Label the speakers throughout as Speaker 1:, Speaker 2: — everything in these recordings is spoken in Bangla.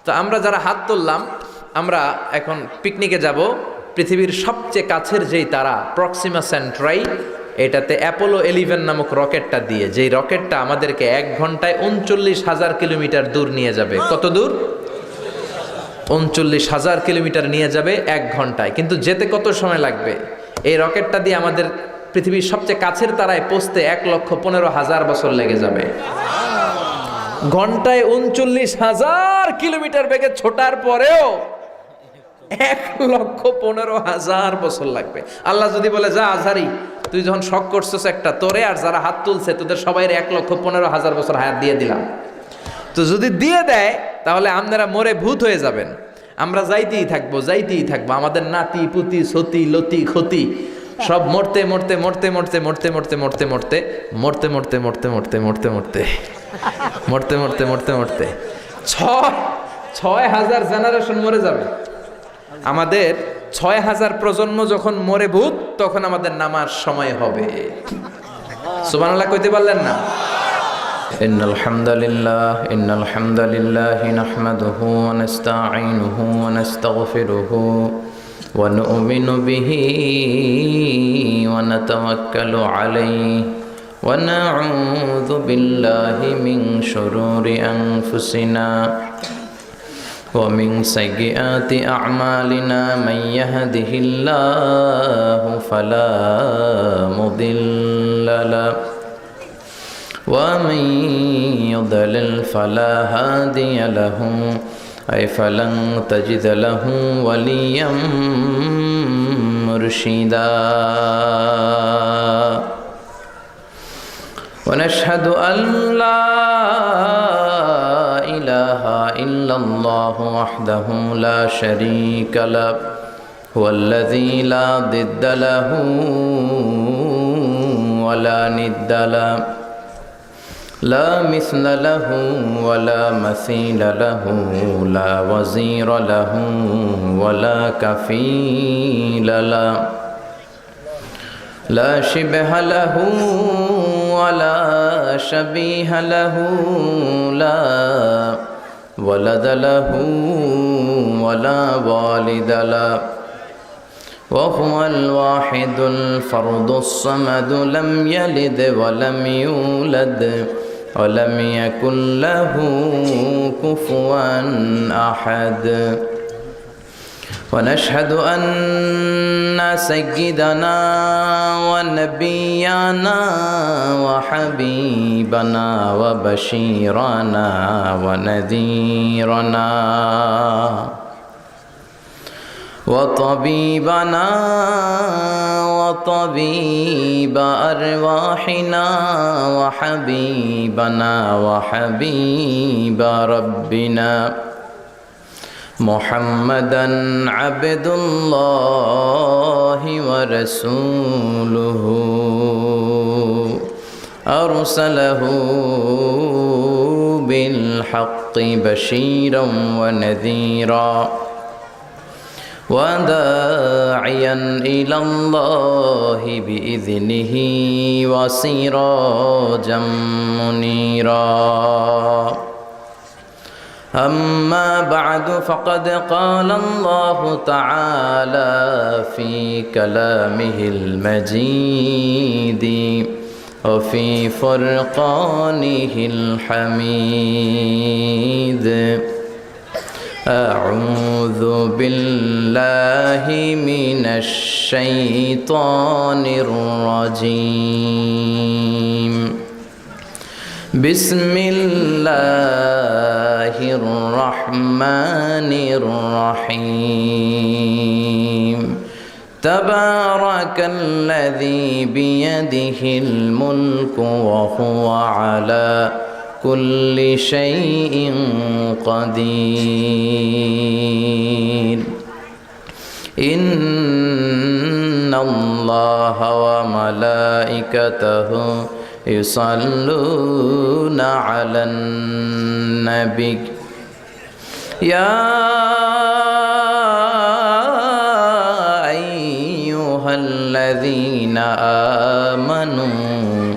Speaker 1: তো আমরা যারা হাত তুললাম, আমরা এখন পিকনিকে যাব। পৃথিবীর সবচেয়ে কাছের যেই তারা প্রক্সিমা সেন্ট্রাই, এটাতে অ্যাপোলো 11 নামক রকেটটা দিয়ে, যেই রকেটটা আমাদেরকে 1 ঘন্টায় 39,000 কিলোমিটার দূর নিয়ে যাবে। কত দূর? 39,000 কিলোমিটার নিয়ে যাবে 1 ঘন্টায়। কিন্তু যেতে কত সময় লাগবে? এই রকেটটা দিয়ে আমাদের পৃথিবীর সবচেয়ে কাছের তারায় পৌঁছতে 1,15,000 বছর লেগে যাবে। ঘন্টায় 39,000 কিলোমিটার বেগে ছোটার পরেও 1,15,000 বছর লাগবে। আল্লাহ যদি বলে, যা আজহারি, তুই যখন শখ করছিস একটা, তোরে আর যারা হাত তুলছে তোদের সবাই 1,15,000 বছর হায়াত দিয়ে দিলাম। তো যদি দিয়ে দেয় তাহলে আপনারা মরে ভূত হয়ে যাবেন। আমরা যাইতেই থাকবো, যাইতেই থাকবো। আমাদের নাতি পুতি সতি লতি ক্ষতি সব মরতে মরতে মরতে মরতে মরতে মরতে মরতে মরতে মরতে মরতে মরতে মরতে মরতে মরতে মরতে মরতে মরতে মরতে 6,000 জেনারেশন মরে যাবে। আমাদের 6,000 প্রজন্ম যখন মরে ভূত, তখন আমাদের নামার সময় হবে। সুবহানাল্লাহ কইতে পারলেন না? ইন্নাল হামদালিল্লাহ নাহমাদুহু ওয়া নাস্তাঈনুহু ওয়া নাস্তাগফিরুহু ওয়া নু'মিনু বিহি ওয়া নাতাওয়াক্কালু আলাইহি ওয়া নাউযু বিল্লাহি মিন শুরুরি আনফুসিনা ومن سيئات أعمالنا من يهده الله فلا مضل له ومن يضلل فلا هادي له أي فلن تجد له وليا مرشدا ونشهد أن لا إله إلا الله وحده لا شريك له هو الذي لا ضد له ولا ند له لا مثل له ولا مثيل له لا وزير له ولا كفيل له لا شبه له ولا شبيه له لا ولد له ولا والد له وهو الواحد الفرد الصمد لم يلد ولم يولد ولم يكن له كفوا أحد ونشهد أن سيدنا ونبينا وحبيبنا وبشيرنا ونذيرنا وطبيبنا وطبيب أرواحنا وحبيبنا وحبيب ربنا محمدا عبد الله ورسوله أرسله بالحق بشيرا ونذيرا وداعيا إلى الله بإذنه وسراجا منيرا أما بعد فقد قال الله تعالى في كلامه المجيد وفي فرقانه الحميد أعوذ بالله من الشيطان الرجيم بسم الله الرحمن الرحيم تبارك الذي بيده الملك وهو على كل شيء قدير إن الله وملائكته يصلون على النبي يا أيها الذين آمنوا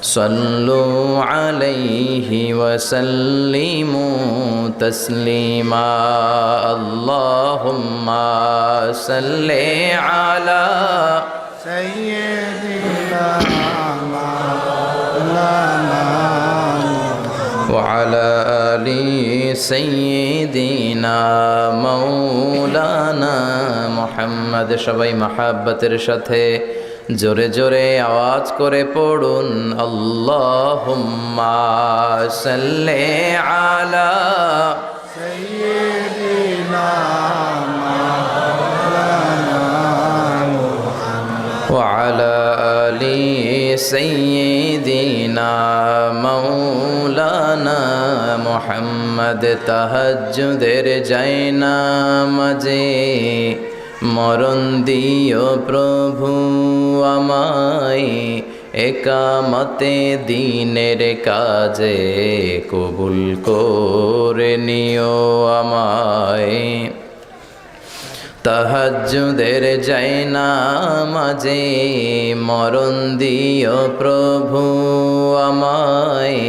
Speaker 1: صلوا عليه وسلموا تسليما اللهم صل على
Speaker 2: سيدنا مولانا
Speaker 1: وعلى آل سيدنا مولانا محمد সবাই মাহাব্বতের সাথে জোরে জোরে আওয়াজ করে পড়ুন আল্লাহুম্মা সাল্লি আলা
Speaker 2: سيدنا مولانا
Speaker 1: وعلى آل سيدنا مولانا محمد তাহাজ্জুদের জায়নামাজে মরণ দিও প্রভু আমায় একামতে দিনের কাজে কবুল করে নিও আমায় তাহাজ্জুদের জায়নামাজে মরণ দিও প্রভু আমায়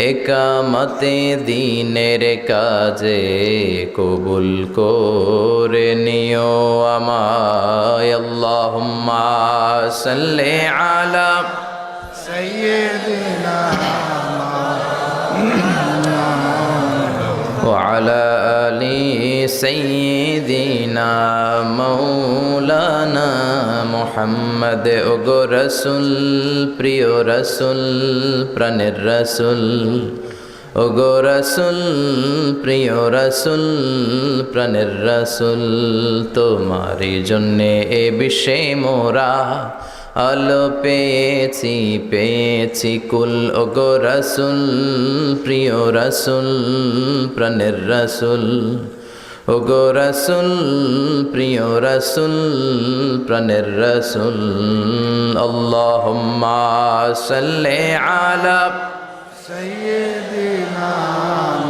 Speaker 1: একামতে দিনের কাজে কবুল করে নিও আমায় আল্লাহুম্মা সাল্লি আলা
Speaker 2: سيدنا
Speaker 1: وعلى آل سيدنا مولانا محمد ওগো রাসূল প্রিয় রাসূল প্রাণের রাসূল ওগো রাসূল প্রিয় রাসূল প্রাণের রাসূল তোমারই জন্যে এ বিশ্বে মোরা আলো পেয়েছি পেয়েছি কুল ওগো রাসূল প্রিয় রাসূল প্রাণের রাসূল ওগো রাসূল প্রিয় রাসূল প্রাণের রাসূল আল্লাহুম্মা সাল্লি আলা
Speaker 2: سيدنا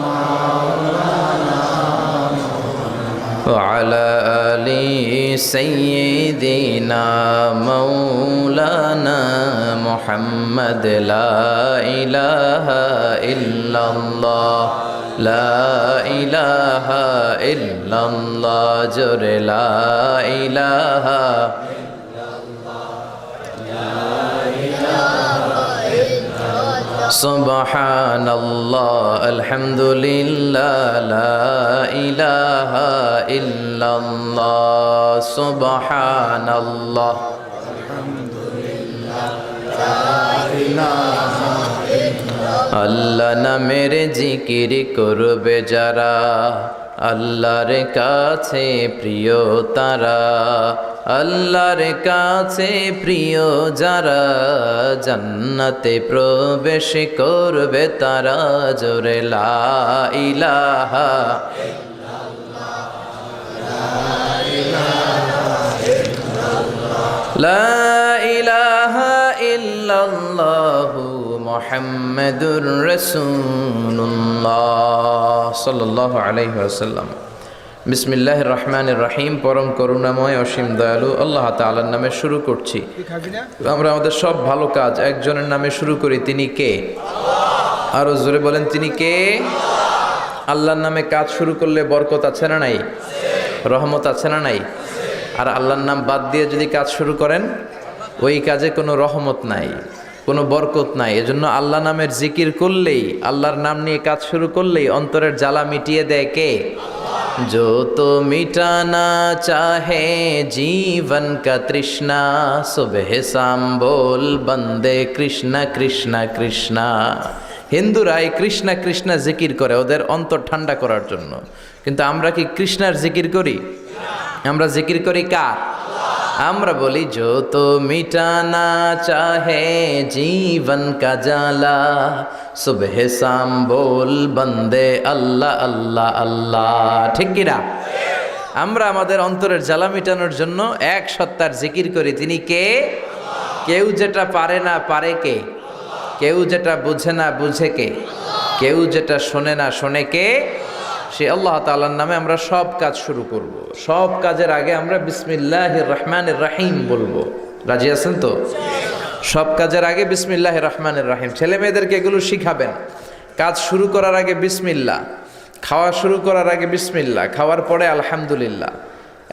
Speaker 2: مولانا
Speaker 1: وعلى آل سيدنا مولانا محمد لا إله إلا الله لا إله إلا الله جر لا إله سبحان الله الحمد لله لا إله إلا الله سبحان الله আল্লাহ নামের জিকির করবে যারা আল্লাহর কাছে প্রিয় তারা আল্লাহর কাছে প্রিয় যারা জান্নাতে প্রবেশ করবে তারা জোরে লা ইলাহা লা ইলাহা ইল্লাল্লাহু মুহাম্মাদুর রাসূলুল্লাহ সাল্লাল্লাহু আলাইহি ওয়াসাল্লাম বিসমিল্লাহির রহমানির রহিম পরম করুণাময় অসীম দয়ালু আল্লাহ তাআলার নামে শুরু করছি আমরা আমাদের সব ভালো কাজ একজনের নামে শুরু করি তিনি কে আল্লাহ আরো জোরে বলেন তিনি কে আল্লাহ আল্লাহর নামে কাজ শুরু করলে বরকত আছে না নাই রহমত আছে না নাই আর আল্লাহর নাম বাদ দিয়ে যদি কাজ শুরু করেন ওই কাজে কোনো রহমত নাই কোনো বরকত নাই এজন্য আল্লাহ নামের জিকির করলেই আল্লাহর নাম নিয়ে কাজ শুরু করলেই অন্তরের জ্বালা মিটিয়ে দেয় কে जो तो मिटाना चाहे जीवन का तृष्णा सुबह शाम बोल बंदे कृष्णा कृष्णा कृष्णा হিন্দুরা এই কৃষ্ণা কৃষ্ণা জিকির করে ওদের অন্তর ঠান্ডা করার জন্য কিন্তু আমরা কি কৃষ্ণার জিকির করি আমরা জিকির করি কার আমরা বলি जो तो मिटाना चाहे जीवन का जाला सुबह शाम बोल बंदे अल्लाह अल्लाह अल्लाह ঠিক কি না আমরা আমাদের অন্তরের জ্বালা মিটানোর জন্য এক সত্তার জিকির করি তিনি কে কেউ যেটা পারে না পারে কে কেউ যেটা বুঝে না বুঝে কে কেউ যেটা শোনে না শোনে কে সে আল্লাহ তাআলার নামে আমরা সব কাজ শুরু করব সব কাজের আগে আমরা বিসমিল্লাহির রহমানির রহিম বলবো রাজি আছেন তো সব কাজের আগে বিসমিল্লাহির রহমানির রহিম ছেলে মেয়েদেরকে এগুলো শিখাবেন কাজ শুরু করার আগে বিসমিল্লাহ খাওয়া শুরু করার আগে বিসমিল্লাহ, খাওয়ার পরে আলহামদুলিল্লাহ।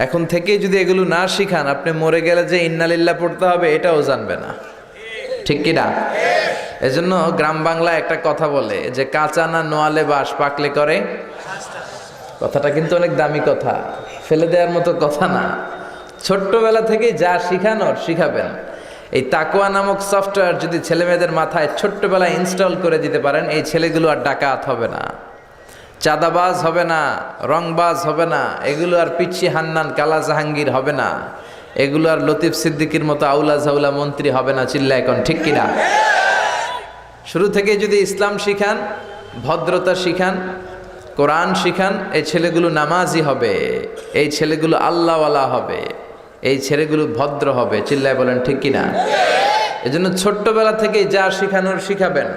Speaker 1: এখন থেকেই যদি এগুলো না শিখান, আপনি মরে গেলে যে ইন্নালিল্লাহ পড়তে হবে এটাও জানবে না, ঠিক কি না? এজন্য গ্রাম বাংলায় একটা কথা বলে যে কাঁচা না নোয়ালে বাস, পাকলে করে। কথাটা কিন্তু অনেক দামি কথা, ফেলে দেওয়ার মতো কথা না। ছোট্টবেলা থেকেই যা শিখানোর শিখাবেন। এই তাকওয়া নামক সফটওয়্যার যদি ছেলে মেয়েদের মাথায় ছোট্টবেলায় ইনস্টল করে দিতে পারেন, এই ছেলেগুলো আর ডাকাত হবে না, চাঁদাবাজ হবে না, রংবাজ হবে না, এগুলো আর পিচ্ছি হান্নান কালা জাহাঙ্গীর হবে না, এগুলো আর লতিফ সিদ্দিকির মতো আউলা ঝাউলা মন্ত্রী হবে না। চিল্লা এখন ঠিক কিনা? শুরু থেকে যদি ইসলাম শিখান, ভদ্রতা শিখান, কোরআন শিখান, এই ছেলেগুলো নামাজি হবে, এই ছেলেগুলো আল্লাহওয়ালা হবে, এই ছেলেগুলো ভদ্র হবে। চিল্লায় বলেন ঠিক কিনা? এজন্য ছোট্টবেলা থেকেই যা শিখানোর শিখাবেন।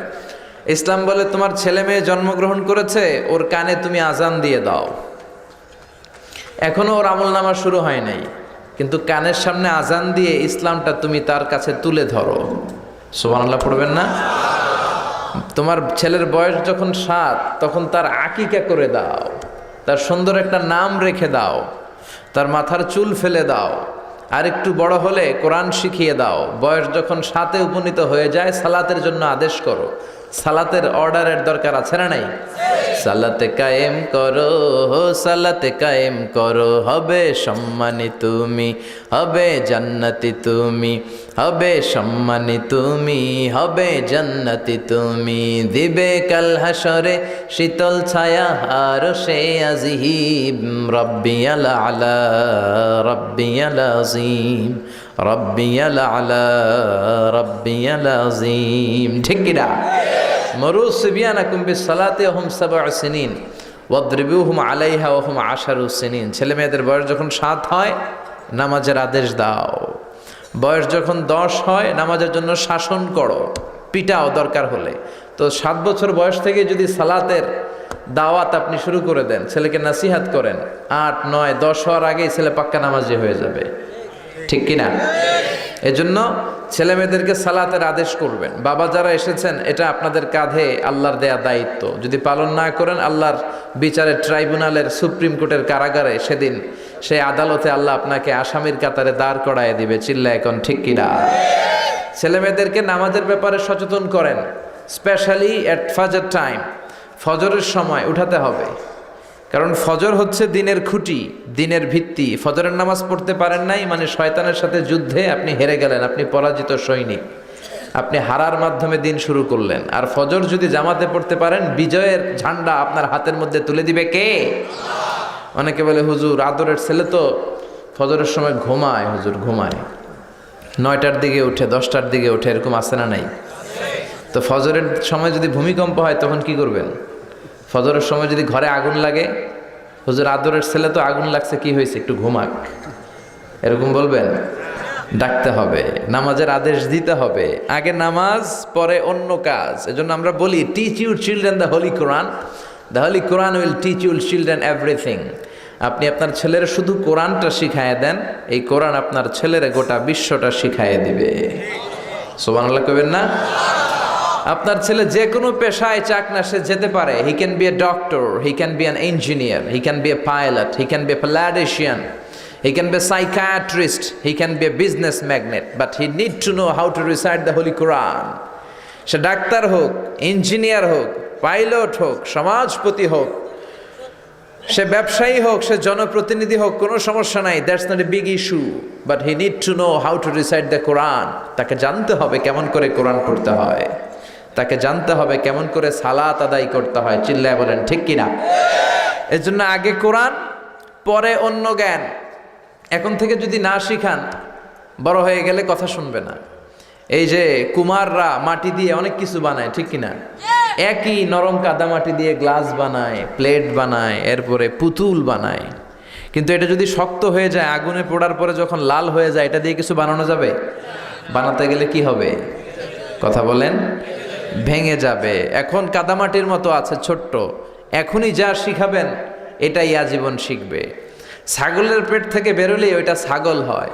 Speaker 1: ইসলাম বলে তোমার ছেলে মেয়ে জন্মগ্রহণ করেছে, ওর কানে তুমি আজান দিয়ে দাও। এখনো ওর আমল নামা শুরু হয় নাই, কিন্তু কানের সামনে আজান দিয়ে ইসলামটা তুমি তার কাছে তুলে ধরো। সুবহানাল্লাহ পড়বেন না? তোমার ছেলের বয়স যখন 7, তখন তার আকিকা করে দাও, তার সুন্দর একটা নাম রেখে দাও, তার মাথার চুল ফেলে দাও। আর একটু বড় হলে কোরআন শিখিয়ে দাও। বয়স যখন 7-এ উপনীত হয়ে যায়, সালাতের জন্য আদেশ করো। সালাতের অর্ডারের দরকার আছে না নাই? সালাতে কায়েম করো, সালাতে কায়েম করো, হবে সম্মানী তুমি, হবে জান্নাতি তুমি, হবে সম্মানী তুমি, হবে জান্নাতি তুমি। দিবে কাল হাসরে শীতল ছায়া আরশে আজিম, রব্বিয়াল আলা, রব্বিয়াল আযীম, রব্বিয়াল আলা, রব্বিয়াল আযীম। ঠিক কি না? মরু সিবিয়ানাকুম বিসসালাতি ওয়া হুম 7 সিনিন ওয়াদরিবুহুম আলাইহা ওয়া হুম 10 সিনিন। ছেলে মেয়েদের বয়স যখন 7 হয়, নামাজের আদেশ দাও। বয়স যখন 10 হয়, নামাজের জন্য শাসন করো, পিটাও দরকার হলে। তো 7 বছর বয়স থেকে যদি সালাতের দাওয়াত আপনি শুরু করে দেন, ছেলেকে নাসিহাত করেন, 8, 9, 10 হওয়ার আগেই ছেলে পাক্কা নামাজি হয়ে যাবে। ঠিক কিনা? এজন্য ছেলে মেয়েদেরকে সালাতের আদেশ করবেন। বাবা যারা এসেছেন, এটা আপনাদের কাঁধে আল্লাহর দেয়া দায়িত্ব। যদি পালন না করেন, আল্লাহর বিচারের ট্রাইব্যুনালের, সুপ্রিম কোর্টের কারাগারে সেদিন সেই আদালতে আল্লাহ আপনাকে আসামির কাতারে দাঁড় করায় দিবে। চিল্লা এখন ঠিক কিনা? ছেলে মেয়েদেরকে নামাজের ব্যাপারে সচেতন করেন, স্পেশালি এট ফজর টাইম। ফজরের সময় উঠাতে হবে, কারণ ফজর হচ্ছে দিনের খুঁটি, দিনের ভিত্তি। ফজরের নামাজ পড়তে পারেন নাই মানে শয়তানের সাথে যুদ্ধে আপনি হেরে গেলেন, আপনি পরাজিত সৈনিক, আপনি হারার মাধ্যমে দিন শুরু করলেন। আর ফজর যদি জামাতে পড়তে পারেন, বিজয়ের ঝান্ডা আপনার হাতের মধ্যে তুলে দিবে কে? অনেকে বলে হুজুর আদরের ছেলে তো ফজরের সময় ঘুমায়, হুজুর ঘুমায়, 9টার দিকে উঠে, 10টার দিকে উঠে, এরকম আছে না নাই? তো ফজরের সময় যদি ভূমিকম্প হয় তখন কি করবেন? ফজরের সময় যদি ঘরে আগুন লাগে, হুজুর আদরের ছেলে তো আগুন লাগছে, কি হয়েছে, একটু ঘুমাক, এরকম বলবেন? ডাকতে হবে, নামাজের আদেশ দিতে হবে। আগে নামাজ, পরে অন্য কাজ। এজন্য আমরা বলি, teach your children the holy Quran, the holy Quran will teach your children everything. আপনি আপনার ছেলের শুধু কোরআনটা শিখাইয়ে দেন, এই কোরআন আপনার ছেলের গোটা বিশ্বটা শিখাইয়ে দিবে। সুবহানাল্লাহ কইবেন না? আপনার ছেলে যে কোনো পেশায় চাক না, সে যেতে পারে। He can be a doctor, he can be an engineer, he can be a pilot, he can be a politician, he can be a psychiatrist, he can be a business magnate, but he need to know how to recite the holy Quran. সে ডাক্তার হোক, ইঞ্জিনিয়ার হোক, পাইলট হোক, সমাজপতি হোক, সে ব্যবসায়ী হোক, সে জনপ্রতিনিধি হোক, কোনো সমস্যা নাই, that's not a big issue, but he need to know how to recite the Quran. তাকে জানতে হবে কেমন করে কোরআন পড়তে হয়, তাকে জানতে হবে কেমন করে সালাত আদায় করতে হয়। চিল্লায় বলেন ঠিক কিনা? এর জন্য আগে কোরআন, পরে অন্য জ্ঞান। এখন থেকে যদি না শিখান, বড় হয়ে গেলে কথা শুনবে না। এই যে কুমাররা মাটি দিয়ে অনেক কিছু বানায়, ঠিক কিনা? একই নরম কাদা মাটি দিয়ে গ্লাস বানায়, প্লেট বানায়, এরপরে পুতুল বানায়। কিন্তু এটা যদি শক্ত হয়ে যায়, আগুনে পোড়ার পরে যখন লাল হয়ে যায়, এটা দিয়ে কিছু বানানো যাবে? বানাতে গেলে কি হবে? কথা বলেন, ভেঙে যাবে। এখন কাদামাটির মতো আছে, ছোট্ট। এখনই যা শিখাবেন এটাই আজীবন শিখবে। ছাগলের পেট থেকে বেরোলেই ওইটা ছাগল হয়,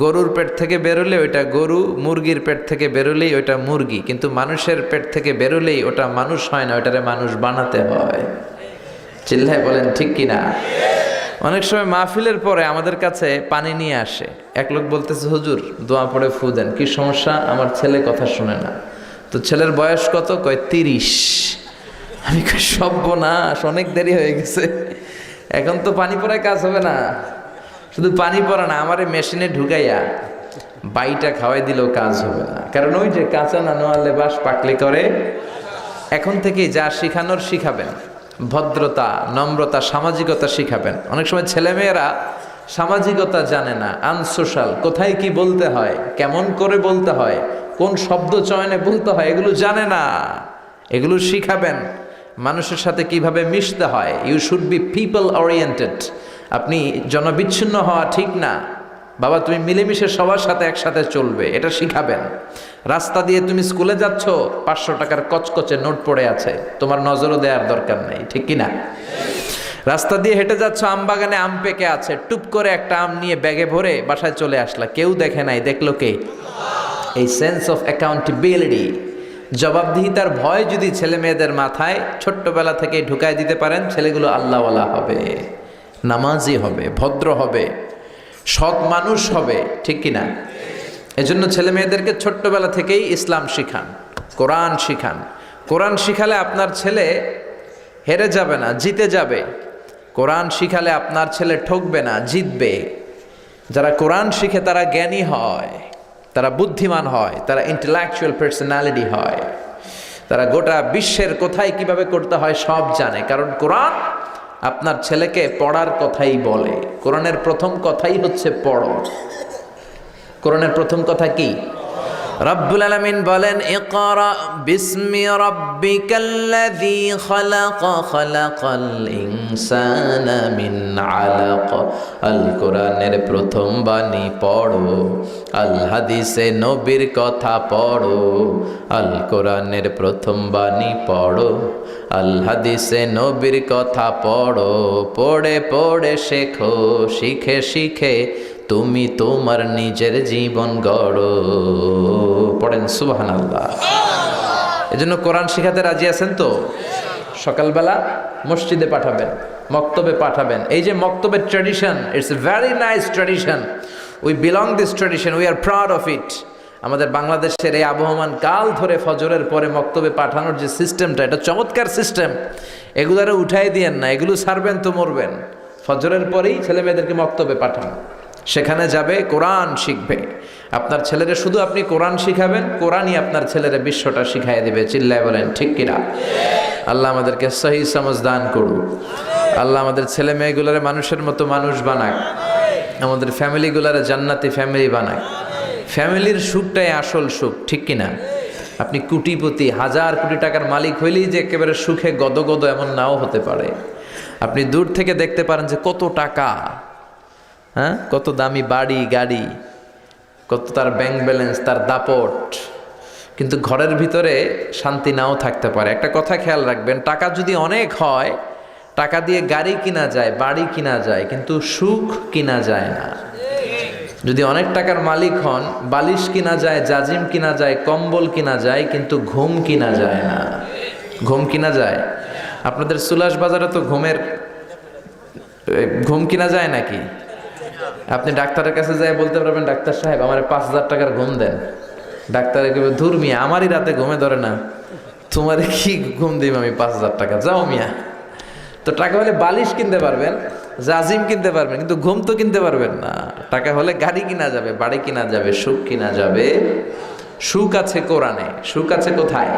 Speaker 1: গরুর পেট থেকে বেরোলে ওইটা গরু, মুরগির পেট থেকে বেরোলেই ওইটা মুরগি। কিন্তু মানুষের পেট থেকে বেরোলেই ওটা মানুষ হয় না, ওইটারে মানুষ বানাতে হয়। চিল্লায় বলেন ঠিক কিনা? অনেক সময় মাহফিলের পরে আমাদের কাছে পানি নিয়ে আসে। এক লোক বলতেছে, হুজুর দোয়া পড়ে ফু দেন। কি সমস্যা? আমার ছেলে কথা শুনে না। তো ছেলের বয়স কত? কয় 30। আমি কই সর্বনাশ, অনেক দেরি হয়ে গেছে, এখন তো পানি পড়ায় কাজ হবে না। শুধু পানি পড়া না, আমারে মেশিনে ঢুকাইয়া বাইটা খাওয়াই দিলেও কাজ হবে না। কারণ ওই যে কাঁচা না নোয়ালে বাস পাকলে করে। এখন থেকেই যা শিখানোর শিখাবেন, ভদ্রতা, নম্রতা, সামাজিকতা শিখাবেন। অনেক সময় ছেলেমেয়েরা সামাজিকতা জানে না, আনসোশাল, কোথায় কি বলতে হয়, কেমন করে বলতে হয়, কোন শব্দ চয়নে বলতে হয়, এগুলো জানে না। এগুলো শিখাবেন। মানুষের সাথে কিভাবে মিশতে হয়। You should be people oriented. আপনি জনবিচ্ছিন্ন হওয়া ঠিক না। বাবা তুমি মিলেমিশে সবার সাথে একসাথে চলবে, এটা শিখাবেন। রাস্তা দিয়ে তুমি স্কুলে যাচ্ছ, 500 টাকার কচকচে নোট পড়ে আছে, তোমার নজরও দেওয়ার দরকার নেই, ঠিক কিনা? রাস্তা দিয়ে হেঁটে যাচ্ছ, আম বাগানে আম পেকে আছে, টুপ করে একটা আম নিয়ে ব্যাগে ভরে বাসায় চলে আসলা, কেউ দেখে নাই, দেখলো কে? এই সেন্স অফ অ্যাকাউন্টেবিলিটি, জবাবদিহিতার ভয় যদি ছেলে মেয়েদের মাথায় ছোট্টবেলা থেকে ঢুকায় দিতে পারেন, ছেলেগুলো আল্লাহওয়ালা হবে, নামাজি হবে, ভদ্র হবে, সৎ মানুষ হবে, ঠিক কিনা? এজন্য ছেলে মেয়েদেরকে ছোট্টবেলা থেকেই ইসলাম শিখান, কোরআন শিখান। কোরআন শিখালে আপনার ছেলে হেরে যাবে না, জিতে যাবে। কোরআন শিখালে আপনার ছেলে ঠকবে না, জিতবে। যারা কোরআন শিখে তারা জ্ঞানী হয়, তারা বুদ্ধিমান হয়, তারা ইন্টেলেকচুয়াল পার্সোনালিটি হয়, তারা গোটা বিশ্বের কোথায় কিভাবে করতে হয় সব জানে। কারণ কোরআন আপনার ছেলেকে পড়ার কথাই বলে। কোরআনের প্রথম কথাই হচ্ছে পড়ো। কোরআনের প্রথম কথা কি? রব্বুল আলামিন বলেন, ইকরা বিসমি রাব্বিকাল্লাযী খালাক, খালাকাল ইনসানা মিন আলাক। আল কোরআনের প্রথম বাণী পড়ো, আল হাদিসে নবীর কথা পড়ো। আল কোরআনের প্রথম বাণী পড়ো, আল হাদিসে নবীর কথা পড়ো। পড়ে পড়ে শেখো, শিখে শিখে তুমি তোমার নিজের জীবন গড়ো। পড়েন সুবহানাল্লাহ। এজন্য কোরআন শিখাতে রাজি আছেন তো? সকালবেলা মসজিদে পাঠাবেন, মক্তবে পাঠাবেন। এই যে মক্তবের tradition, it's a very nice tradition. We belong this tradition, we are proud of it. আমাদের বাংলাদেশের এই আবহমান কাল ধরে ফজরের পরে মক্তবে পাঠানোর যে সিস্টেমটা, এটা চমৎকার সিস্টেম। এগুলারে উঠাই দিয়েন না, এগুলো ছাড়বেন তো মরবেন। ফজরের পরেই ছেলে মেয়েদেরকে মক্তবে পাঠান, সেখানে যাবে, কোরআন শিখবে। আপনার ছেলেরা শুধু আপনি কোরআন শিখাবেন, কোরআনই আপনার ছেলেরা বিশ্বটা শিখাই দেবে। চিল্লায় বলেন ঠিক কিনা? আল্লাহ আমাদেরকে সহি সমঝ দান করুন। আল্লাহ আমাদের ছেলে মেয়েগুলারে মানুষের মতো মানুষ বানাক, আমাদের ফ্যামিলিগুলারে জান্নাতি ফ্যামিলি বানাক। ফ্যামিলির সুখটাই আসল সুখ, ঠিক কিনা? আপনি কোটিপতি, 1000 কোটি টাকার মালিক হইলেই যে একেবারে সুখে গদগদ এমন নাও হতে পারে। আপনি দূর থেকে দেখতে পারেন যে কত টাকা, হ্যাঁ, কত দামি বাড়ি গাড়ি, কত তার ব্যাংক ব্যালেন্স, তার দাপট, কিন্তু ঘরের ভিতরে শান্তি নাও থাকতে পারে। একটা কথা খেয়াল রাখবেন, টাকা যদি অনেক হয়, টাকা দিয়ে গাড়ি কিনা যায়, বাড়ি কিনা যায়, কিন্তু সুখ কিনা যায় না। যদি অনেক টাকার মালিক হন, বালিশ কিনা যায়, জাজিম কিনা যায়, কম্বল কিনা যায়, কিন্তু ঘুম কিনা যায় না। ঘুম কিনা যায়? আপনাদের সুলাস বাজারে তো ঘুম কিনা যায় নাকি? আপনি ডাক্তারের কাছে যাই বলতে পারবেন, ডাক্তার সাহেব আমার 5000 টাকার ঘুম দেন। ডাক্তার ধুর মিয়া, আমারই রাতে ঘুমে ধরে না, তোমার কি ঘুম দিব আমি 5000 টাকা, যাও মিয়া। তো টাকা হলে বালিশ কিনতে পারবেন, জাজিম কিনতে পারবেন, কিন্তু ঘুম তো কিনতে পারবেন না। টাকা হলে গাড়ি কিনা যাবে, বাড়ি কিনা যাবে, সুখ কিনা যাবে। সুখ আছে কোরআনে। সুখ আছে কোথায়?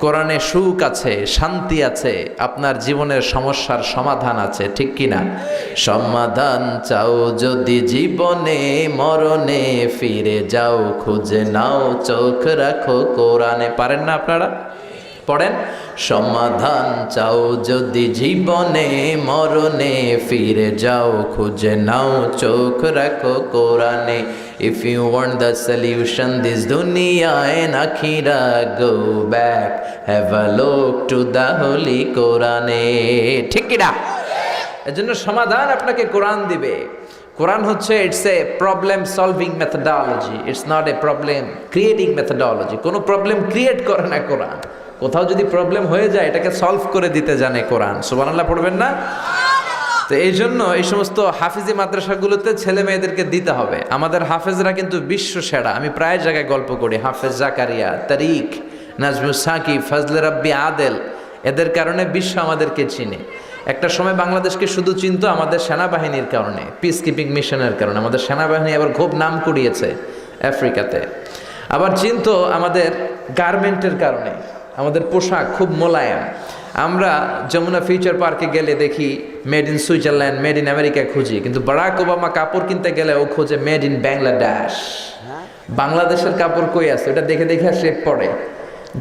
Speaker 1: কোরআনে সুখ আছে, শান্তি আছে, আপনার জীবনের সমস্যার সমাধান আছে, ঠিক কিনা? সমাধান চাও যদি জীবনে, মরণে ফিরে যাও, খুঁজে নাও, চোখ রাখো কোরআনে। পারেন না আপনারা? পড়েন, সমাধান চাও যদি জীবনে, মরণে ফিরে যাও, খুঁজে নাও, চোখ রাখো কোরআনে। If you want the solution this dunya and akhira, go back, have a look to the holy Quran. ঠিক কি না? এজন্য সমাধান আপনাকে কোরআন দিবে। কোরআন হচ্ছে it's a problem solving methodology, it's not a problem creating methodology. কোনো প্রবলেম ক্রিয়েট করে না কোরআন, কোথাও যদি প্রবলেম হয়ে যায় এটাকে সলভ করে দিতে জানে কোরআন। সুবহানাল্লাহ পড়বেন না? তো এই জন্য এই সমস্ত হাফিজি মাদ্রাসাগুলোতে ছেলে মেয়েদেরকে দিতে হবে। আমাদের হাফেজরা কিন্তু বিশ্ব সেরা। আমি প্রায় জায়গায় গল্প করি, হাফেজ জাকারিয়া, তারিক, নাজমুস সাকিব, ফজলে রাব্বি আদেল, এদের কারণে বিশ্ব আমাদেরকে চিনে। একটা সময় বাংলাদেশকে শুধু চিনতো আমাদের সেনাবাহিনীর কারণে, পিস কিপিং মিশনের কারণে। আমাদের সেনাবাহিনী আবার খুব নাম কুড়িয়েছে আফ্রিকাতে। আবার চিনতো আমাদের গার্মেন্টের কারণে, আমাদের পোশাক খুব মোলায়েম। আমরা যমুনা ফিউচার পার্কে গেলে দেখি made in Switzerland, made in America খুঁজি, কিন্তু বারাক ওবামা কাপড় কিনতে গেলে ও খোঁজে মেড ইন বাংলাদেশ। বাংলাদেশের কাপড় কই আছে ওটা দেখে দেখে সে পড়ে।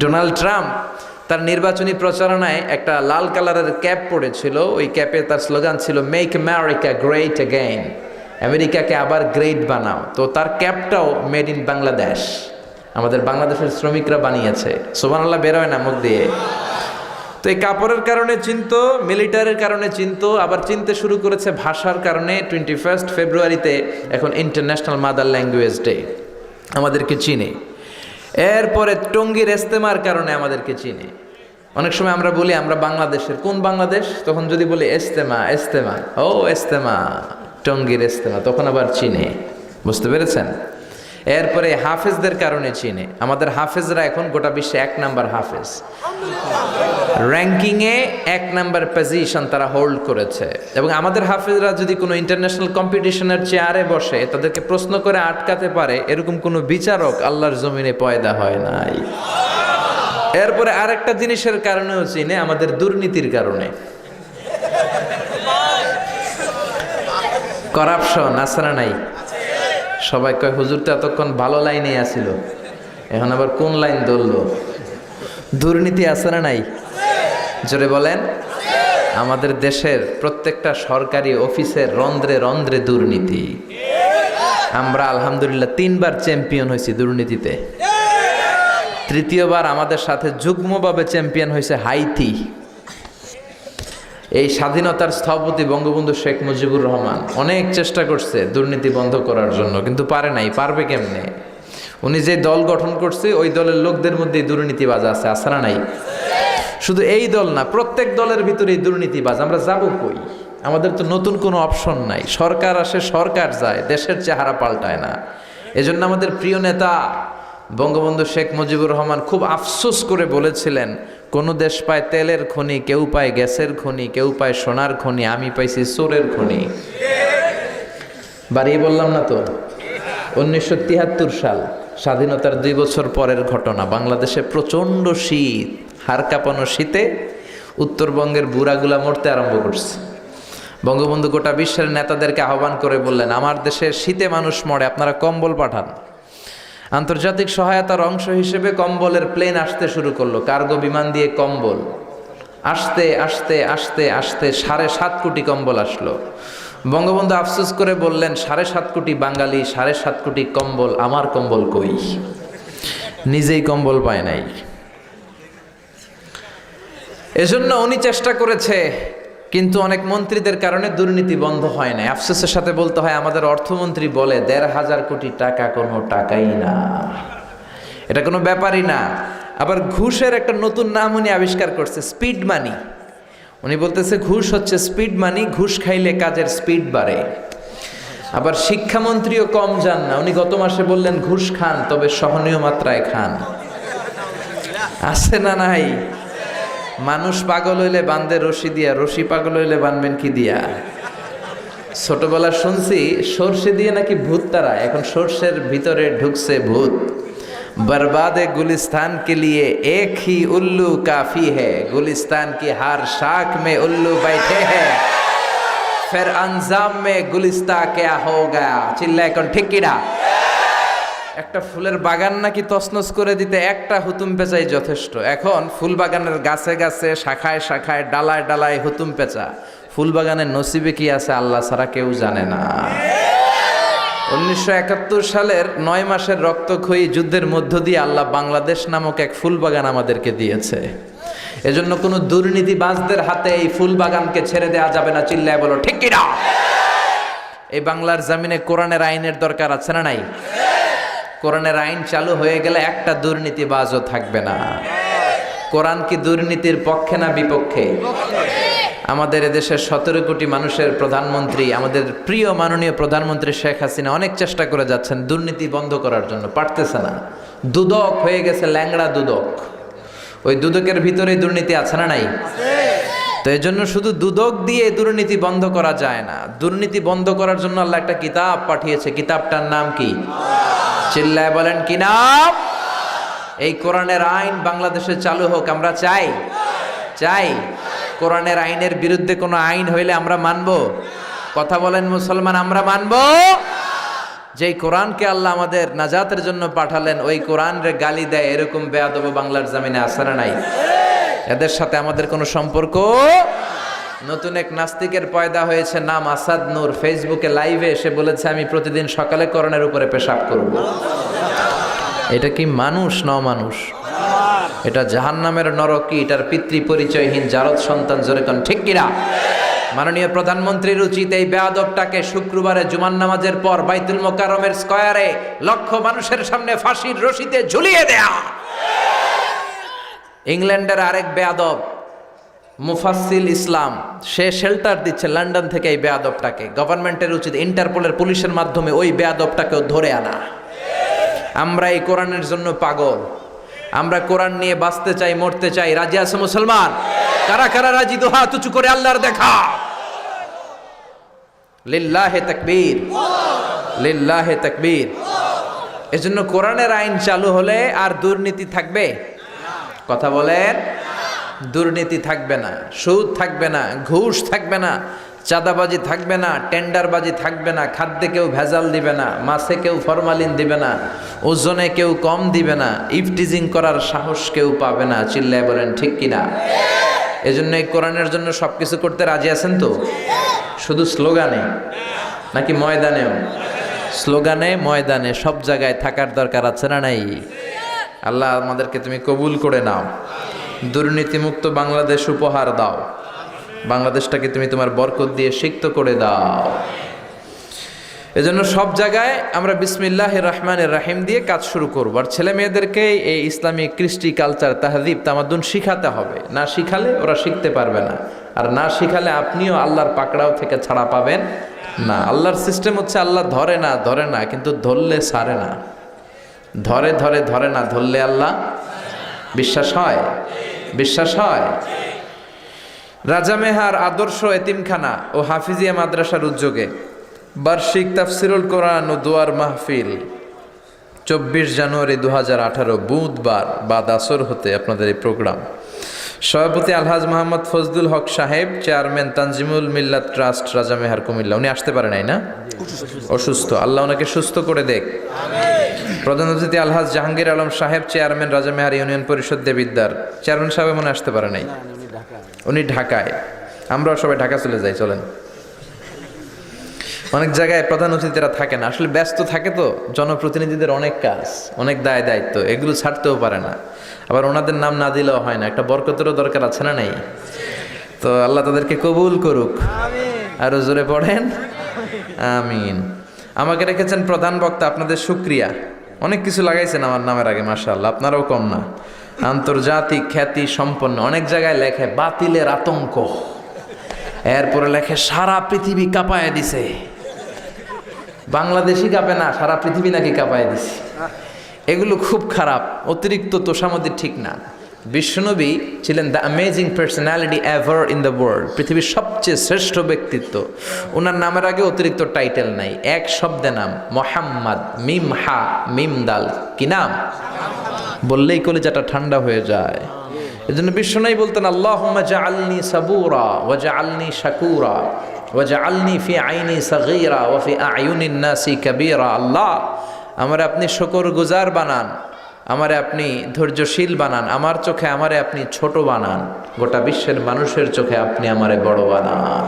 Speaker 1: ডোনাল্ড ট্রাম্প তার নির্বাচনী প্রচারণায় একটা লাল কালারের ক্যাপ পরেছিল। ওই ক্যাপে তার স্লোগান ছিল মেক আমেরিকা গ্রেট অ্যাগেইন, আমেরিকাকে আবার গ্রেট বানাও। তো তার ক্যাপটাও মেড ইন বাংলাদেশ, আমাদের বাংলাদেশের শ্রমিকরা বানিয়েছে। সুবহানাল্লাহ বেরোয় না মুখ দিয়ে। তো এই কাপড়ের কারণে চিনতো, মিলিটারির কারণে চিনতো, আবার চিনতে শুরু করেছে ভাষার কারণে। 21 ফেব্রুয়ারিতে এখন ইন্টারন্যাশনাল মাদার ল্যাঙ্গুয়েজ ডে, আমাদেরকে চিনে। এরপরে টঙ্গীর ইজতেমার কারণে আমাদেরকে চিনে। অনেক সময় আমরা বলি আমরা বাংলাদেশের, কোন বাংলাদেশ? তখন যদি বলি ইজতেমা, ইজতেমা, ও ইজতেমা, টঙ্গীর ইজতেমা, তখন আবার চিনে। বুঝতে পেরেছেন? এরপরে হাফেজদের কারণে চিনে। আমাদের হাফেজরা এখন গোটা বিশ্বে 1 নাম্বার হাফেজ, র্যাঙ্কিংয়ে 1 নাম্বার পজিশন তারা হোল্ড করেছে। এবং আমাদের হাফেজরা যদি কোনো ইন্টারন্যাশনাল কম্পিটিশনের চেয়ারে বসে, তাদেরকে প্রশ্ন করে আটকাতে পারে, এরকম কোনো বিচারক আল্লাহর জমিনে পয়দা হয় নাই। এরপরে আরেকটা জিনিসের কারণেও চিনে, আমাদের দুর্নীতির কারণে। করাপশন আছে না নাই? সবাই কয় হুজুর তো এতক্ষণ ভালো লাইনে আসিল, এখন আবার কোন লাইন ধরলো? দুর্নীতি আছে না নাই? জোরে বলেন। আমাদের দেশের প্রত্যেকটা সরকারি অফিসের রন্ধ্রে রন্ধ্রে দুর্নীতি। আমরা আলহামদুলিল্লাহ 3 বার চ্যাম্পিয়ন হয়েছি দুর্নীতিতে। 3য় বার আমাদের সাথে যুগ্মভাবে চ্যাম্পিয়ন হয়েছে হাইতি। এই স্বাধীনতার স্থপতি বঙ্গবন্ধু শেখ মুজিবুর রহমান অনেক চেষ্টা করছে দুর্নীতি বন্ধ করার জন্য, কিন্তু পারে নাই। পারবে কেমনে? উনি যে দল গঠন করছে ওই দলের লোকদের মধ্যে দুর্নীতিবাজ আছে, আছে না নাই? শুধু এই দল না, প্রত্যেক দলের ভিতরেই দুর্নীতিবাজ। আমরা যাবো কই? আমাদের তো নতুন কোনো অপশন নাই। সরকার আসে, সরকার যায়, দেশের চেহারা পাল্টায় না। এজন্য আমাদের প্রিয় নেতা বঙ্গবন্ধু শেখ মুজিবুর রহমান খুব আফসোস করে বলেছিলেন, কোন দেশ পায় তেলের খনি, কেউ পায় গ্যাসের খনি, কেউ পায় সোনার খনি, আমি পাইছি চোরের খনি। বাড়িয়ে বললাম না তো? 1973 সাল, স্বাধীনতার 2 বছর পরের ঘটনা। বাংলাদেশে প্রচণ্ড শীত, হাড় কাঁপানো শীতে উত্তরবঙ্গের বুড়াগুলা মরতে আরম্ভ করছে। বঙ্গবন্ধু গোটা বিশ্বের নেতাদেরকে আহ্বান করে বললেন, আমার দেশের শীতে মানুষ মরে, আপনারা কম্বল পাঠান। আন্তর্জাতিক সহায়তার অংশ হিসেবে কম্বলের প্লেন আসতে শুরু করলো, কার্গো বিমান দিয়ে কম্বল আসতে আসতে আসতে আসতে 7.5 কোটি কম্বল আসলো। বঙ্গবন্ধু আফসোস করে বললেন, 7.5 কোটি বাঙালি, 7.5 কোটি কম্বল, আমার কম্বল কই? নিজেই কম্বল পায় নাই। এজন্য উনি চেষ্টা করেছে, কিন্তু অনেক মন্ত্রীদের কারণে দুর্নীতি বন্ধ হয় না। আফসোসের সাথে বলতে হয়, আমাদের অর্থমন্ত্রী বলে 1,500 কোটি টাকা কোনো টাকাই না, এটা কোনো ব্যাপারই না। আবার ঘুষের একটা নতুন নাম উনি আবিষ্কার করছে, স্পিড মানি। উনি বলতেছে ঘুষ হচ্ছে স্পিড মানি, ঘুষ খাইলে কাজের স্পিড বাড়ে। আবার শিক্ষামন্ত্রীও কম যান না, উনি গত মাসে বললেন ঘুষ খান, তবে সহনীয় মাত্রায় খান। আছে না নাই? মানুষ পাগল হইলে বান্ধে রশি দিয়া, রশি পাগল হইলে বানবেন কি দিয়া? ছোটবেলা শুনছি সর্ষে দিয়ে নাকি ভূত তাড়ায়, এখন সর্ষের ভিতরে ঢুকছে ভূত। बर्बादे गुलिस्तान के लिए एक ही उल्लू काफी है, गुलिस्तान की हर शाख में उल्लू बैठे हैं, फिर अंजाम में गुलिस्ता क्या होगा? चिल्लाए कोन ठीक किना? একটা ফুলের বাগান নাকি তছনছ করে দিতে একটা হুতুম পেঁচাই যথেষ্ট। এখন ফুল বাগানের গাছে গাছে, শাখায় শাখায়, ডালায় ডালায় হুতুম পেঁচা। ফুল বাগানের নসিবে কি আছে আল্লাহ ছাড়া কেউ জানে না। 1971 সালের 9 মাসের রক্তক্ষয়ী যুদ্ধের মধ্য দিয়ে আল্লাহ বাংলাদেশ নামক এক ফুল বাগান আমাদেরকে দিয়েছে। এজন্য কোনো দুর্নীতিবাজদের হাতে এই ফুল বাগানকে ছেড়ে দেওয়া যাবে না। চিল্লায় বলো ঠিক কি না? এই বাংলার জমিনে কোরআনের আইনের দরকার আছে না নাই? কোরআনের আইন চালু হয়ে গেলে একটা দুর্নীতিবাজও থাকবে না। কোরআন কি দুর্নীতির পক্ষে না বিপক্ষে? আমাদের এদেশের 17 কোটি মানুষের প্রধানমন্ত্রী, আমাদের প্রিয় মাননীয় প্রধানমন্ত্রী শেখ হাসিনা অনেক চেষ্টা করে যাচ্ছেন দুর্নীতি বন্ধ করার জন্য, পারতেছে না। দুদক হয়ে গেছে ল্যাংড়া দুদক। ওই দুদকের ভিতরে দুর্নীতি আছে না নাই? তো এই জন্য শুধু দুদক দিয়ে দুর্নীতি বন্ধ করা যায় না। দুর্নীতি বন্ধ করার জন্য আল্লাহ একটা কিতাব পাঠিয়েছে। কিতাবটার নাম কি? চিল্লায় বলেন কি নাম? এই কোরআনের আইন বাংলাদেশে চালু হোক আমরা চাই। চাই। কোরআনের আইনের বিরুদ্ধে কোনো আইন হইলে আমরা মানব? কথা বলেন মুসলমান, আমরা মানব? যেই কোরআনকে আল্লাহ আমাদের নাজাতের জন্য পাঠালেন, ওই কোরআনরে গালি দেয় এরকম বেয়াদব বাংলার জমিনে আছে না নাই? এদের সাথে আমাদের কোনো সম্পর্ক। নতুন এক নাস্তিকের পয়দা হয়েছে, নাম আসাদ নূর। ফেসবুকে লাইভে এসে বলেছে আমি প্রতিদিন সকালে কোরআনের উপরে পেশাব করব। এটা কি মানুষ? ন মানুষ। এটা জাহান্নামের নরকী, এটার পিতৃ পরিচয়হীন জারদ সন্তান। জোরে কোন ঠিক কিনা? মাননীয় প্রধানমন্ত্রীর উচিত এই বেয়াদবটাকে শুক্রবারে জুমার নামাজের পর বাইতুল মোকাররমের স্কয়ারে লক্ষ মানুষের সামনে ফাঁসির রশিতে ঝুলিয়ে দেয়া। ইংল্যান্ডের আরেক বেয়াদব মুফাসসিল ইসলাম, সে শেল্টার দিচ্ছে লন্ডন থেকে এই বেয়াদবটাকে। গভর্নমেন্টের উচিত ইন্টারপোলের পুলিশের মাধ্যমে ওই বেয়াদবটাকেও ধরে আনা। আমরা এই কোরআনের জন্য পাগল। আমরা কোরআন নিয়ে বাঁচতে চাই, মরতে চাই। রাজি আছে মুসলমান? কারা কারা রাজি? দু হাত উঁচু করে আল্লাহর দেখা। লিল্লাহে তাকবীর, লিল্লাহে তাকবীর। এজন্য কোরআনের আইন চালু হলে আর দুর্নীতি থাকবে? কথা বলেন। দুর্নীতি থাকবে না, সুদ থাকবে না, ঘুষ থাকবে না, চাঁদাবাজি থাকবে না, টেন্ডারবাজি থাকবে না, খাদ্যে কেউ ভেজাল দিবে না, মাছে কেউ ফরমালিন দিবে না, ওজনে কেউ কম দিবে না, ইফটিজিং করার সাহস কেউ পাবে না। চিল্লায় বলেন ঠিক কিনা? এজন্য এই কোরআনের জন্য সবকিছু করতে রাজি আছেন তো? শুধু স্লোগানে নাকি ময়দানেও? স্লোগানে, ময়দানে, সব জায়গায় থাকার দরকার আছে না নাই? আল্লাহ আমাদেরকে তুমি কবুল করে নাও। দুর্নীতিমুক্ত বাংলাদেশ উপহার দাও। বাংলাদেশটাকে তুমি তোমার বরকত দিয়ে সিক্ত করে দাও। এজন্য সব জায়গায় আমরা বিসমিল্লাহির রহমানির রহিম দিয়ে কাজ শুরু করব। আর ছেলে মেয়েদেরকে এই ইসলামী কৃষ্টি, কালচার, তাহজিব, তামাদ্দুন শিখাতে হবে। না শিখালে ওরা শিখতে পারবে না। আর না শিখালে আপনিও আল্লাহর পাকড়াও থেকে ছাড়া পাবেন না। আল্লাহর সিস্টেম হচ্ছে আল্লাহ ধরে না, ধরে না, কিন্তু ধরলে ছাড়ে না। ধরে ধরে ধরে না, ধরলে আল্লাহ। বিশ্বাস হয়? বিশ্বাস হয়? রাজা মেহার আদর্শ এতিমখানা ও হাফিজিয়া মাদ্রাসার উদ্যোগে বার্ষিক তাফসিরুল কোরআন ও দোয়ার মাহফিল 24 জানুয়ারি 2018 বুধবার বাদ আসর হতে আপনাদের এই প্রোগ্রাম। সভাপতি আলহাজ মোহাম্মদ ফজলুল হক সাহেব, চেয়ারম্যান তানজিমুল মিল্লাত ট্রাস্ট, রাজা মেহার, কুমিল্লা। উনি আসতে পারে নাই না? অসুস্থ। আল্লাহ ওনাকে সুস্থ করে দেখ। প্রধান অতিথি আলহাজ জাহাঙ্গীর আলম সাহেব, চেয়ারম্যান, রাজা মেহার ইউনিয়ন পরিষদ, দেবিদ্দার। চেয়ারম্যান সাহেব মনে আসতে পারে নাই, উনি ঢাকায়। আমরাও সবাই ঢাকা চলে যাই, চলেন। অনেক জায়গায় প্রধান অতিথিরা থাকে না, আসলে ব্যস্ত থাকে তো। জনপ্রতিনিধিদের অনেক কাজ, অনেক দায় দায়িত্ব, এগুলো ছাড়তেও পারে না। আবার ওনাদের নাম না দিলেও হয় না, একটা বরকতেরও দরকার আছে না নেই? তো আল্লাহ তাদেরকে কবুল করুক। আরো জোরে পড়েন আমিন। আমাকে রেখেছেন প্রধান বক্তা, আপনাদের শুকরিয়া। অনেক কিছু লাগাইছেন আমার নামের আগে, মাশাআল্লাহ। আপনারাও কম না। আন্তর্জাতিক খ্যাতি সম্পন্ন। অনেক জায়গায় লেখে বাতিলের আতঙ্ক, এরপরে লেখে সারা পৃথিবী কাঁপায় দিছে। বাংলাদেশই কাঁপে না, সারা পৃথিবী নাকি কাঁপায় দিছে। এগুলো খুব খারাপ, অতিরিক্ত তোষামোদি ঠিক না। বিশ্বনবী ছিলেন the amazing personality ever in the world, পৃথিবীর সবচেয়ে শ্রেষ্ঠ ব্যক্তিত্ব। ওনার নামের আগে অতিরিক্ত টাইটেল নাই, এক শব্দে নাম মোহাম্মদ, মিম হা মিম দাল। কি নাম? বললেই কলিজাটা ঠান্ডা হয়ে যায়। এজন্য বিশ্বনবী বলতেন আল্লাহুম্মা জাআলনি সাবুরা ওয়া জাআলনি শাকুরা ওয়া জাআলনি ফি আইনি সাগীরা ওয়া ফি আয়ুনিন নাসি কাবীরা। আল্লাহ, আমারে আপনি শুকরগুজার বানান, আমারে আপনি ধৈর্যশীল বানান, আমার চোখে আমারে আপনি ছোট বানান, গোটা বিশ্বের মানুষের চোখে আপনি আমারে বড় বানান।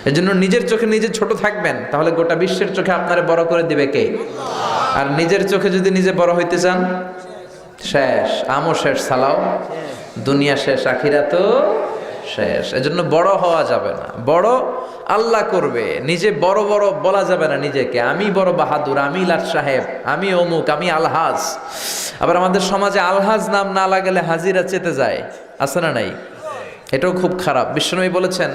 Speaker 1: এজন্য নিজের চোখে নিজে ছোট থাকবেন, তাহলে গোটা বিশ্বের চোখে আপনারে বড় করে দিবে কে? আর নিজের চোখে যদি নিজে বড় হইতে চান, শেষ, আমও শেষ, সালাও দুনিয়া শেষ, আখিরাতও শেষ। এজন্য বড় হওয়া যাবে না। বড় আল্লাহ করবে। নিজে বড় বড় বলা যাবে না নিজেকে, আমি বড় বাহাদুর, আমি লাট সাহেব, আমি অমুক, আমি আলহাজ। আবার আমাদের সমাজে আলহাজ নাম না লাগালে হাজিরা চেতে যায়, আছে না নাই? এটাও খুব খারাপ। বিশ্বনবী বলেছেন,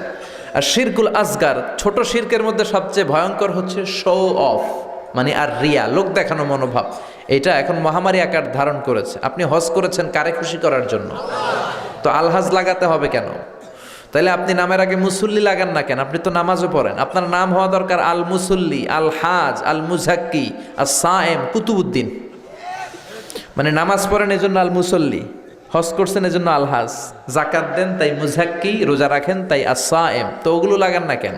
Speaker 1: আর শিরকুল আসগার, ছোট শিরকের মধ্যে সবচেয়ে ভয়ঙ্কর হচ্ছে শো অফ, মানে আর রিয়া, লোক দেখানো মনোভাব। এটা এখন মহামারী আকার ধারণ করেছে। আপনি হজ করেছেন কারে খুশি করার জন্য, তো আলহাজ লাগাতে হবে কেন? তাইলে আপনি নামের আগে মুসল্লি লাগান না কেন? আপনি তো নামাজও পড়েন। আপনার নাম হওয়া দরকার আল মুসল্লি, আল হাজ, আল মুজাক্কি, আর সায়েম, কুতুবুদ্দিন। মানে নামাজ পড়েন এজন্য আল মুসল্লি, হজ করছেন এজন্য আলহাজ, জাকাত দেন তাই মুজাক্কি, রোজা রাখেন তাই আস-সায়েম। তো ওগুলো লাগান না কেন?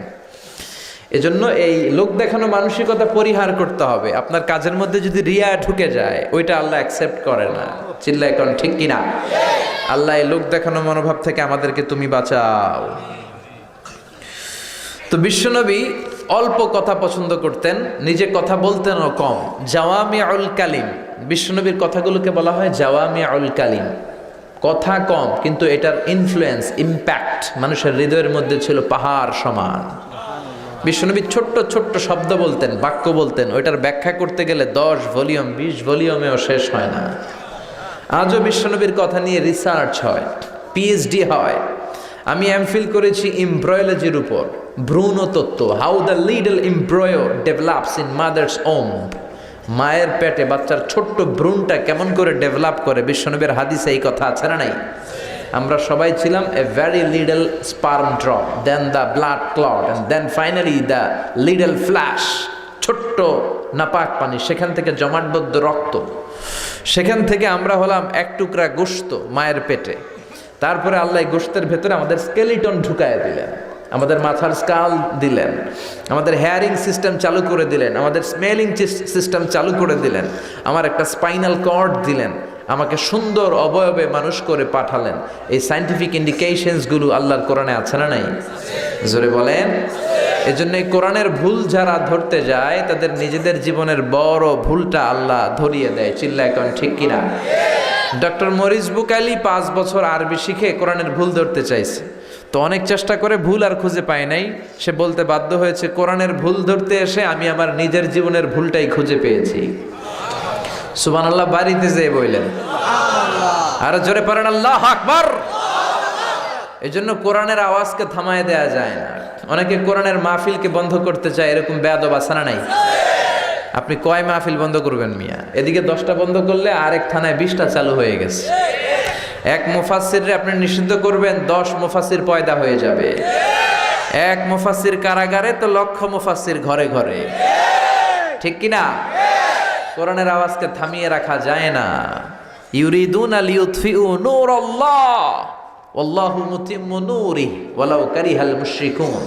Speaker 1: এজন্য এই লোক দেখানো মানসিকতা পরিহার করতে হবে। আপনার কাজের মধ্যে যদি রিয়া ঢুকে যায়, ওইটা আল্লাহ অ্যাকসেপ্ট করে না। চিল্লায় কোন ঠিক কিনা? আল্লাহ এই লোক দেখানো মনোভাব থেকে আমাদেরকে তুমি বাঁচাও। তো বিশ্বনবী অল্প কথা পছন্দ করতেন, নিজে কথা বলতেনও কম। জাওয়ামিউল কালিম, বিশ্বনবীর কথাগুলোকে বলা হয় জাওয়ামিউল কালিম। কথা কম, কিন্তু এটার ইনফ্লুয়েন্স, ইম্প্যাক্ট মানুষের হৃদয়ের মধ্যে ছিল পাহাড় সমান। বিশ্বনবী ছোট্ট ছোট্ট শব্দ বলতেন, বাক্য বলতেন, ওইটার ব্যাখ্যা করতে গেলে 10 ভলিউম 20 ভলিউমেও শেষ হয় না। আজও বিশ্বনবীর কথা নিয়ে রিসার্চ হয়, পিএইচডি হয়। আমি এমফিল করেছি এমব্রয়োলজির উপর, ভ্রূণ তত্ত্ব, how the little embryo develops in mother's womb. মায়ের পেটে বাচ্চার ছোট্ট ভ্রূণটা কেমন করে ডেভেলপ করে, বিশ্বনবীর হাদিসে এই কথা আছে না নাই? আমরা সবাই ছিলাম a very little sperm drop, then the blood clot, and then finally the little flash. ছোট্ট নাপাক পানি, সেখান থেকে জমাটবদ্ধ রক্ত, সেখান থেকে আমরা হলাম এক টুকরা গোশত মায়ের পেটে। তারপরে আল্লাহ গোশতের ভেতরে আমাদের স্কেলিটন ঢুকায় দিলেন, আমাদের মাথার স্কাল দিলেন, আমাদের হেয়ারিং সিস্টেম চালু করে দিলেন, আমাদের স্মেলিং সিস্টেম চালু করে দিলেন, আমার একটা স্পাইনাল কর্ড দিলেন, আমাকে সুন্দর অবয়বে মানুষ করে পাঠালেন। এই সায়েন্টিফিক ইন্ডিকেশনসগুলো আল্লাহর কোরআনে আছে না নাই? জোরে বলেন। এজন্য এই কোরআনের ভুল যারা ধরতে যায়, তাদের নিজেদের জীবনের বড় ভুলটা আল্লাহ ধরিয়ে দেয়। চিল্লা এখন ঠিক কিনা? ডক্টর মরিস বুকাইলি 5 বছর আরবি শিখে কোরআনের ভুল ধরতে চাইছে, তো অনেক চেষ্টা করে ভুল আর খুঁজে পায় নাই। সে বলতে বাধ্য হয়েছে, কোরআনের ভুল ধরতে এসে আমি আমার নিজের জীবনের ভুলটাই খুঁজে পেয়েছি। সুবহানাল্লাহ বাড়িতে যেয়ে বললেন, আর জোরে পড়েন আল্লাহু আকবার। এই জন্য কোরআনের আওয়াজকে থামায় দেয়া যায় না। অনেকে কোরআনের মাহফিলকে বন্ধ করতে চায়, এরকম বেয়াদব আছে না নাই? আপনি কয় মাহফিল বন্ধ করবেন মিয়া? এদিকে 10টা বন্ধ করলে আরেক থানায় 20টা চালু হয়ে গেছে। এক মুফাসসিররে আপনি নিষিদ্ধ করবেন, 10 মুফাসসির পয়দা হয়ে যাবে। এক মুফাসসির কারাগারে তো লক্ষ মুফাসসির ঘরে ঘরে, ঠিক কিনা? কোরআনের আওয়াজকে থামিয়ে রাখা যায় না। ইউরিদুনা লিইউতফিউ নূরাল্লাহ ওয়াল্লাহু মুতিম্মু নূরিহি ওয়ালাউ কারিহাল মুশরিকুন।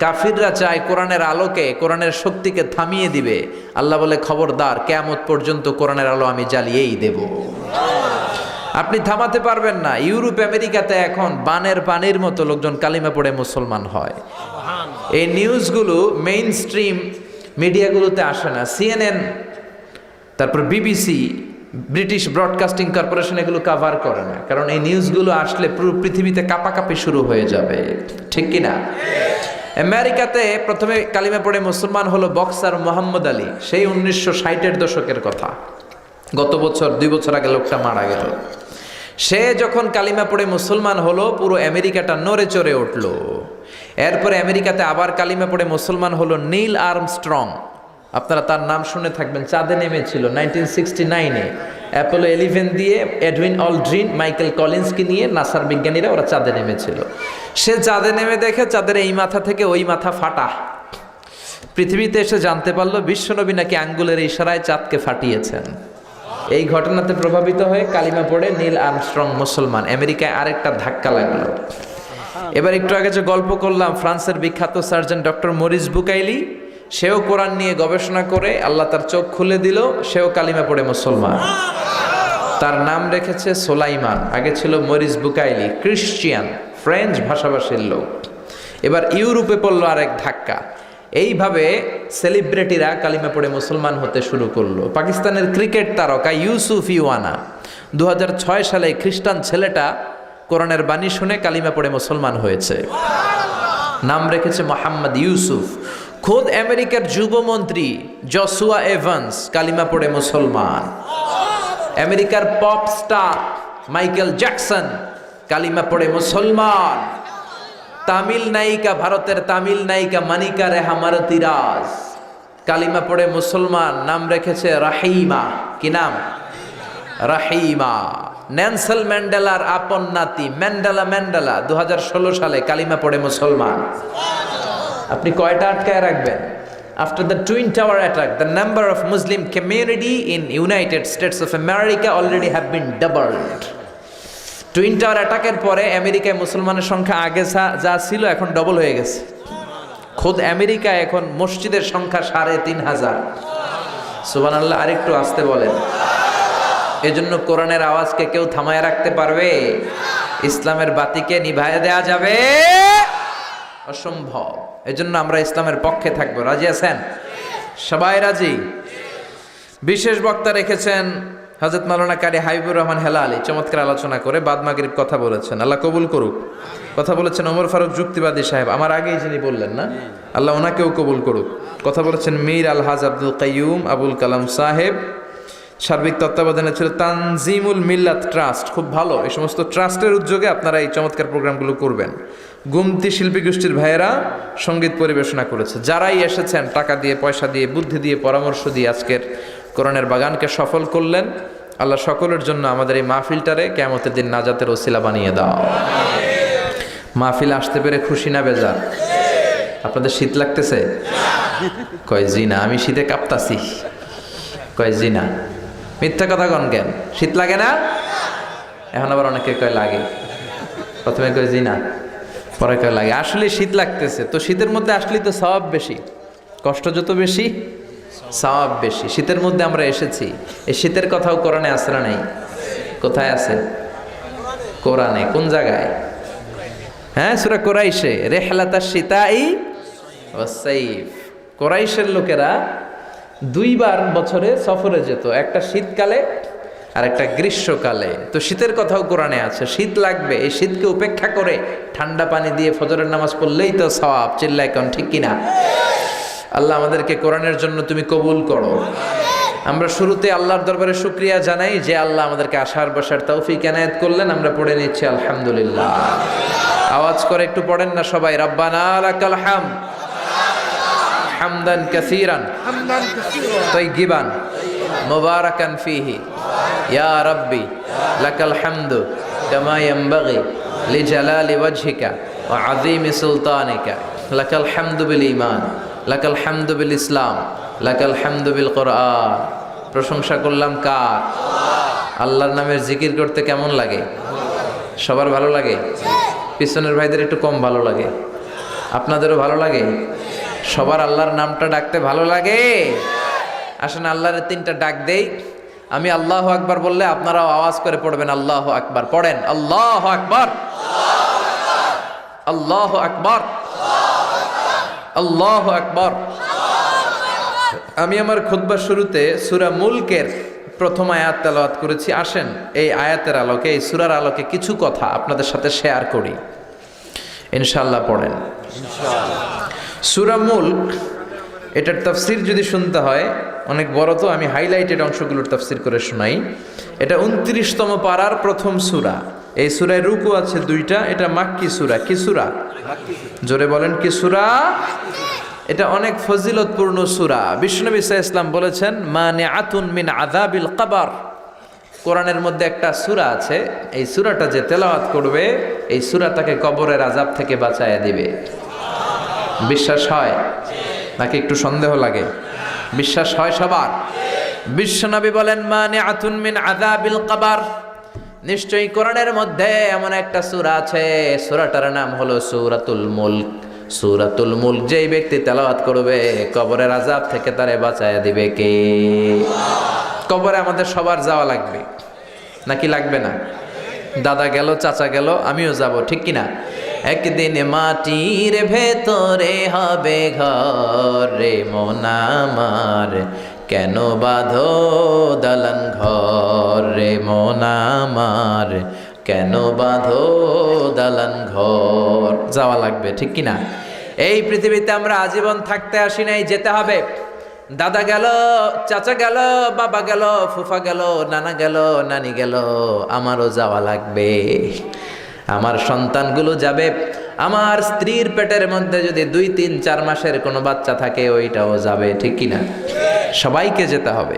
Speaker 1: কাফিররা চায় কোরআনের আলোকে, কোরআনের শক্তিকে থামিয়ে দিবে। আল্লাহ বলে, খবরদার, কিয়ামত পর্যন্ত কোরআনের আলো আমি জ্বালিয়েই দেব। আপনি থামাতে পারবেন না। ইউরোপ আমেরিকাতে এখন বানের পানির মতো লোকজন কালিমা পড়ে মুসলমান হয়। এই নিউজগুলো মেইন স্ট্রিম মিডিয়াগুলোতে আসে না। সিএনএন, তারপর বিবিসি, ব্রিটিশ ব্রডকাস্টিং কর্পোরেশন এগুলো কভার করে না, কারণ এই নিউজগুলো আসলে পুরো পৃথিবীতে কাঁপাকাঁপি শুরু হয়ে যাবে, ঠিক কিনা? আমেরিকাতে প্রথমে কালিমা পড়ে মুসলমান হলো বক্সার মোহাম্মদ আলী। সেই 1960-এর দশকের কথা, গত বছর 2 বছর আগে লোকটা মারা গেল। সে যখন কালিমা পড়ে মুসলমান হলো, পুরো আমেরিকাটা নড়ে চড়ে উঠল। এরপরে আমেরিকাতে আবার কালিমা পড়ে মুসলমান হলো নীল আর্মস্ট্রং। আপনারা তার নাম শুনে থাকবেন, চাঁদে নেমেছিল 1969-এ। অ্যাপোলো 11 দিয়ে এডউইন অলড্রিন, মাইকেল কলিন্সকে নিয়ে নাসার বিজ্ঞানীরা ওরা চাঁদে নেমেছিল। সে চাঁদে নেমে দেখে চাঁদের এই মাথা থেকে ওই মাথা ফাটা। পৃথিবীতে এসে জানতে পারলো বিশ্বনবী নাকি আঙ্গুলের ইশারায় চাঁদকে ফাটিয়েছেন। এই ঘটনাতে প্রভাবিত হয়ে কালিমা পড়ে নীল আর্মস্ট্রং মুসলমান। আমেরিকায় আরেকটা ধাক্কা লাগলো। এবার একটু আগে যে গল্প করলাম, ফ্রান্সের বিখ্যাত সার্জন ডক্টর মরিস বুকাইলি, সেও কোরআন নিয়ে গবেষণা করে আল্লাহ তার চোখ খুলে দিল, সেও কালিমা পড়ে মুসলমান। তার নাম রেখেছে সোলাইমান, আগে ছিল মরিস বুকাইলি, ক্রিশ্চিয়ান, ফ্রেঞ্চ ভাষাভাষীর লোক। এবার ইউরোপে পড়লো আরেক ধাক্কা। এইভাবে সেলিব্রিটিরা কালিমা পড়ে মুসলমান হতে শুরু করলো। পাকিস্তানের ক্রিকেট তারকা ইউসুফ ইওয়ানা 2006 সালে খ্রিস্টান ছেলেটা কোরআনের বাণী শুনে কালিমা পড়ে মুসলমান হয়েছে। নাম রেখেছে মোহাম্মদ ইউসুফ। খোদ আমেরিকার যুবমন্ত্রী জসুয়া এভান্স কালিমা পড়ে মুসলমান। আমেরিকার পপ স্টার মাইকেল জ্যাকসন কালিমা পড়ে মুসলমান। তামিল নায়িকা, ভারতের তামিল নায়িকা মানিকা রেহা মারতিরাজ কালিমা পড়ে মুসলমান, নাম রেখেছে রাহিমা। কি নাম? রাহিমা। নেলসন ম্যান্ডেলার আপন নাতি ম্যান্ডেলা 2016 সালে কালিমা পড়ে মুসলমান। আপনি কয়টা আটকায় রাখবেন? After the Twin Tower attack, the number of Muslim community in United States of America already have been doubled. Twin tower অ্যাটাকের পরে আমেরিকায় মুসলমানের সংখ্যা আগে যা ছিল এখন ডবল হয়ে গেছে। খোদ আমেরিকায় এখন মসজিদের সংখ্যা 3,500। সুবহানাল্লাহ। আরেকটু আসতে বলেন। এজন্য কোরআনের আওয়াজকে কেউ থামায় রাখতে পারবে? ইসলামের বাতিকে নিভায়ে দেয়া যাবে? অসম্ভব। এজন্য আমরা ইসলামের পক্ষে থাকবো। রাজি আছেন? সবাই রাজি? বিশেষ বক্তা রেখেছেন হযরত মাওলানা কারি হাবিবুর রহমান হেলালি, চমৎকার আলোচনা করে বাদ মাগরিব কথা বলেছেন, আল্লাহ কবুল করুক। কথা বলেছেন ওমর ফারুক যুক্তিবাদী সাহেব, আমার আগেই যিনি বললেন না, আল্লাহ ওনাকেও কবুল করুক। কথা বলেছেন মীর আলহাজ আব্দুল কাইয়ুম আবুল কালাম সাহেব। সার্বিক তত্ত্বাবধানে ছিল তানজিমুল মিল্লাত ট্রাস্ট, খুব ভালো। এই সমস্ত ট্রাস্টের উদ্যোগে আপনারা এই চমৎকার প্রোগ্রামগুলো করবেন। গুমতি শিল্পী গোষ্ঠীর ভাইয়েরা সঙ্গীত পরিবেশনা করেছে। যারাই এসেছেন টাকা দিয়ে, পয়সা দিয়ে, বুদ্ধি দিয়ে, পরামর্শ দিয়ে আজকের কোরআনের বাগানকে সফল করলেন। আল্লাহ সকলের জন্য আমাদের এই মাহফিলটারে কিয়ামতের দিন নাজাতের ওসিলা বানিয়ে দাও। মাহফিল আসতে পেরে খুশি না বেজার? আপনাদের শীত লাগতেছে? কয় জি না, আমি শীতে কাঁপতাছি। কয় জি না, মিথ্যা কথা কন কেন? শীত লাগে না? এখন আবার অনেকে কয় লাগে। প্রথমে কয় জি না, পরে কয় লাগে। আসলে শীত লাগতেছে তো, শীতের মধ্যে আসলেই তো সওয়াব বেশি। কষ্ট যত বেশি সওয়াব বেশি। শীতের মধ্যে আমরা এসেছি, এই শীতের কথাও কোরআনে আছে না নাই? কোথায় আছে? কোরআনে। কোন জায়গায়? হ্যাঁ, সূরা কুরাইশে, রিহলাতাশ শিতাই ওয়াস সাইফ। কুরাইশের লোকেরা দুইবার বছরে সফরে যেত, একটা শীতকালে আর একটা গ্রীষ্মকালে। তো শীতের কথাও কোরআনে আছে। শীত লাগবে, এই শীতকে উপেক্ষা করে ঠান্ডা পানি দিয়ে ফজরের নামাজ পড়লেই তো সওয়াব। চিল্লায় কোন ঠিক কিনা? আল্লাহ আমাদেরকে কোরআনের জন্য তুমি কবুল করো। আমরা শুরুতে আল্লাহর দরবারে শুকরিয়া জানাই যে আল্লাহ আমাদেরকে আসার বসার তৌফিক এনায়েত করলেন। আমরা পড়ে নিচ্ছি আলহামদুলিল্লাহ। আওয়াজ করে একটু পড়েন না সবাই, রব্বানা লাকাল হামদ হামদান কাসীরান তাইয়িবান মুবারাকান ফীহি ইয়া রাব্বি লাকাল হামদু কামা ইয়ানবাগি লিজালালি ওয়াজহিকা ওয়া আযীমি সুলতানিকা লাকাল হামদু বিল ঈমান লাকাল হামদু বিল ইসলাম লাকাল হামদু বিল কোরআন। প্রশংসা করলাম কার? আল্লাহর নামের জিকির করতে কেমন লাগে? সবার ভালো লাগে? পিছনের ভাইদের একটু কম ভালো লাগে, আপনাদেরও ভালো লাগে? সবার আল্লাহর নামটা ডাকতে ভালো লাগে? আসেন আল্লাহর 3টা ডাক দেই। আমি আল্লাহু আকবার বললে আপনারাও আওয়াজ করে পড়বেন আল্লাহু আকবার। পড়েন আল্লাহু আকবার, আল্লাহু আকবার, আল্লাহু আকবার। আমি আমার খুতবার শুরুতে সূরা মুলকের প্রথম আয়াত তেলাওয়াত করেছি। আসেন এই আয়াতের আলোকে, এই সূরার আলোকে কিছু কথা আপনাদের সাথে শেয়ার করি ইনশাআল্লাহ। পড়েন সূরা মুলক, এটার তাফসীর যদি শুনতে হয় অনেক বড়, তো আমি হাইলাইটেড অংশগুলোর তাফসীর করে শোনাই। এটা 29তম পারার প্রথম সূরা। এই সূরায় রুকু আছে 2টা। এটা মাক্কি সূরা। কি সূরা? জোরে বলেন কি সূরা? এটা অনেক ফজিলতপূর্ণ সূরা। বিশ্বনবী সাল্লাল্লাহু আলাইহি ওয়াসাল্লাম বলেছেন মানিআতুন মিন আযাবিল কবর। কোরআনের মধ্যে একটা সূরা আছে, এই সূরাটা যে তেলাওয়াত করবে এই সূরা তাকে কবরের আযাব থেকে বাঁচায় দিবে। বিশ্বাস হয় নাকি একটু সন্দেহ লাগে? বিশ্বাস হয় সবার? বিশ্বনবী বলেন মানিআতুন মিন আযাবিল কবর। নিশ্চয়ই কোরআনের মধ্যে এমন একটা সূরা আছে, সূরাটার নাম হলো সূরাতুল মুলক। সূরাতুল মুলক যেই ব্যক্তি তেলাওয়াত করবে কবরের আযাব থেকে তারে বাঁচায় দিবে কে? কবরে আমাদের সবার যাওয়া লাগবে নাকি লাগবে না? দাদা গেল, চাচা গেল, আমিও যাব, ঠিক কিনা? একদিন মাটির ভেতরে হবে ঘর রে মন আমার, কেন বাঁধো দালান ঘর রে মন আমার, কেন বাঁধো দালান ঘর। যাওয়া লাগবে, ঠিক কিনা? এই পৃথিবীতে আমরা আজীবন থাকতে আসি নাই, যেতে হবে। দাদা গেল, চাচা গেল, বাবা গেল, ফুফা গেল, নানা গেল, নানি গেল, আমারও যাওয়া লাগবে। আমার সন্তানগুলো যাবে। আমার স্ত্রীর পেটের মধ্যে যদি 2-3-4 মাসের কোনো বাচ্চা থাকে, ওইটাও যাবে, ঠিক কিনা? সবাইকে যেতে হবে।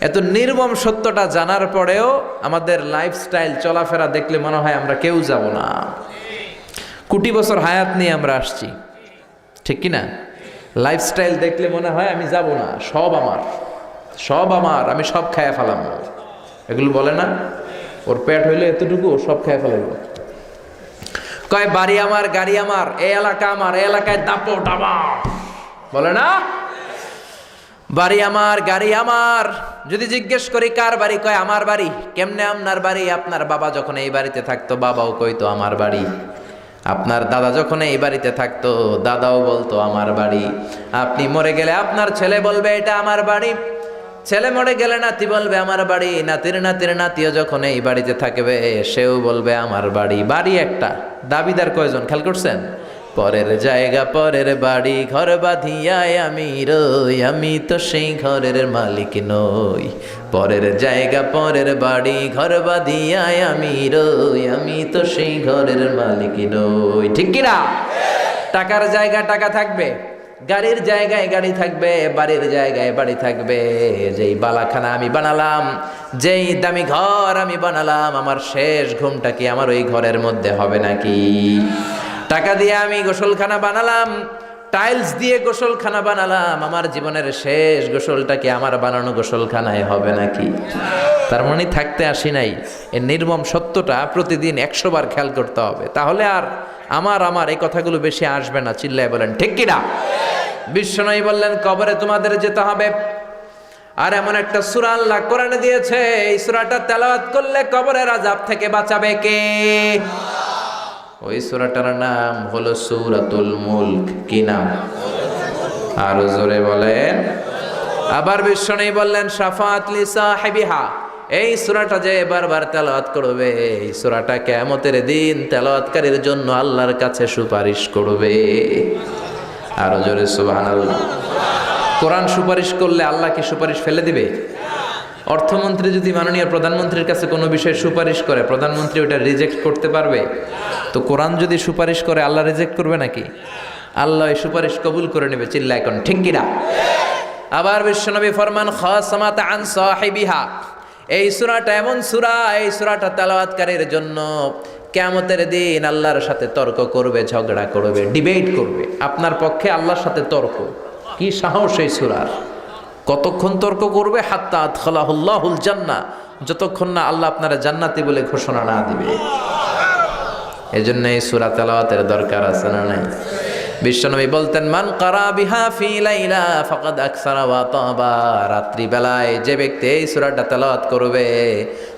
Speaker 1: এত নির্মম সত্যটা জানার পরেও আমাদের লাইফস্টাইল, চলাফেরা দেখলে মনে হয় আমরা কেউ যাব না। কোটি বছর হায়াত নিয়ে আমরা আসছি, ঠিক কিনা? লাইফস্টাইল দেখলে মনে হয় আমি যাব না, সব আমার, সব আমার, আমি সব খায়া ফেলাম। এগুলো বলে না, ওর পেট হইলে এতটুকু, সব খায়া ফেলাইব। কয় বাড়ি আমার, গাড়ি আমার, এই এলাকা আমার, এই এলাকায় দাপো ডাবা, বলে না? বাড়ি আমার, গাড়ি আমার। যদি জিজ্ঞেস করি কার বাড়ি, কয় আমার বাড়ি। কেমনে আপনার বাড়ি? আপনার বাবা যখন এই বাড়িতে থাকতো, বাবাও কইতো আমার বাড়ি। আপনার দাদা যখন এই বাড়িতে থাকতো, দাদাও বলতো আমার বাড়ি। আপনি মরে গেলে আপনার ছেলে বলবে এটা আমার বাড়ি। ছেলে মরে গেলে নাতি বলবে আমার বাড়ি। নাতির নাতির নাতিও যখন এই বাড়িতে থাকবে, সেও বলবে আমার বাড়ি। বাড়ি একটা, দাবিদার কয়জন খেয়াল করছেন? পরের জায়গা পরের বাড়ি, ঘর বাঁধিয়ায় আমি রই, আমি তো সেই ঘরের মালিক নই। পরের জায়গা পরের বাড়ি, ঘর বাঁধিয়ায় আমি রই, আমি তো সেই ঘরের মালিক নই, ঠিক কিনা? টাকার জায়গা টাকা থাকবে, গাড়ির জায়গায় গাড়ি থাকবে, বাড়ির জায়গায় বাড়ি থাকবে। যেই বালাখানা আমি বানালাম, যেই দামি ঘর আমি বানালাম, আমার শেষ ঘুমটা কি আমার ওই ঘরের মধ্যে হবে নাকি? টাকা দিয়ে আমি গোসলখানা বানালাম, টাইলস দিয়ে গোসলখানা বানালাম, আমার জীবনের শেষ গোসলটা কি আমার বানানো গোসলখানায় হবে নাকি? তার মানে থাকতে আসি নাই। এই নির্মম সত্যটা প্রতিদিন 100 বার খেয়াল করতে হবে, তাহলে আর আমার এই কথাগুলো বেশি আসবে না। চিল্লায় বলেন ঠিক কিনা? বিশ্বনবী বললেন কবরে তোমাদের যেতে হবে। আর এমন একটা সূরা আল্লাহ কোরআনে দিয়েছে, এই সূরাটা তেলাওয়াত করলে কবরের আযাব থেকে বাঁচাবে কে? ওই সূরাটার নাম হলো সূরাতুল মুলক। কি নাম? আরো জোরে বলেন। আবার বিশ্বনবী বললেন শাফাআত লি সাহিবিহা, এই সূরাটা যে বারবার তেলাওয়াত করবে, এই সূরাটা কিয়ামতের দিন তেলাওয়াতকারীর জন্য আল্লাহর কাছে সুপারিশ করবে। আরো জোরে সুবহানাল্লাহ। কোরআন সুপারিশ করলে আল্লাহ কি সুপারিশ ফেলে দিবে? অর্থমন্ত্রী যদি মাননীয় প্রধানমন্ত্রীর কাছে কোনো বিষয়ে সুপারিশ করে, প্রধানমন্ত্রী ওটা রিজেক্ট করতে পারবে? তো কোরআন যদি সুপারিশ করে, আল্লাহ রিজেক্ট করবে নাকি? আল্লাহ এই সুপারিশ কবুল করে নেবে। চিল্লা এখন ঠিক কিনা? আবার বিশ্বনবী ফরমান খাসামাত আন সাহিবিহা, এই সূরাটা এমন সূরা, এই সূরাটা তেলাওয়াতকারীর জন্য কিয়ামতের দিন আল্লাহর সাথে তর্ক করবে, ঝগড়া করবে, ডিবেট করবে। আপনার পক্ষে আল্লাহর সাথে তর্ক, কি সাহস এই সূরার! কতক্ষণ তর্ক করবে? হাত্তা আদখালাহুল্লাহুল জান্নাহ, যতক্ষণ না আল্লাহ আপনারা জান্নাতি বলে ঘোষণা না দিবে। এজন্য এই সূরা তেলাওয়াতের দরকার আছে না নাই? বিশ্বনবী বলতেন মান কারা বিহা ফি লাইলা ফাকাদ আকসারা ওয়া তাবা, রাত্রি বেলায় যে ব্যক্তি এই সূরাটা তেলাওয়াত করবে,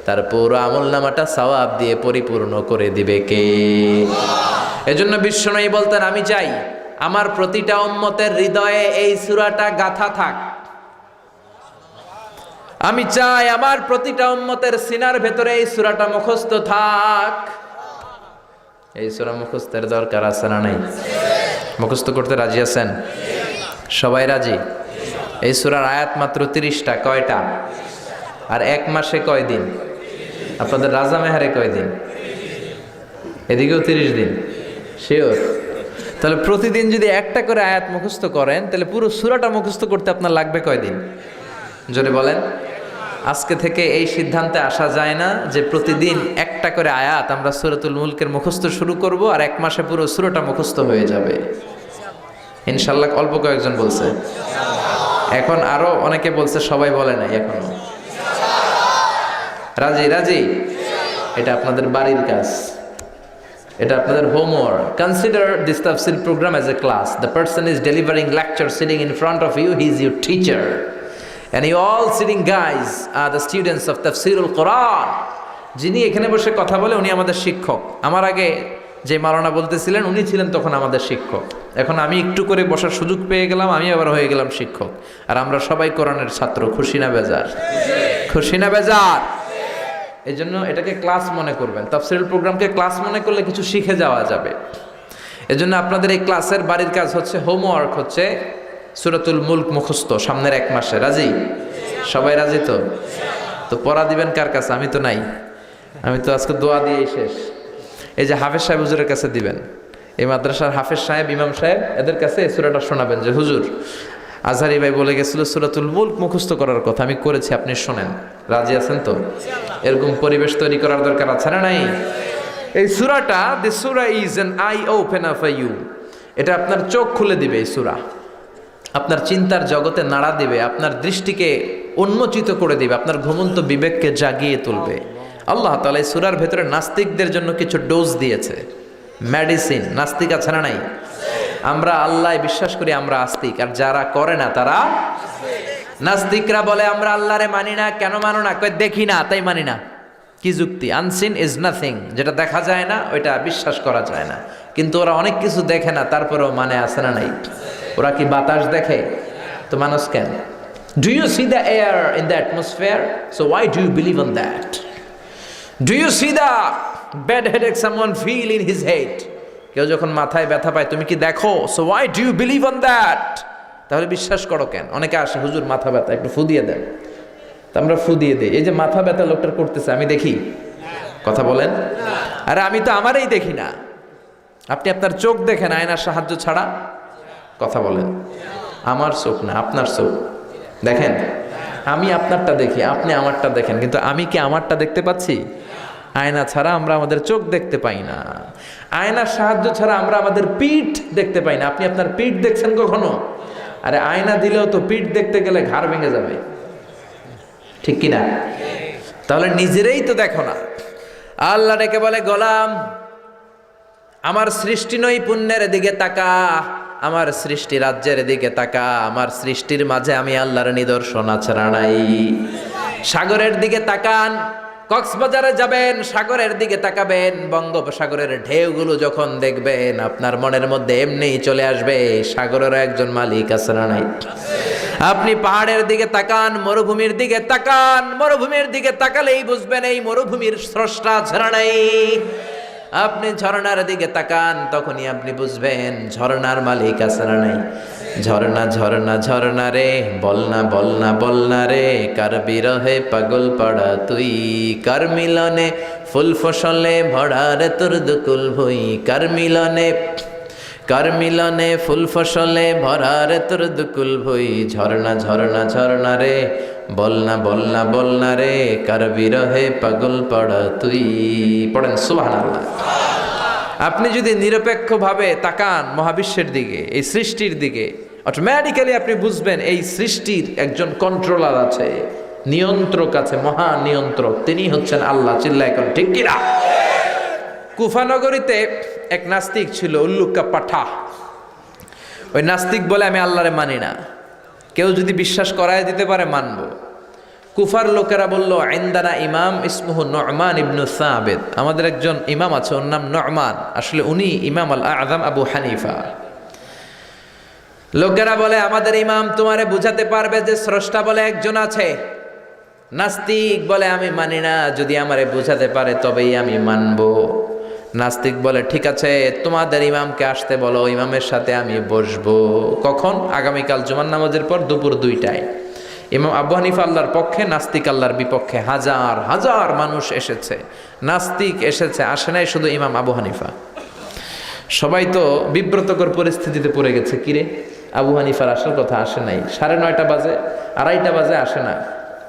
Speaker 1: তার পুরো আমলনামাটা সওয়াব দিয়ে পরিপূর্ণ করে দিবে কে? এজন্য বিশ্বনবী বলতেন আমি চাই আমার প্রতিটা উম্মতের হৃদয়ে এই সূরাটা গাঁথা থাক। আমি চাই আমার প্রতিটা উম্মতের সিনার ভেতরে এই সূরাটা মুখস্থ থাক। এই সূরা মুখস্থের দরকার আছে না নাই? মুখস্থ করতে রাজি আছেন? সবাই রাজি? এই সূরার আয়াত মাত্র 30টা। কয়টা? আর এক মাসে কয় দিন? আপনাদের রাজা মেহারে কয় দিন? এদিকেও 30 দিন। শিওর? তাহলে প্রতিদিন যদি একটা করে আয়াত মুখস্থ করেন, তাহলে পুরো সূরাটা মুখস্থ করতে আপনার লাগবে কয়দিন? জোরে বলেন। আজকে থেকে এই সিদ্ধান্তে আসা যায় না যে প্রতিদিন একটা করে আয়াত আমরা সূরাতুল মুলকের মুখস্থ শুরু করব, আর এক মাসে পুরো সূরাটা মুখস্থ হয়ে যাবে ইনশাআল্লাহ। অল্প কয়েকজন বলছে, এখন আরো অনেকে বলছে, সবাই বলে নাই এখনো। রাজি? রাজি? এটা আপনাদের বাড়ির কাজ, এটা আপনাদের হোমওয়ার্ক। কনসিডার দিস তাফসীর programme as a class. The person is delivering lecture sitting in front of you, he is your teacher, and you all sitting guys are the students of Tafsirul Quran. যিনি এখানে বসে কথা বলে উনি আমাদের শিক্ষক। আমার আগে যে মাওলানা বলতেছিলেন উনি ছিলেন তখন আমাদের শিক্ষক। এখন আমি একটু করে বসার সুযোগ পেয়ে গেলাম, আমি আবার হয়ে গেলাম শিক্ষক। আর আমরা সবাই কোরআনের ছাত্র। খুশি না বেজার? খুশি না বেজার? এই জন্য এটাকে ক্লাস মনে করবেন। তাফসীরুল প্রোগ্রামকে ক্লাস মনে করলে কিছু শিখে যাওয়া যাবে। এজন্য আপনাদের এই ক্লাসের বাড়ির কাজ হচ্ছে, হোমওয়ার্ক হচ্ছে সূরাতুল মুলক মুখস্থ সামনের 1 মাসে। রাজি? সবাই রাজি তো? তো পড়া দিবেন কার কাছে? আমি তো নাই, আমি তো আজকে দোয়া দিয়েই শেষ। এই যে হাফেজ সাহেব হুজুরের কাছে দিবেন, এই মাদ্রাসার হাফেজ সাহেব, ইমাম সাহেব, এদের কাছে এই সূরাটা শোনাবেন যে হুজুর আজহারি ভাই বলে গেছিল সূরাতুল মুলক মুখস্থ করার কথা, আমি করেছি, আপনি শোনেন। রাজি আছেন তো? এরকম পরিবেশ তৈরি করার দরকার আছে না নাই? এই সূরাটা, দিস সূরা is an eye opener for you. এটা আপনার চোখ খুলে দিবে। এই সূরা আপনার চিন্তার জগতে নাড়া দিবে, আপনার দৃষ্টিকে উন্মোচিত করে দিবে, আপনার ঘুমন্ত বিবেককে জাগিয়ে তুলবে। আল্লাহ তাআলা এই সূরার ভেতরে নাস্তিকদের জন্য কিছু ডোজ দিয়েছে, মেডিসিন। নাস্তিক আছে না নাই? আমরা আল্লাহ বিশ্বাস করি, আমরা আস্তিক, আর যারা করে না তারা নাস্তিকরা বলে আমরা আল্লাহরে মানি না। কেন মানো না? কই দেখি না তাই মানি না। কি যুক্তি? আনসিন ইজ নাথিং, যেটা দেখা যায় না ওইটা বিশ্বাস করা যায় না। কিন্তু ওরা অনেক কিছু দেখে না, তারপরেও মানে আছে না নাই? ওরা কি বাতাস দেখে? তো মানুষ কেন? Do you see the air in the atmosphere, so why do you believe on that? Do you see the bad headache someone feel in his head? কেউ যখন মাথায় ব্যথা পায় তুমি কি দেখো? So why do you believe on that? তাহলে বিশ্বাস করো কেন? অনেকে আসে, হুজুর মাথা ব্যথা, একটু ফু দিয়ে দেন। তা আমরা ফু দিয়ে দিই। এই যে মাথা ব্যথা লোকটার করতেছে, আমি দেখি? কথা বলেন। আরে আমি তো আমারই দেখি না। আপনি আপনার চোখ দেখেন আয়নার সাহায্য ছাড়া? কথা বলেন। আমার চোখ না, আপনার চোখ দেখেন। আমি আপনারটা দেখি, আপনি আমারটা দেখেন, কিন্তু আমি কি আমারটা দেখতে পাচ্ছি? আয়না ছাড়া আমরা আমাদের চোখ দেখতে পাই না। আয়নার সাহায্য ছাড়া আমরা আমাদের পিঠ দেখতে পাই না। আপনি আপনার পিঠ দেখছেন কখনো? আরে আয়না দিলেও তো পিঠ দেখতে গেলে ঘাড় ভেঙে যাবে, ঠিক কিনা? তাহলে নিজেরাই তো দেখো না। আল্লাহ ডেকে বলে, গোলাম আমার সৃষ্টি নৈপুণ্যের দিকে তাকা, আমার সৃষ্টি রাজ্যের দিকে তাকা। আমার সৃষ্টির মাঝে আমি আল্লাহর নিদর্শন আছে না নাই? সাগরের দিকে তাকান। কক্সবাজারে যাবেন, সাগরের দিকে তাকাবেন, বঙ্গোপসাগরের ঢেউগুলো যখন দেখবেন আপনার মনের মধ্যে এমনিই চলে আসবে সাগরের একজন মালিক আছে না নাই? আপনি পাহাড়ের দিকে তাকান, মরুভূমির দিকে তাকান, মরুভূমির দিকে তাকালেই বুঝবেন এই মরুভূমির স্রষ্টা ছাড়া নাই। আপনি ঝর্ণার দিকে তাকান, তখনই আপনি বুঝবেন ঝর্ণার মালিক আছে না নাই? ঝর্ণা ঝর্ণা ঝর্ণা রে, বলনা বলনা বলনা রে, কার বিরহে পাগল পাড়া তুই, কার মিলনে ফুল ফসলে ভরা রে তোর দুকুল ভুই, কার মিলনে ফুল ফসলে ভরা রে তোর দুকুল ভুই। ঝর্ণা ঝর্ণা ঝর্ণা রে, বলনা বলনা বলনা রে, কার বিরহে পাগল পাড়া তুই। পড়েন সুবহানাল্লাহ। আপনি যদি নিরপেক্ষভাবে তাকান মহাবিশ্বের দিকে, এই সৃষ্টির দিকে, অটোমেটিক্যালি আপনি বুঝবেন এই সৃষ্টির একজন কন্ট্রোলার আছে, নিয়ন্ত্রক আছে, মহা নিয়ন্ত্রক, তিনি হচ্ছেন আল্লাহ। চিল্লায় এখন ঠিক কিনা? কুফানগরীতে এক নাস্তিক ছিল, উল্লুকা পাঠা। ওই নাস্তিক বলে আমি আল্লাহরে মানি না, কেউ যদি বিশ্বাস করায় দিতে পারে মানবো। কুফার লোকেরা বলল, ইনদানা ইমাম ইসমুহু নু'মান ইবনু সাবিত, আমাদের একজন ইমাম আছে, ওর নাম নু'মান, আসলে উনি ইমাম আল আযম আবু হানিফা। লোকেরা বলে আমাদের ইমাম তোমারে বুঝাতে পারবে যে স্রষ্টা বলে একজন আছে। নাস্তিক বলে আমি মানি না, যদি আমারে বুঝাতে পারে তবেই আমি মানবো। নাস্তিক বলে ঠিক আছে, তোমাদের ইমামকে আসতে বলো, ইমামের সাথে আমি বসবো। কখন? আগামীকাল জুমার নামাজের পর দুপুর 2টায়। ইমাম আবু হানিফা আল্লাহর পক্ষে, নাস্তিক আল্লাহর বিপক্ষে। হাজার হাজার মানুষ এসেছে, নাস্তিক এসেছে, আসে নাই শুধু ইমাম আবু হানিফা। সবাই তো বিব্রতকর পরিস্থিতিতে পড়ে গেছে, কিরে আবু হানিফার আসার কথা আসে নাই, 9:30 বাজে, 2:30 বাজে আসে না,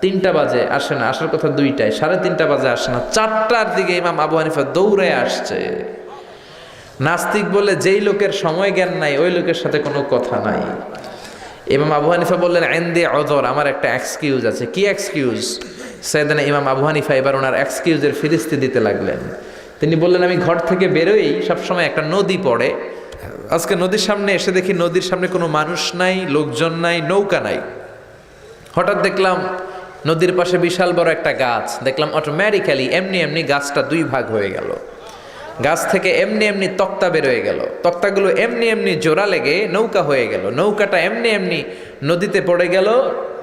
Speaker 1: 3টা বাজে আসে না, আসার কথা 2টায়, 3:30 বাজে আসে না, 4টার দিকে ইমাম আবু হানিফা দৌড়ে আসছে। নাস্তিক বলে যেই লোকের সময় জ্ঞান নাই ওই লোকের সাথে কোনো কথা নাই। ইমাম আবু হানিফা বললেন ইনদি উযর, আমার একটা এক্সকিউজ আছে। কি এক্সকিউজ? সাইয়েদনা ইমাম আবু হানিফা এবার ওনার এক্সকিউজের ফিরিস্তি দিতে লাগলেন। তিনি বললেন আমি ঘর থেকে বেরোই সবসময় একটা নদী পড়ে, আজকে নদীর সামনে এসে দেখি নদীর সামনে কোনো মানুষ নাই, লোকজন নাই, নৌকা নাই। হঠাৎ দেখলাম নদীর পাশে বিশাল বড় একটা গাছ, দেখলাম অটোমেটিক্যালি এমনি এমনি গাছটা 2 ভাগ হয়ে গেল। গাছ থেকে এমনি এমনি তক্তা বেরোয় গেল, তক্তাগুলো এমনি এমনি জোড়া লেগে নৌকা হয়ে গেল, নৌকাটা এমনি এমনি নদীতে পড়ে গেল।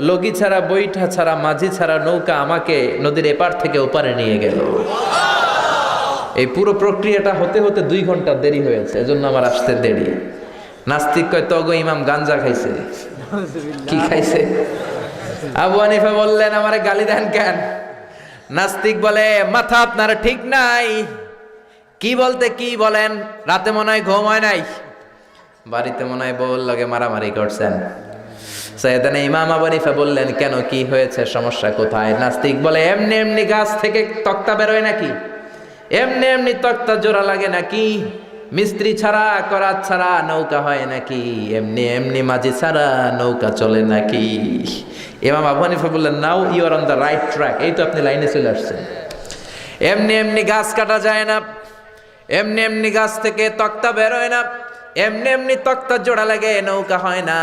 Speaker 1: লগি ছাড়া, বৈঠা ছাড়া, মাঝি ছাড়া নৌকা আমাকে নদীর এপার থেকে ওপারে নিয়ে গেল। এই পুরো প্রক্রিয়াটা হতে হতে 2 ঘন্টা দেরি হয়েছে, এজন্য আমার আসতে দেরি। নাস্তিক কয় তগো ইমাম গাঞ্জা খাইছে। কি খাইছে? আবু হানিফা বললেন আমারে গালি দেন কেন? নাস্তিক বলে মাথা আপনার ঠিক নাই। কি বলতে কি বলেন? রাতে মনে হয় ঘুম হয় নাই, বাড়িতে মনে হয় বউর লগে মারামারি করছেন। সাইয়েদানা ইমাম আবু হানিফা বললেন কেন, কি হয়েছে, সমস্যা কোথায়? নাস্তিক বলে এমনি এমনি গাছ থেকে তক্তা বেরোয় নাকি? এমনি এমনি তক্তা জোড়া লাগে নাকি? মিস্ত্রি ছাড়া করাত ছাড়া নৌকা হয় নাকি? এমনি এমনি মাঝি ছাড়া নৌকা চলে নাকি? ইমাম আবু হানিফা বললেন now you are on the right track, এই তো আপনি লাইনে চলে আসছেন। এমনি এমনি গাছ কাটা যায় না, এমনি এমনি গাছ থেকে তক্তা বেরোয় না, এমনি এমনি তক্তা জোড়া লাগে নৌকা হয় না,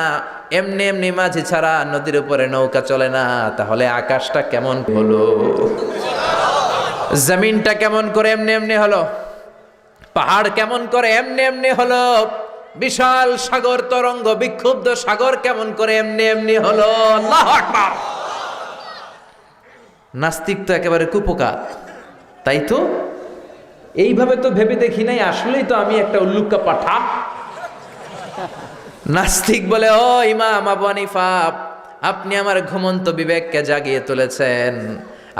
Speaker 1: এমনি এমনি মাঝি ছাড়া নদীর উপরে নৌকা চলে না। তাহলে আকাশটা কেমন হলো, জমিনটা কেমন করে এমনি এমনি হলো, পাহাড় কেমন করে এমনি এমনি হলো, বিশাল সাগর তরঙ্গ বিক্ষুব্ধ সাগর কেমন করে এমনি এমনি হলো। আল্লাহু আকবার। নাস্তিক তো একেবারে কুপোকাত, তাই তো এইভাবে তো ভেবে দেখি নাই, আসলেই তো আমি একটা উল্লুক্কা পাঠা। নাস্তিক বলে ও ইমাম আবু হানিফা, আপনি আমার ঘুমন্ত বিবেককে জাগিয়ে তুলেছেন,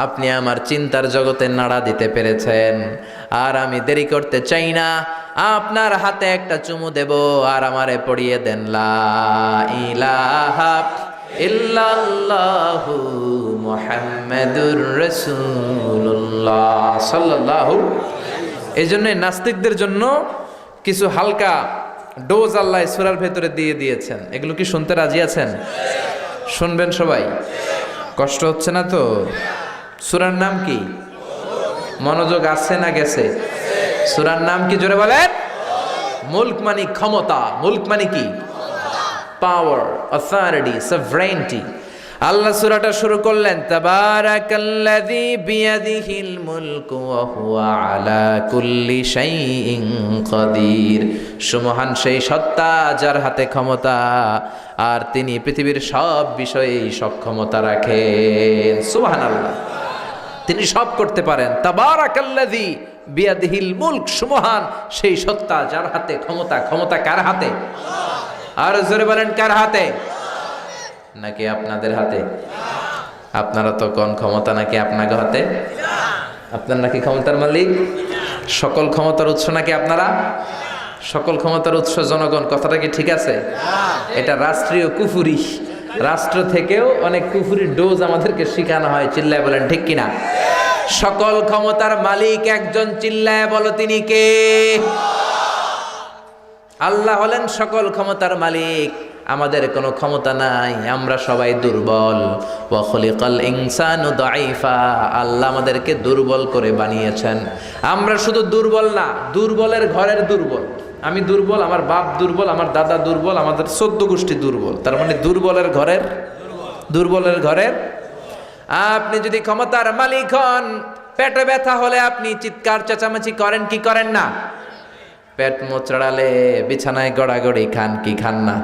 Speaker 1: আপনি আমার চিন্তার জগতে নাড়া দিতে পেরেছেন, আর আমি দেরি করতে চাই না, আপনার হাতে একটা চুমু দেব আর আমারে পড়িয়ে দেন লা ইলাহা ইল্লাল্লাহু মুহাম্মাদুর রাসূলুল্লাহ সাল্লাল্লাহু। এই জন্য নাস্তিকদের জন্য কিছু হালকা ডোজ আল্লাহ সূরার ভেতরে দিয়ে দিয়েছেন। এগুলো কি শুনতে রাজি আছেন? শুনবেন সবাই? কষ্ট হচ্ছে না তো? সূরার নাম কি? মনোযোগ আসছে না গেছে? সূরার নাম কি জোরে বলেন? মুলক মানে ক্ষমতা। মুলক মানে কি? পাওয়ার, অথরিটি, সভরেনিটি। আল্লাহ সূরাটা শুরু করলেন তাবারাকাল্লাযী বিয়াদিহিল মুলকু ওয়া হুয়া আলা কুল্লি শাইইন কাদির। সুমহান সেই সত্তা যার হাতে ক্ষমতা, আর তিনি পৃথিবীর সব বিষয়েই সক্ষমতা রাখেন। সুবহানাল্লাহ, তিনি সব করতে পারেন। তাবারাকাল্লাযী বিয়াদিহিল মুলক, সুমহান সেই সত্তা যার হাতে ক্ষমতা। ক্ষমতা কার হাতে? আর জোরে বলেন কার হাতে? নাকি আপনাদের হাতে? আপনারা তো কোন ক্ষমতা নাকি আপনাকে হাতে? আপনার নাকি ক্ষমতার মালিক? সকল ক্ষমতার উৎস নাকি আপনারা? সকল ক্ষমতার উৎস জনগণ, কথাটা কি ঠিক আছে? এটা রাষ্ট্রীয় কুফুরি। রাষ্ট্র থেকেও অনেক কুফুরির ডোজ আমাদেরকে শিখানো হয়। চিল্লায় বলেন ঠিক কিনা? সকল ক্ষমতার মালিক একজন, চিল্লায় বলো তিনি কে? আল্লাহ হলেন সকল ক্ষমতার মালিক। আমাদের কোনো ক্ষমতা নাই, আমরা সবাই দুর্বল। ওয়া খুলিকাল ইনসানু দাঈফা, আল্লাহ আমাদেরকে দুর্বল করে বানিয়েছেন। আমরা শুধু দুর্বল না, দুর্বলের ঘরের দুর্বল। আমি দুর্বল, আমার বাপ দুর্বল, আমার দাদা দুর্বল, আমাদের 14 গোষ্ঠী দুর্বল। তার মানে দুর্বলের ঘরের, দুর্বলের ঘরের। আপনি যদি ক্ষমতার মালিক হন, পেটে ব্যথা হলে আপনি চিৎকার চেঁচামেচি করেন কি করেন না? পেট মোচড়ালে বিছানায় গড়াগড়ি খান কি খান না?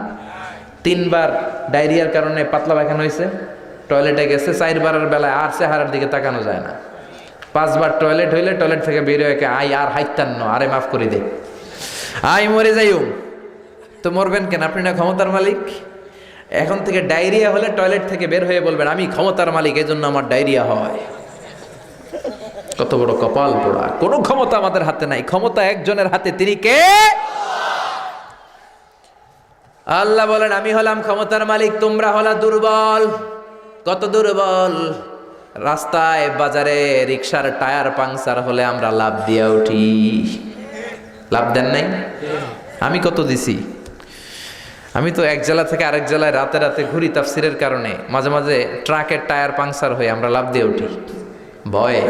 Speaker 1: 3 বার ডায়রিয়ার কারণে পাতলা পায়খানা হয়েছে, টয়লেটে গেছে, 4 বারের বেলায় আর চেহারার দিকে তাকানো যায় না। 5 বার টয়লেট হইলে টয়লেট থেকে বেরিয়ে আই আর হাইতান্ন, আরে মাফ করে দে, আই মরে যাইও। তো মরবেন কেন? আপনি না ক্ষমতার মালিক। এখন থেকে ডায়রিয়া হলে টয়লেট থেকে বের হয়ে বলবেন আমি ক্ষমতার মালিক, এই জন্য আমার ডায়রিয়া হয়। কত বড় কপাল পোড়া! কোনো ক্ষমতা আমাদের হাতে নাই, ক্ষমতা একজনের হাতে। তিনি কে? আল্লাহ বলেন আমি হলাম ক্ষমতার মালিক, তোমরা হলা দুর্বল। কত দুর্বল! রাস্তায় বাজারে রিকশার টায়ার পাংচার হলে আমরা লাভ দিয়ে উঠি। লাভ দেন নাই? আমি কত দিছি? আমি তো এক জেলা থেকে আরেক জেলায় রাতে রাতে ঘুরি তাফসিরের কারণে। মাঝে মাঝে ট্রাকের টায়ার পাংচার হয়ে আমরা লাভ দিয়ে উঠি ভয়ে।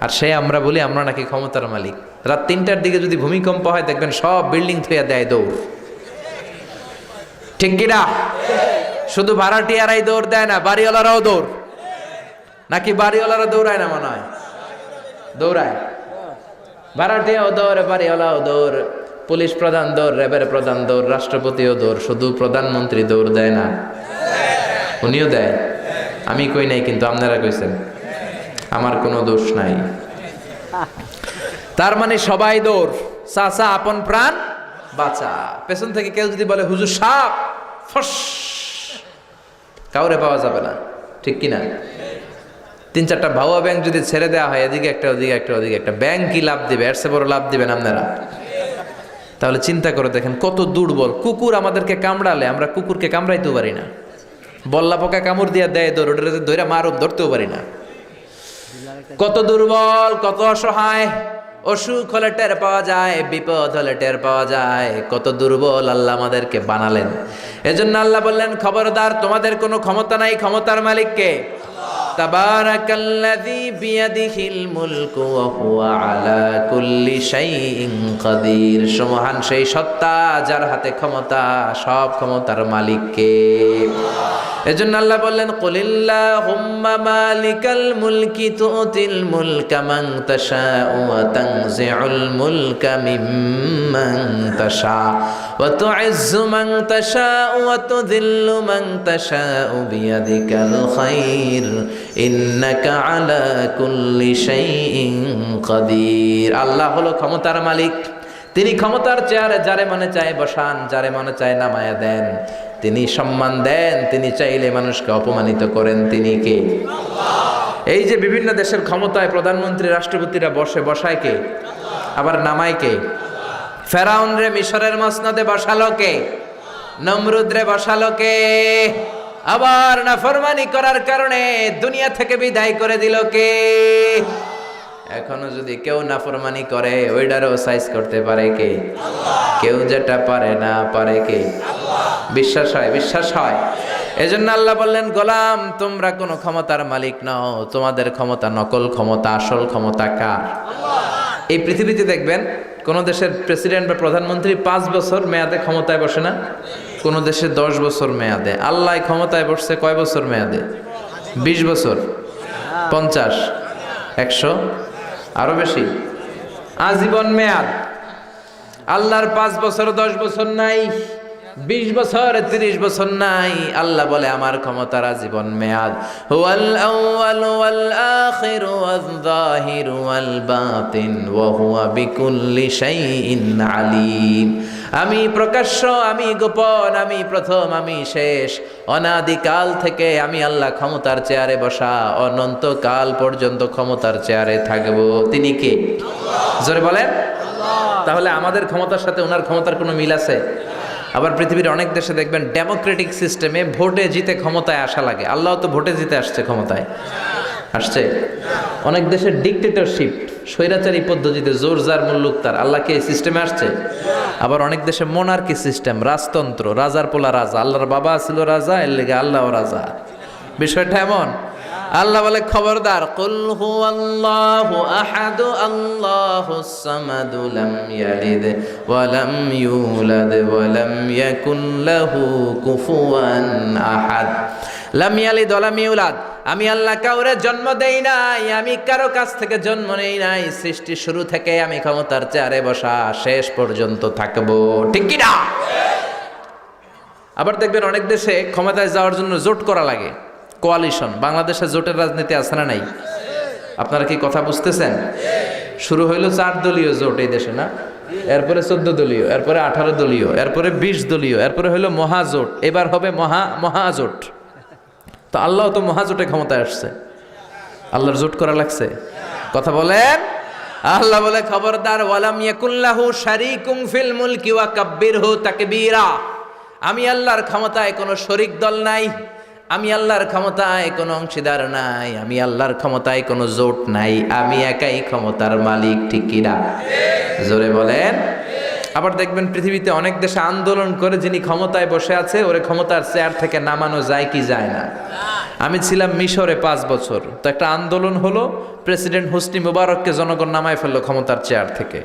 Speaker 1: আর সে আমরা বলি আমরা নাকি ক্ষমতার মালিক। রাত 3টার দিকে যদি ভূমিকম্প হয় দেখবেন সব বিল্ডিং থুয়ে দেয় দৌড়। ঠিক কিনা? শুধু ভাড়াটিয়ারাই দৌড় দেয় না, বাড়িওয়ালারাও দৌড়। নাকি বাড়িওয়ালারা দৌড়ায় না? মনে হয় দৌড়ায়। ভাড়াটিয়াও দৌড়, বাড়িওয়ালাও দৌড়, পুলিশ প্রধান দৌড়, র্যাবের প্রধান দৌড়, রাষ্ট্রপতিও দৌড়। শুধু প্রধানমন্ত্রী দৌড় দেয় না? উনিও দেয়। আমি কই নাই, কিন্তু আপনারা কইছেন। আমার কোনো দোষ নাই। তার মানে সবাই দৌড়, চাচা আপন প্রাণ বাঁচা। পেছন থেকে কেউ যদি বলে হুজুর সাপ, ফস, কাউরে পাওয়া যাবে না, ঠিক কিনা? 3-4টা ভাওয়া ব্যাংক যদি ছেড়ে দেওয়া হয়, এদিকে একটা ওদিকে একটা ওদিকে একটা, ব্যাংক কি লাভ দিবে? এর চেয়ে বড় লাভ দিবেন আপনারা? তাহলে চিন্তা করে দেখেন কত দুর্বল। কুকুর আমাদেরকে কামড়ালে আমরা কুকুরকে কামড়াইতেও পারি না, বল্লা পোকা কামড় দিয়ে দেয় দৌড়, ওটা ধরে মারুপ ধরতেও পারি না। কত দুর্বল, কত অসহায়। অসুখ হলে টের পাওয়া যায়, বিপদ হলে টের পাওয়া যায় কত দুর্বল আল্লাহ আমাদেরকে বানালেন। এজন্য আল্লাহ বললেন খবরদার, তোমাদের কোনো ক্ষমতা নাই, ক্ষমতার মালিক কে? তাবারাকাল্লাযী বিয়াদিহিল মুলকু ওয়া হুয়া আলা কুল্লি শাইইন কাদির। মহান সেই সত্তা যার হাতে ক্ষমতা, সব ক্ষমতার মালিক কে? এজন্য আল্লাহ বললেন কুলিল্লাহুম্মা মালিকাল মুলকি তুতিল মুলকা মান তাশাউ ওয়া তানজিউল মুলকা মিম্মান তাশা ওয়া তুইজ্জু মান তাশাউ ওয়া তুযিল্লু মান তাশাউ বিয়াদিকাল খায়র ইন্নাকা আলা কুল্লি শাইইন কাদির। আল্লাহ হলো ক্ষমতার মালিক। তিনি ক্ষমতার চেয়ারে যারে মনে চায় বসান, যারে মনে চায় নামায়া দেন। তিনি সম্মান দেন, তিনি চাইলে মানুষকে অপমানিত করেন। তিনি কে? এই যে বিভিন্ন দেশের ক্ষমতায় প্রধানমন্ত্রী রাষ্ট্রপতিরা বসায় কে? আবার নামায় কে? ফেরাউন রে মিশরের মসনদে বসালো কে? নমরুদ রে বসালো কে? আবার নাফরমানি করার কারণে দুনিয়া থেকে বিদায় করে দিল কে? এখনো যদি কেউ নাফরমানি করে, ওইটারও সাইজ করতে পারে কে? কেউ যেটা পারে না, পারে কে? বিশ্বাস হয়? বিশ্বাস হয়? এজন্য আল্লাহ বললেন গোলাম, তোমরা কোনো ক্ষমতার মালিক নও, তোমাদের ক্ষমতা নকল ক্ষমতা, আসল ক্ষমতা কার? এই পৃথিবীতে দেখবেন কোন দেশের প্রেসিডেন্ট বা প্রধানমন্ত্রী 5 বছর মেয়াদে ক্ষমতায় বসে না, কোন দেশে 10 বছর মেয়াদে। আল্লাহ ক্ষমতায় বসছে কয় বছর মেয়াদে? 20 বছর, 50, 100, আরো বেশি, আজীবন মেয়াদ। আল্লাহর 5 বছর 10 বছর নাই, 20 বছর 30 বছর নাই। আল্লাহ বলে আমার ক্ষমতার আজীবন মেয়াদ। হুয়াল আউয়াল ওয়াল আখির ওয়াল যাহির ওয়াল বাতিন ওয়া হুয়া বিকুল্লি শাইইন আলিম। আমি প্রকাশ্য, আমি গোপন, আমি প্রথম, আমি শেষ। অনাদিকাল থেকে আমি আল্লাহ ক্ষমতার চেয়ারে বসা, অনন্তকাল পর্যন্ত ক্ষমতার চেয়ারে থাকবো। তিনি কে? জোরে বলেন। তাহলে আমাদের ক্ষমতার সাথে ওনার ক্ষমতার কোনো মিল আছে? আবার পৃথিবীর অনেক দেশে দেখবেন ডেমোক্রেটিক সিস্টেমে ভোটে জিতে ক্ষমতায় আসা লাগে। আল্লাহ তো ভোটে জিতে আসছে, ক্ষমতায় আসছে। অনেক দেশের ডিক্টেটরশিপ, স্বৈরাচারী পদ্ধতিতে জোর যার মুল্লুক তার, আল্লাহ কি এই সিস্টেমে আসছে? আবার অনেক দেশে মোনার্কি সিস্টেম, রাজতন্ত্র, রাজার পোলা রাজা, আল্লাহর বাবা ছিল রাজা, এর লেগে আল্লাহও রাজা। বিষয়টা এমন। আল্লাহ বলে খবরদার, কুল হুয়াল্লাহু আহাদ আল্লাহুস সামাদ লাম ইয়ালিদ ওয়া লাম ইউলাদ ওয়া লাম ইয়াকুল লাহু কুফুয়ান আহাদ। লাম ইয়ালিদ ওয়া লাম ইউলাদ, আমি আল্লাহ কাউরে জন্ম দেই নাই, আমি কারো কাছ থেকে জন্ম নেই নাই। সৃষ্টি শুরু থেকে আমি ক্ষমতার চেয়ারে বসা, শেষ পর্যন্ত থাকবো। ঠিক কি না? আবার দেখবেন অনেক দেশে ক্ষমতায় যাওয়ার জন্য জোট করা লাগে, কোয়ালিশন। বাংলাদেশে জোটের রাজনীতি আছে না নাই? আপনারা কি কথা বুঝতেছেন? শুরু হইলো 4 দলীয় জোট এই দেশে, না? এরপরে 14 দলীয়, এরপরে 18 দলীয়, এরপরে 20 দলীয়, এরপরে হইলো মহাজোট, এবার হবে মহাজোট। তো আল্লাহ তো মহাজোটে ক্ষমতায় আসছে, আল্লাহর জোট করা লাগছে। কথা বলেন। আল্লাহ বলে খবরদার, ওয়ালাম ইয়াকুল্লাহু শারীকুম ফিল মুলকি ওয়া কাব্বিরহু তাকবীরা। আমি আল্লাহর ক্ষমতায় কোনো শরীক দল নাই, আমি আল্লাহর ক্ষমতায় কোনো অংশীদার নাই, আমি আল্লাহর ক্ষমতায় কোনো জোট নাই, আমি একাই ক্ষমতার মালিক। ঠিক কিনা? জোরে বলেন। আবার দেখবেন পৃথিবীতে অনেক দেশে আন্দোলন করে যিনি ক্ষমতায় বসে আছে ওরে ক্ষমতার চেয়ার থেকে নামানো যায় কি যায় না? আমি ছিলাম মিশরে 5 বছর, তো একটা আন্দোলন হলো, প্রেসিডেন্ট হোসনি মুবারককে জনগণ নামায় ফেললো ক্ষমতার চেয়ার থেকে।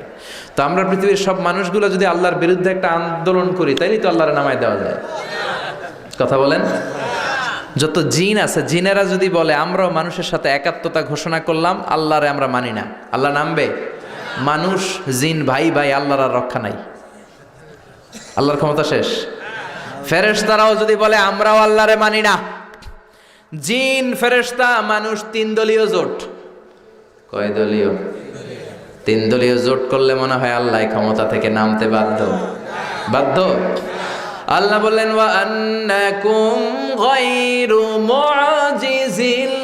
Speaker 1: তো আমরা পৃথিবীর সব মানুষগুলো যদি আল্লাহর বিরুদ্ধে একটা আন্দোলন করি, তাইলে তো আল্লাহর নামায় দেওয়া যায়। কথা বলেন। যত জিন আছে, জিনেরা যদি বলে আমরাও মানুষের সাথে একাত্মতা ঘোষণা করলাম, আল্লাহরে আমরা মানি না, আল্লাহ নামবে? মানুষ জিন ভাই ভাই, আল্লাহর আর রক্ষা নাই, আল্লাহর ক্ষমতা শেষ। ফেরেশতারাও যদি বলে আমরাও আল্লাহরে মানি না, জিন ফেরেশতা মানুষ 3 দলীয় জোট। কয় দলীয়? তিন দলীয় জোট করলে মনে হয় আল্লাহ ক্ষমতা থেকে নামতে বাধ্য। আল্লাহ বললেন ওয়া আন্নাকুম গায়রু মুআজিজিল্লাহ,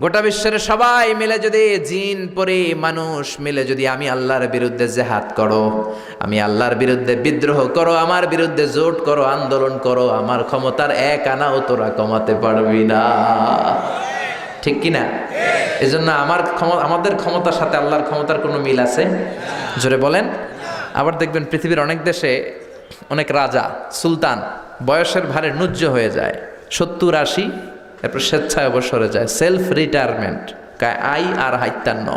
Speaker 1: গোটা বিশ্বের সবাই মিলে যদি, জিন পরি মানুষ মিলে যদি আমি আল্লাহর বিরুদ্ধে জেহাদ করো, আমি আল্লাহর বিরুদ্ধে বিদ্রোহ করো, আমার বিরুদ্ধে জোট করো, আন্দোলন করো, আমার ক্ষমতার এক আনাও তোরা কমাতে পারবি না। ঠিক কিনা? এই জন্য আমাদের ক্ষমতার সাথে আল্লাহর ক্ষমতার কোনো মিল আছে? জোরে বলেন। আবার দেখবেন পৃথিবীর অনেক দেশে অনেক রাজা সুলতান বয়সের ভারে নুজ্জ হয়ে যায়, 70-80, এরপর স্বেচ্ছায় অবসরে যায়, সেলফ রিটায়ারমেন্ট, আই আর হাইতান্ন,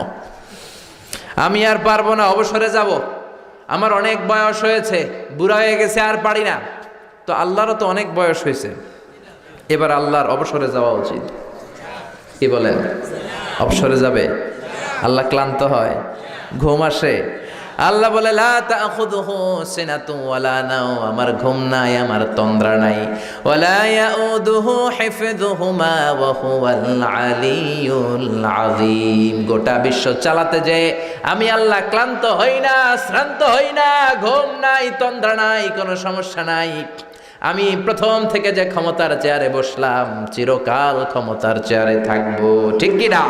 Speaker 1: আমি আর পারবো না, অবসরে যাব, আমার অনেক বয়স হয়েছে, বুড়া হয়ে গেছে, আর পারি না। তো আল্লাহরও তো অনেক বয়স হয়েছে, এবার আল্লাহর অবসরে যাওয়া উচিত। কি বলেন? অবসরে যাবে? আল্লাহ ক্লান্ত হয়, ঘুম আসে। আল্লাহ বলে লা তাখুযুহু সিনাতুন ওয়ালা নাও, আমার ঘুম নাই, আমার তন্দ্রা নাই। ওয়ালা ইয়াউদুহু হিফযুহুমা ওয়া হুয়াল আলিয়্যুল আযীম। গোটা বিশ্ব চালাতে যে আমি আল্লাহ ক্লান্ত হই না, শ্রান্ত হই না, ঘুম নাই, তন্দ্রা নাই, কোনো সমস্যা নাই। আমি প্রথম থেকে যে ক্ষমতার চেয়ারে বসলাম, চিরকাল ক্ষমতার চেয়ারে থাকবো। ঠিক কি না?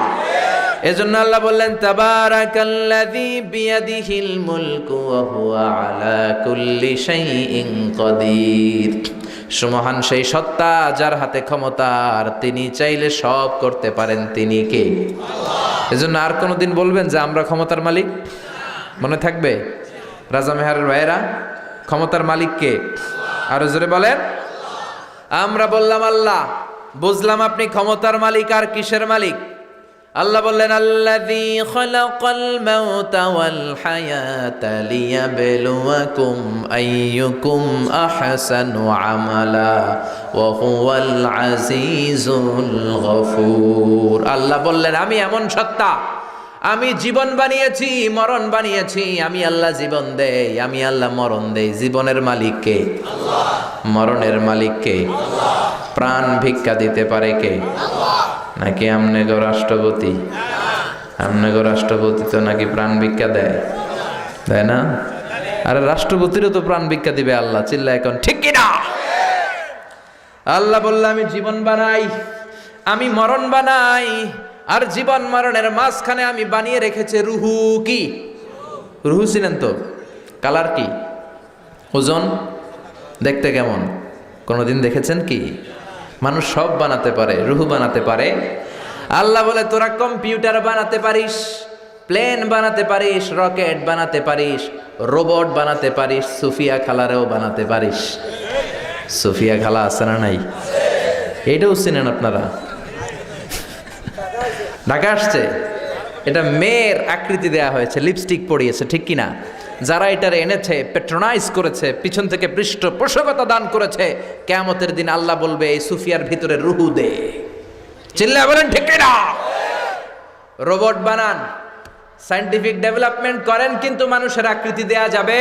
Speaker 1: এজন্য আল্লাহ বললেন তাবারাকাল্লাযী বিয়াদিহিল মুলকু ওয়া হুয়া আলা কুল্লি শাইইন কাদির। সুমহান সেই সত্তা যার হাতে ক্ষমতা, আর তিনি চাইলে সব করতে পারেন। তিনি কে? আল্লাহ। এজন্য আর কোনোদিন বলবেন যে আমরা ক্ষমতার মালিক? মনে থাকবে? রাজা মেহারের ভাইয়েরা, ক্ষমতার মালিক কে? আরো জোরে বলেন। আমরা বললাম আল্লাহ, বুঝলাম আপনি ক্ষমতার মালিক, আর কিসের মালিক? আল্লাহ বললেন আল্লাযী খালাকাল মাউতা ওয়াল হায়াতা লিয়াবলুয়াকুম আইয়ুকুম আহসানু আমালা ওয়া হুয়াল আজিজুল গফুর। আল্লাহ বললেন আমি এমন সত্তা, আমি জীবন বানিয়েছি, মরণ বানিয়েছি, আমি আল্লাহ জীবন দেই, আমি আল্লাহ মরণ দেই। জীবনের মালিক কে? আল্লাহ। মরণের মালিক কে? আল্লাহ। প্রাণ ভিক্ষা দিতে পারে কে? আল্লাহ। নাকি আমনেগো রাষ্ট্রপতি? আমনেগো রাষ্ট্রপতি তো নাকি প্রাণ ভিক্ষা দেয়, তাই না? আরে রাষ্ট্রপতিরও তো প্রাণ ভিক্ষা দিবে আল্লাহ। চিল্লা এখন ঠিক কিনা? আল্লাহ বলল আমি জীবন বানাই, আমি মরণ বানাই, আর জীবন মরণের মাঝখানে আমি বানিয়ে রেখেছি রুহু। কি রুহু? ছিলেন তো? কালার কি? ওজন? দেখতে কেমন? কোনোদিন দেখেছেন কি? মানুষ সব বানাতে পারে, রুহু বানাতে পারে। আল্লাহ বলে তোরা কম্পিউটার বানাতে পারিস, প্লেন বানাতে পারিস, রকেট বানাতে পারিস, রোবট বানাতে পারিস, সুফিয়া খালারেও বানাতে পারিস। সুফিয়া খালা আছে না নাই? এইটাও চিনেন আপনারা? ঢাকা আসছে, এটা মেয়ের আকৃতি দেয়া হয়েছে, লিপস্টিক পরিয়েছে, ঠিক কিনা? যারা এটার এনেছে, পেট্রোনাইজ করেছে, পিছন থেকে পৃষ্ঠপোষকতা দান করেছে, কিয়ামতের দিন আল্লাহ বলবে এই সুফিয়ার ভিতরে রুহু দে। চিল্লায় বলেন ঠিক কিনা? রোবট বানান, সায়েন্টিফিক ডেভেলপমেন্ট করেন, কিন্তু মানুষের আকৃতি দেয়া যাবে?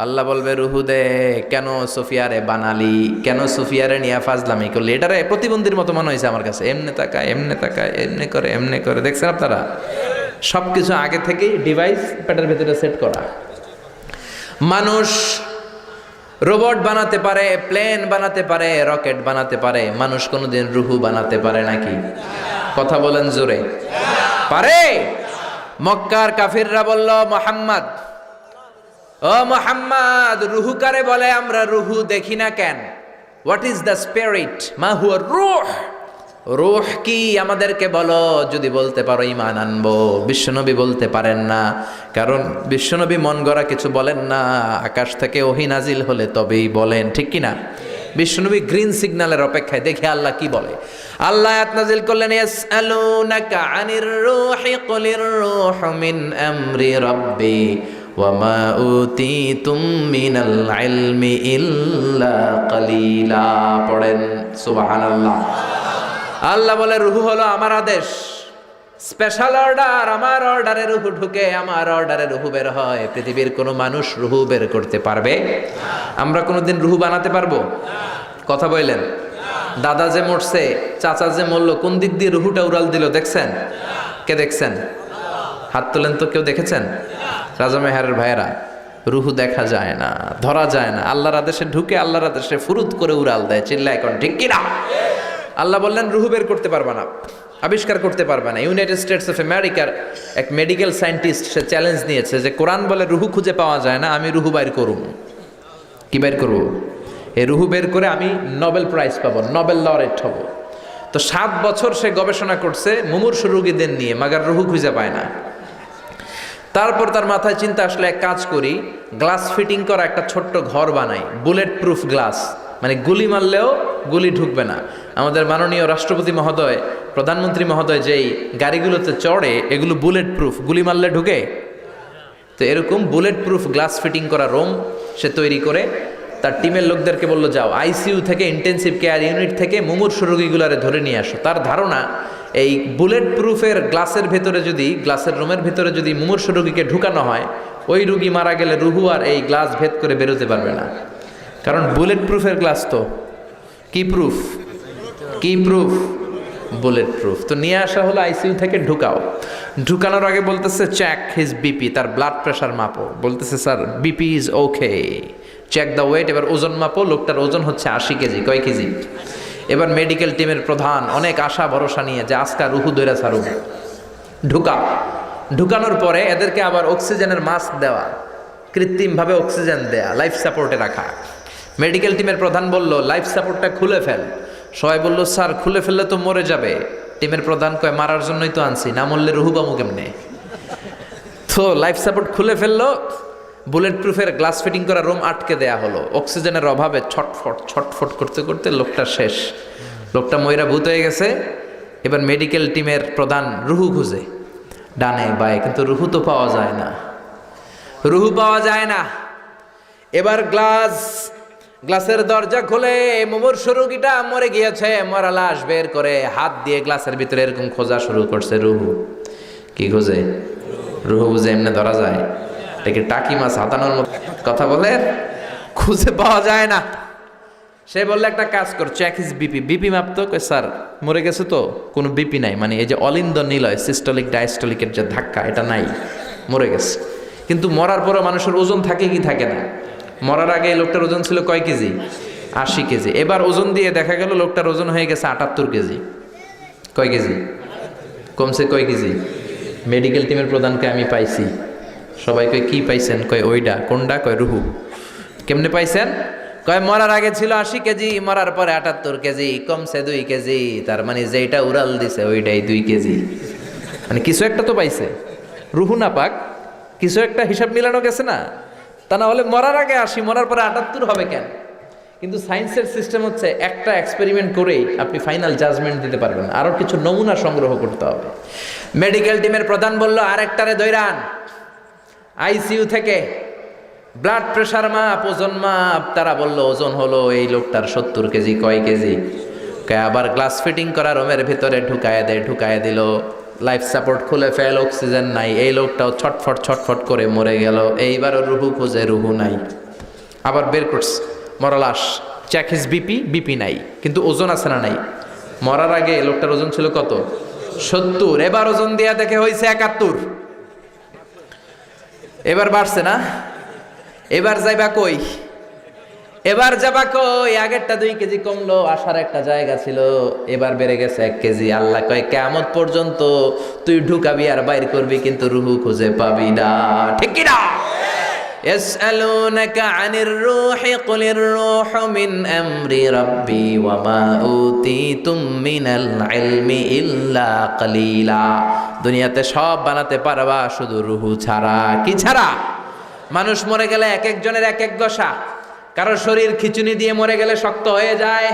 Speaker 1: আল্লাহ বলবে রুহু দে। কেন সুফিয়ারে বানালি? কেন সুফিয়ারে নিয়ে ফাজলামি করলি? এটারে প্রতিবন্ধীর মতো মনে হয়েছে আমার কাছে। এমনে তাকায়, এমনে তাকায়, এমনি করে, এমনি করে। দেখছেন আপনারা? সবকিছু আগে থেকেই ডিভাইস পেটের ভেতরে সেট করা। মানুষ রোবট বানাতে পারে, প্লেন বানাতে পারে, রকেট বানাতে পারে, মানুষ কোনোদিন রুহু বানাতে পারে নাকি? কথা বলেন জোরে। পারে? মক্কার কাফিররা বলল মুহাম্মদ, ও মুহাম্মদ, রুহু কারে বলে? আমরা রুহু দেখি না কেন? What is the spirit? মা হুয়া রূহ? রূহ কি আমাদেরকে বলো, যদি বলতে পারো ঈমান আনবো। বিশ্বনবী বলতে পারেন না, কারণ বিশ্বনবী মন গড়া কিছু বলেন না, আকাশ থেকে ওহী নাজিল হলে তবেই বলেন, ঠিক কি না? বিশ্বনবী গ্রিন সিগন্যালের অপেক্ষায়, দেখে আল্লাহ কি বলে। আল্লাহ আয়াত নাজিল করলেন ইয়াসআলুনাকা আনির রূহি কুলির রূহু মিন আমরি রাব্বি ওয়া মা উতীতুম মিনাল ইলমি ইল্লা কালিলা। পড়েন সুবহানাল্লাহ। আল্লাহ বলে রুহু হলো আমার আদেশ, স্পেশাল অর্ডার। আমার অর্ডারে রুহু ঢুকে, আমার অর্ডারে রুহু বের হয়। পৃথিবীর কোনো মানুষ রুহু বের করতে পারবে? আমরা কোনোদিন রুহু বানাতে পারবো? কথা বললেন? দাদা যে মরছে, চাচা যে মরলো, কোন দিক দিয়ে রুহুটা উড়াল দিল দেখছেন? কে দেখছেন? হাত তোলেন তো, কেউ দেখেছেন? রাজা মেহারের ভাইয়েরা, রুহু দেখা যায় না, ধরা যায় না, আল্লাহর আদেশে ঢুকে আল্লাহর আদেশে ফুরুত করে উড়াল দেয়। চিল্লায় এখন ঠিক কিনা? আল্লাহ বললেন রুহু বের করতে পারবা না, আবিষ্কার করতে পারবে না। ইউনাইটেড স্টেটস অফ আমেরিকার এক মেডিকেল সায়েন্টিস্ট সে চ্যালেঞ্জ নিয়েছে যে কোরআন বলে রুহু খুঁজে পাওয়া যায় না, আমি রুহু বাইর করুম। কি বের করবো? এই রুহু বের করে আমি নোবেল প্রাইজ পাবো, নোবেল লরেট হব। তো 7 বছর সে গবেষণা করছে মুমূর্ষু রোগীদের নিয়ে, মাগার রুহু খুঁজে পায় না। তারপর তার মাথায় চিন্তা আসলে এক কাজ করি, গ্লাস ফিটিং করা একটা ছোট্ট ঘর বানাই, বুলেট প্রুফ গ্লাস, মানে গুলি মারলেও গুলি ঢুকবে না। আমাদের মাননীয় রাষ্ট্রপতি মহোদয়, প্রধানমন্ত্রী মহোদয় যেই গাড়িগুলোতে চড়ে, এগুলো বুলেট প্রুফ, গুলি মারলে ঢুকে। তো এরকম বুলেট প্রুফ গ্লাস ফিটিং করা রুম সে তৈরি করে তার টিমের লোকদেরকে বললো, যাও আইসিইউ থেকে, ইন্টেন্সিভ কেয়ার ইউনিট থেকে মুমূর্ষু রোগীগুলারে ধরে নিয়ে আসো। তার ধারণা এই বুলেট প্রুফের গ্লাসের ভেতরে যদি, গ্লাসের রুমের ভেতরে যদি মুমূর্ষু রোগীকে ঢুকানো হয়, ওই রুগী মারা গেলে রুহু আর এই গ্লাস ভেদ করে বেরোতে পারবে না। কারণ বুলেট প্রুফের গ্লাস তো কি প্রুফ? কি প্রুফ? Bullet proof. তো নিয়ে আসা হলো আইসিইউ থেকে, ঢুকাও। ঢুকানোর আগে বলতেছে চেক হিজ বিপি, তার ব্লাড প্রেশার মাপো। বলতেছে sir BP is okay, check the weight. এবার ওজন মাপো, লোকটার ওজন হচ্ছে 80 কেজি। কয় কেজি? এবার মেডিকেল টিমের প্রধান অনেক আশা ভরসা নিয়ে যে আজকা রুহু দৈরা ছাড়ু, ঢুকানোর পরে এদেরকে আবার অক্সিজেনের মাস্ক দেওয়া, কৃত্রিমভাবে অক্সিজেন দেয়া, লাইফ সাপোর্টে রাখা। মেডিকেল টিমের প্রধান বলল লাইফ সাপোর্টটা খুলে ফেল। সবাই বলল স্যার খুলে ফেললে তো মরে যাবে। টিমের প্রধান কয় মারার জন্যই তো আনছি, না মরলে রুহু পামু কেমনে? তো লাইফ সাপোর্ট খুলে ফেললো, বুলেট প্রুফের গ্লাস ফিটিং করা রুম আটকে দেয়া হলো। অক্সিজেনের অভাবে ছটফট করতে করতে লোকটা শেষ, লোকটা ময়রা ভূত হয়ে গেছে। এবার মেডিকেল টিমের প্রধান রুহু খুঁজে ডানে বায়ে, কিন্তু রুহু তো পাওয়া যায় না, রুহু পাওয়া যায় না। এবার গ্লাসের দরজা খুলে মুমূর্ষু রোগীটা মরে গিয়েছে, মরা লাশ বের করে হাত দিয়ে গ্লাসের ভিতরে এরকম খোঁজা শুরু করছে। রুহু কি খোঁজে? রুহু বুঝে এমনি ধরা যায়? এটাকে টাকি মাছ হাতানোর মতো কথা বলে, খুঁজে পাওয়া যায় না। সে বললে একটা কাজ কর, চেক হিজ বিপি। বিপি মাপতো, কই স্যার মরে গেছে তো, কোনো বিপি নাই, মানে এই যে অলিন্দ নিলয় সিস্টোলিক ডায়াস্টোলিকের যে ধাক্কা, এটা নাই, মরে গেছে। কিন্তু মরার পরও মানুষের ওজন থাকে কি থাকে না? মরার আগে এই লোকটার ওজন ছিল কয় কেজি? 80 কেজি। এবার ওজন দিয়ে দেখা গেল লোকটার ওজন হয়ে গেছে 78 কেজি। কয় কেজি কমছে? কয় কেজি? মেডিকেল টিমের প্রধানকে আমি পাইছি। সবাই কয় কি পাইছেন? কয় ওইটা। কোনটা? কয় রুহু। কেমনে পাইছেন? কয় মরার আগে ছিল 80 কেজি, মরার পরে 78 কেজি, কমছে 2 কেজি। তার মানে যেটা উড়াল দিছে ওইটাই 2 কেজি। মানে কিছু একটা তো পাইছে, রুহু না পাক, কিছু একটা হিসাব মিলানো গেছে না? তা না হলে মরার আগে 80, মরার পরে 78 হবে কেন? কিন্তু সায়েন্সের সিস্টেম হচ্ছে একটা এক্সপেরিমেন্ট করেই আপনি ফাইনাল জাজমেন্ট দিতে পারবেন, আরও কিছু নমুনা সংগ্রহ করতে হবে। মেডিকেল টিমের প্রধান বলল আরেকটারে দৈরান আইসিইউ থেকে, ব্লাড প্রেশার মাপ, ওজন মাপ। তারা বলল ওজন হলো এই লোকটার 70 কেজি। কয় কেজি? আবার গ্লাস ফিটিং করা রুমের ভিতরে ঢুকায় দিল। লাইফ সাপোর্ট খুলে ফেল, অক্সিজেন নাই। এই লোকটাও ছটফট করে মরে গেল। এইবারও রুহু খুঁজে, রুহু নাই। আবার বের করছে মরা লাশ, চেক হিজ বিপি, বিপি নাই, কিন্তু ওজন আছে না? নাই। মরার আগে লোকটার ওজন ছিল কত? 70। এবার ওজন দেয়া দেখে হয়েছে 71। এবার বাড়ছে না? এবার যাইবা কই? আগেরটা 2 কেজি কমলো, আসার একটা জায়গা ছিল, এবার বেড়ে গেছে 1 কেজি। আল্লাহ কয় কিয়ামত পর্যন্ত তুই ঢুকাবি আর বাইর করবি, কিন্তু রুহু খুঁজে পাবি না। ঠিক কি না? يسألونك عن الروح قل الروح من أمر ربي وما أوتيتم من العلم إلا قليلا। দুনিয়াতে সব বানাতে পারবা, শুধু রুহু ছাড়া। কি ছাড়া? মানুষ মরে গেলে এক একজনের এক এক দশা। কারো শরীর খিচুনি দিয়ে মরে গেলে শক্ত হয়ে যায়,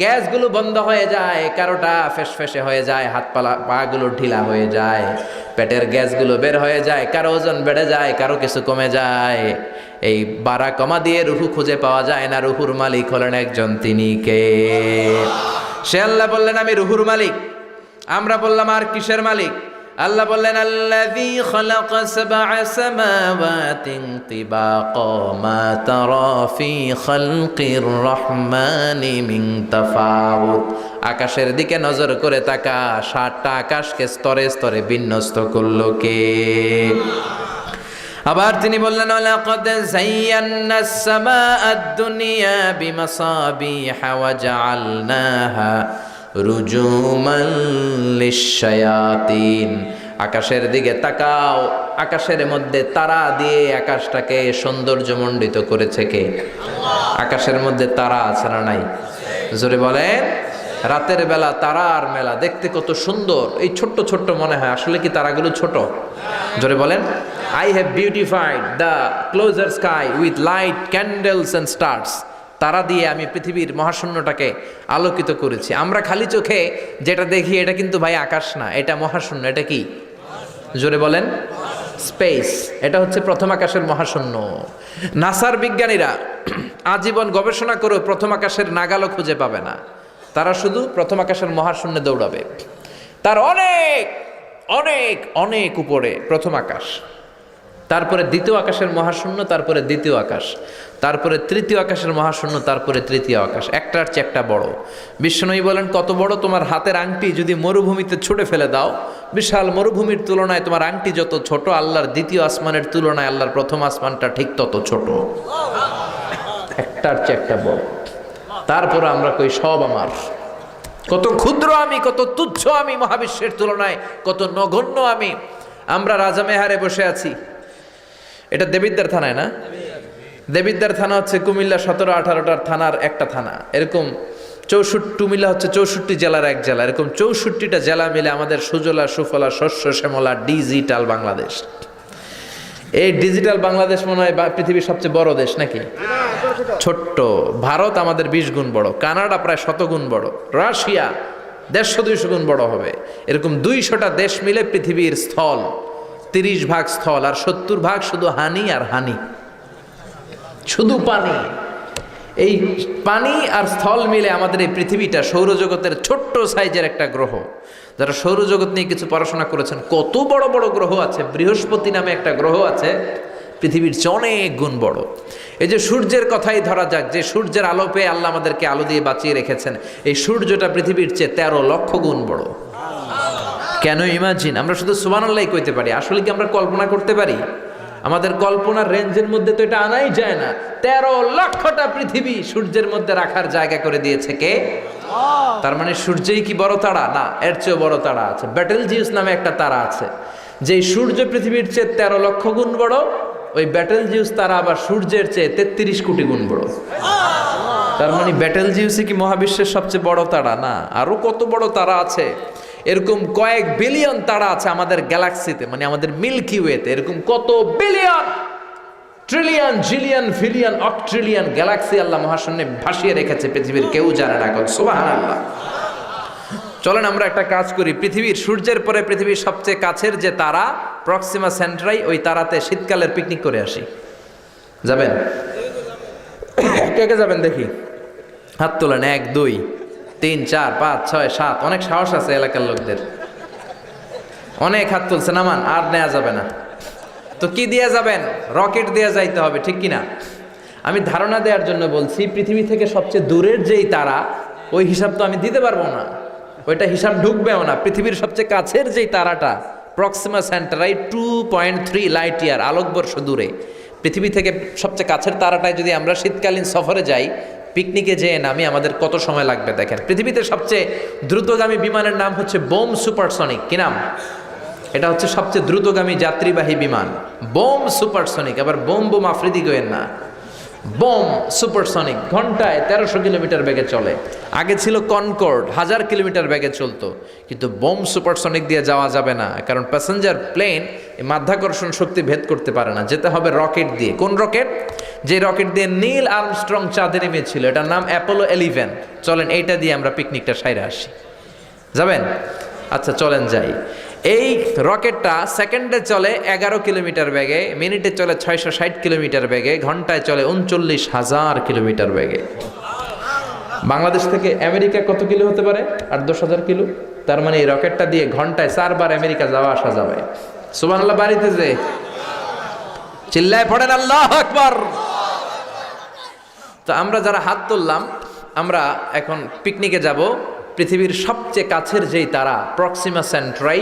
Speaker 1: গ্যাসগুলো বন্ধ হয়ে যায়। কারোটা ফেসফেসে হয়ে যায়, হাত পাগুলো ঢিলা হয়ে যায়, পেটের গ্যাসগুলো বের হয়ে যায়। কারো ওজন বেড়ে যায়, কারো কিছু কমে যায়। এই বাড়া কমা দিয়ে রুহু খুঁজে পাওয়া যায় না। রুহুর মালিক হলেন একজন, তিনি কে? সে আল্লাহ বললেন আমি রুহুর মালিক। আমরা বললাম আর কিসের মালিক? আল্লাহ বললেন আল্লাযী খালাকা সাবআ সামাওয়াতিন তিবাকা মা তারা ফি খালকির রহমানি মিন তাফাউত। আকাশের দিকে নজর করে তাকা, 7টা আকাশকে স্তরে স্তরে বিন্যস্ত করলো কে? আবার তিনি বললেন ওয়ালাকাদ যায়্যানাস সামাআদ দুনিয়া বিমাসাবিহা ওয়া জাআলনাহা রুজুমান লিশ-শায়াতিন। আকাশের দিকে তাকাও, আকাশের মধ্যে তারা দিয়ে আকাশটাকে সৌন্দর্যমণ্ডিত করেছে কে? আকাশের মধ্যে তারা আছে না নাই? জোরে বলেন। রাতের বেলা তারার মেলা, দেখতে কত সুন্দর। এই ছোট্ট ছোট্ট মনে হয়, আসলে কি তারাগুলো ছোট? জোরে বলেন। I have beautified the closer sky with light, candles and stars. তারা দিয়ে আমি পৃথিবীর মহাশূন্যটাকে আলোকিত করেছি। আমরা খালি চোখে যেটা দেখি এটা কিন্তু ভাই আকাশ না, এটা মহাশূন্য। এটা কি? জোরে বলেন। স্পেস। এটা হচ্ছে প্রথম আকাশের মহাশূন্য। নাসার বিজ্ঞানীরা আজীবন গবেষণা করেও প্রথম আকাশের নাগালও খুঁজে পাবে না। তারা শুধু প্রথম আকাশের মহাশূন্যে দৌড়াবে। তার অনেক অনেক অনেক উপরে প্রথম আকাশ, তারপরে দ্বিতীয় আকাশের মহাশূন্য, তারপরে দ্বিতীয় আকাশ, তারপরে তৃতীয় আকাশের মহাশূন্য, তারপরে তৃতীয় আকাশ। একটার চেয়ে একটা বড়। বিশ্বনবী বলেন কত বড়? তোমার হাতের আংটি যদি মরুভূমিতে ছুঁড়ে ফেলে দাও, বিশাল মরুভূমির তুলনায় তোমার আংটি যত ছোট, আল্লাহর দ্বিতীয় আসমানের তুলনায় আল্লাহর প্রথম আসমানটা ঠিক তত ছোট। একটার চেয়ে একটা বড়। তারপর আমরা কই সব আমার। কত ক্ষুদ্র আমি, কত তুচ্ছ আমি মহাবিশ্বের তুলনায়, কত নগণ্য আমি। আমরা রাজামেহারে বসে আছি। এটা দেবিদ্বার থানায় না? দেবিদ্বার থানা হচ্ছে কুমিল্লা 17-18টার থানার একটা থানা। এরকম 64 কুমিল্লা হচ্ছে 64 জেলার এক জেলা। এরকম 64টা জেলা মিলে আমাদের সুজলা সুফলা শস্য শ্যামলা ডিজিটাল বাংলাদেশ। এই ডিজিটাল বাংলাদেশ মনে হয় পৃথিবীর সবচেয়ে বড় দেশ নাকি? ছোট্ট। ভারত আমাদের 20 গুণ বড়, কানাডা প্রায় 100 গুণ বড়, রাশিয়া 150-200 গুণ বড় হবে। এরকম 200টা দেশ মিলে পৃথিবীর স্থল 30 ভাগ স্থল, আর 70 ভাগ শুধু হানি আর হানি, শুধু পানি। এই পানি আর স্থল মিলে আমাদের এই পৃথিবীটা সৌরজগতের ছোট্ট সাইজের একটা গ্রহ। যারা সৌরজগৎ নিয়ে কিছু পড়াশোনা করেছেন, কত বড় বড় গ্রহ আছে। বৃহস্পতি নামে একটা গ্রহ আছে, পৃথিবীর চেয়ে অনেক গুণ বড়। এই যে সূর্যের কথাই ধরা যাক, যে সূর্যের আলো পেয়ে আল্লাহ আমাদেরকে আলো দিয়ে বাঁচিয়ে রেখেছেন, এই সূর্যটা পৃথিবীর চেয়ে 13 লক্ষ গুণ বড়। কেন ইমাজিন? আমরা শুধু সুবহানাল্লাহ কইতে পারি, আসলে কি আমরা কল্পনা করতে পারি? আমাদের কল্পনার রেঞ্জের মধ্যে তো এটা আনাই যায় না। 13 লক্ষটা পৃথিবী সূর্যের মধ্যে রাখার জায়গা করে দিয়েছে কে? তার মানে সূর্যই কি বড় তারা? না, এর চেয়ে বড় তারা আছে। ব্যাটেলজিউস নামে একটা তারা আছে, যে সূর্য পৃথিবীর চেয়ে 13 লক্ষ গুণ বড়। ওই ব্যাটেলজিউস তারা আবার সূর্যের চেয়ে 33 কোটি গুণ বড়। তার মানে ব্যাটেলজিউসই কি মহাবিশ্বের সবচেয়ে বড় তারা? না, আরো কত বড় তারা আছে। এরকম কয়েক বিলিয়ন তারা আছে আমাদের গ্যালাক্সিতে, মানে আমাদের মিল্কি ওয়েতে। এরকম কত billion, trillion, zillion, fillion, octillion galaxy আল্লাহ মহাশূন্যে ভাসিয়ে রেখেছে, পৃথিবীর কেউ জানে না। সুবহানাল্লাহ। চলেন আমরা একটা কাজ করি, পৃথিবীর সূর্যের পরে পৃথিবীর সবচেয়ে কাছের যে তারা প্রক্সিমা সেন্ট্রাই, ওই তারাতে শীতকালের পিকনিক করে আসি। যাবেন? কে কে যাবেন দেখি? হাত তোলেন। 1, 2, 3, 4, 5, 6, 7। অনেক সাহস আছে এলাকার লোকদের, অনেক হাত তুলছে। নামান, আর নেওয়া যাবে না। তো কি দিয়ে যাবেন? রকেট দিয়ে যাইতে হবে, ঠিক কিনা? আমি ধারণা দেওয়ার জন্য বলছি, পৃথিবী থেকে সবচেয়ে দূরের যেই তারা, ওই হিসাব তো আমি দিতে পারবো না, ওইটা হিসাব ঢুকবেও না। পৃথিবীর সবচেয়ে কাছের যেই তারাটা প্রক্সিমা সেন্ট্রাই 2.3 লাইট ইয়ার, আলোকবর্ষ দূরে। পৃথিবী থেকে সবচেয়ে কাছের তারাটায় যদি আমরা শীতকালীন সফরে যাই, পিকনিকে যেয়ে নামি, আমাদের কত সময় লাগবে দেখেন। পৃথিবীতে সবচেয়ে দ্রুতগামী বিমানের নাম হচ্ছে বোম সুপারসনিক। কি নাম? এটা হচ্ছে সবচেয়ে দ্রুতগামী যাত্রীবাহী বিমান, বোম সুপারসনিক। আবার বোম বোম আফ্রিদি গোয়েন না, বোম সুপারসনিক। ঘন্টায় 1300 কিলোমিটার বেগে চলে। আগে ছিল কনকর্ড, 1000 কিলোমিটার বেগে চলতো। কিন্তু বোম সুপারসনিক দিয়ে যাওয়া যাবে না, কারণ প্যাসেঞ্জার প্লেন মাধ্যাকর্ষণ শক্তি ভেদ করতে পারে না। যেতে হবে রকেট দিয়ে। কোন রকেট? যে রকেট দিয়ে নীল আর্মস্ট্রং চাঁদে নেমেছিল, এটার নাম অ্যাপোলো 11। চলেন এইটা দিয়ে আমরা পিকনিকটা সাইরে আসি। যাবেন? আচ্ছা চলেন যাই। এই রকেটটা সেকেন্ডে চলে 11 কিলোমিটার বেগে, মিনিটে চলে 660 কিলোমিটার বেগে, ঘন্টায় চলে 39,000 কিলোমিটার বেগে। বাংলাদেশ থেকে আমেরিকা কত কিলো হতে পারে? 8-10 হাজার কিলো। তার মানে এই রকেটটা দিয়ে ঘন্টায় 4 বার আমেরিকা যাওয়া আসা যাবে। সুবহানাল্লাহ। বাড়িতে যে চিল্লায় পড়েন আল্লাহু আকবার। তো আমরা যারা হাত তুললাম, আমরা এখন পিকনিকে যাব। পৃথিবীর সবচেয়ে কাছের যেই তারা প্রক্সিমা সেন্ট্রাই,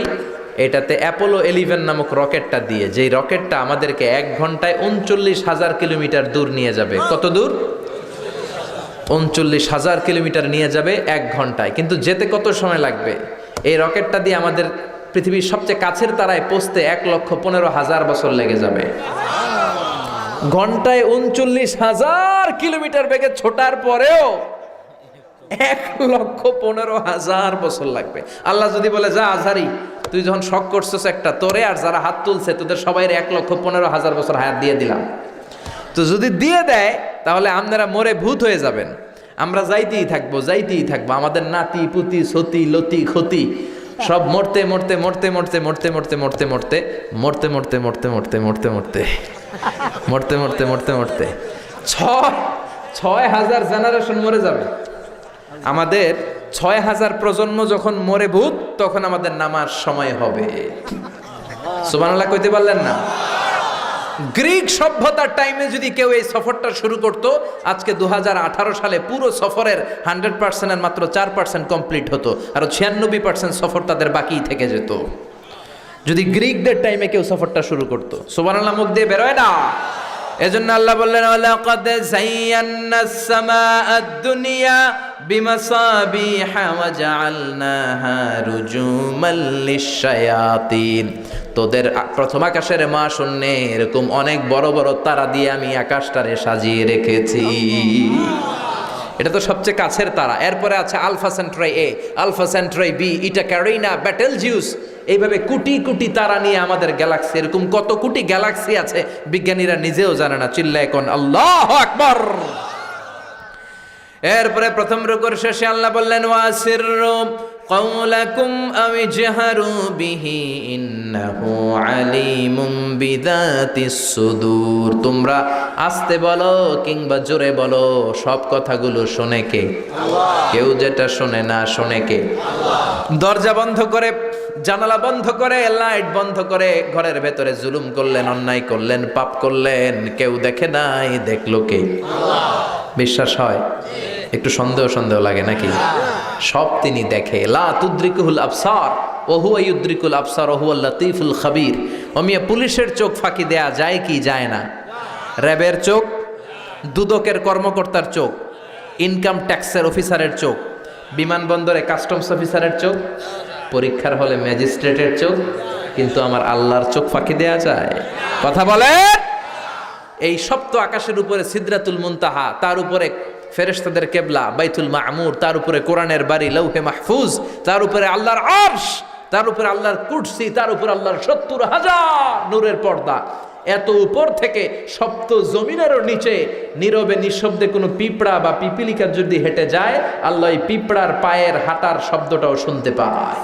Speaker 1: এটাতে অ্যাপোলো 11 নামক রকেটটা দিয়ে, যেই রকেটটা আমাদেরকে 1 ঘন্টায় 39,000 কিলোমিটার দূর নিয়ে যাবে। কত দূর? 39,000 কিলোমিটার নিয়ে যাবে 1 ঘন্টায়। কিন্তু যেতে কত সময় লাগবে? এই রকেটটা দিয়ে আমাদের পৃথিবীর সবচেয়ে কাছের তারায় পৌঁছতে 1,15,000 বছর লেগে যাবে। ঘন্টায় 39,000 কিলোমিটার বেগে ছোটার পরেও 1,15,000 বছর লাগবে। আল্লাহ যদি বলে যা আজহারি, তুই যখন শখ করছিস একটা, তোরে আর যারা হাত তুলছে তোদের সবাই 1,15,000 বছর হায়াত দিয়ে দিলাম। তো যদি দিয়ে দেয় তাহলে আপনারা মরে ভূত হয়ে যাবেন। আমরা যাইতেই থাকবো, যাইতেই থাকবো। আমাদের নাতি পুতি সতি লতি ক্ষতি সব মরতে মরতে মরতে মরতে মরতে মরতে মরতে মরতে মরতে মরতে মরতে মরতে মরতে মরতে মরতে মরতে মরতে মরতে 6,000 জেনারেশন মরে যাবে। আমাদের 6,000 প্রজন্ম যখন মরে ভূত, তখন আমাদের নামার সময় হবে। সুবহানাল্লাহ কইতে পারলেন না? গ্রিক সভ্যতার টাইমে যদি কেউ এই সফরটা শুরু করত, আজকে 2018 সালে পুরো সফরের 100%-এর মাত্র 4% কমপ্লিট হতো, আর 96% সফর তাদের বাকি থেকে যেত। যদি গ্রিকদের টাইমে কেউ সফরটা শুরু করত। সুবহানাল্লাহ মুখ দিয়ে বেরোয় না। এজন্য আল্লাহ বললেন ওয়ালাকাদ যায়্যানাস সামাআদ দুনিয়া বিমাসাবিহা ওয়া জাআলনাহা রুজুমান লিশ-শায়াতিন। তোদের প্রথম আকাশের মহাশূন্যে এরকম অনেক বড় বড় তারা দিয়ে আমি আকাশটারে সাজিয়ে রেখেছি। এটা তো সবচেয়ে কাছের তারা। এরপরে আছে আলফা সেন্ট্রাই এ, আলফা সেন্ট্রাই বি, ইটা ক্যারিনা, ব্যাটেলজিউস। এইভাবে কোটি কোটি তারা নিয়ে আমাদের গ্যালাক্সি, এরকম কত কোটি গ্যালাক্সি আছে বিজ্ঞানীরা নিজেও জানে না। চিল্লায় কোন আল্লাহু আকবার। এরপরে প্রথম রুকুর শেষে আল্লাহ বললেন ওয়াসিররু কাওলাকুম আও ইজহারু বিহি ইন্নাহু আলিমুম বিযাতিস সুদূর। তোমরা আস্তে বলো কিংবা জোরে বলো, সব কথাগুলো শোনে কে? আল্লাহ। কেউ যেটা শোনে না, শোনে কে? আল্লাহ। দরজা বন্ধ করে, জানালা বন্ধ করে, লাইট বন্ধ করে ঘরের ভেতরে জুলুম করলেন, অন্যায় করলেন, পাপ করলেন, কেউ দেখে নাই, দেখলো কে? আল্লাহ। বিশ্বাস হয়? একটু সন্দেহ সন্দেহ লাগে নাকি? সব তিনি দেখে। লা তুদ্রিকুল আবসার ওয়া হুয়া ইউদ্রিকুল আবসার ওয়া হুয়াল লাতীফুল খাবীর। ওমিয়া পুলিশের চোখ ফাঁকি দেয়া যায় কি যায় না? র্যাবের চোখ, দুদকের কর্মকর্তার চোখ, ইনকাম ট্যাক্সের অফিসারের চোখ, বিমানবন্দরে কাস্টমস অফিসারের চোখ, পরীক্ষার হলে ম্যাজিস্ট্রেটের চোখ, কিন্তু আমার আল্লাহর চোখ ফাঁকি দেয়া যায়? কথা বলে। এই সপ্ত আকাশের উপরে সিদরাতুল মুনতাহা, তার উপরে ফেরেশতাদের কেবলা বাইতুল মামুর, তার উপরে কোরআনের বাড়ি লৌহে মাহফুজ, তার উপরে আল্লাহর আরশ, তার উপরে আল্লাহর কুরসি, তার উপরে আল্লাহর 70,000 নূরের পর্দা। এত উপর থেকে সপ্ত জমিনেরও নিচে নীরবে নিঃশব্দে কোনো পিঁপড়া বা পিপিলিকা যদি হেঁটে যায়, আল্লাহ এই পিঁপড়ার পায়ের হাঁটার শব্দটাও শুনতে পায়।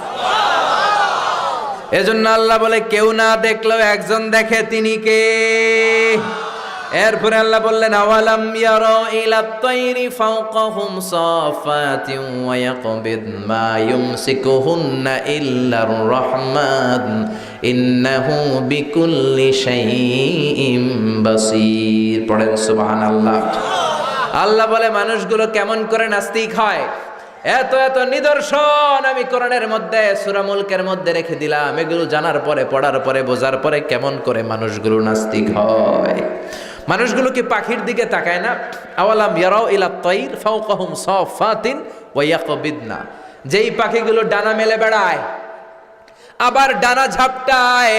Speaker 1: এজন্য আল্লাহ বলে কেউ না দেখলেও একজন দেখে, তিনি কে? এরপরে আল্লাহ বললেন আওয়ালাম ইয়ারা ইলাত তাইরি ফাওকাহুম সাফাতিন ওয়া ইয়াকবিদ মা ইউমসিকুহুন্না ইল্লার রহমান ইন্নাহু বিকুল্লি শাইইন বাসীর। পড়েন সুবহানাল্লাহ। আল্লাহ বলে মানুষগুলো কেমন করে নাস্তিক হয়। এত এত নিদর্শন আমি কোরআনের মধ্যে সূরা মুলকের মধ্যে রেখে দিলাম। এগুলো জানার পরে, পড়ার পরে, বোঝার পরে কেমন করে মানুষগুলো নাস্তিক হয়। মানুষগুলো কি পাখির দিকে তাকায় না? আওয়ালাম ইয়ারাউ ইলাত তাইর ফাওকাহুম সাফাতিন ওয়া ইয়াকবিদনা। যেই পাখিগুলো ডানা মেলে বেড়ায় আবার ডানা ঝাপটায়,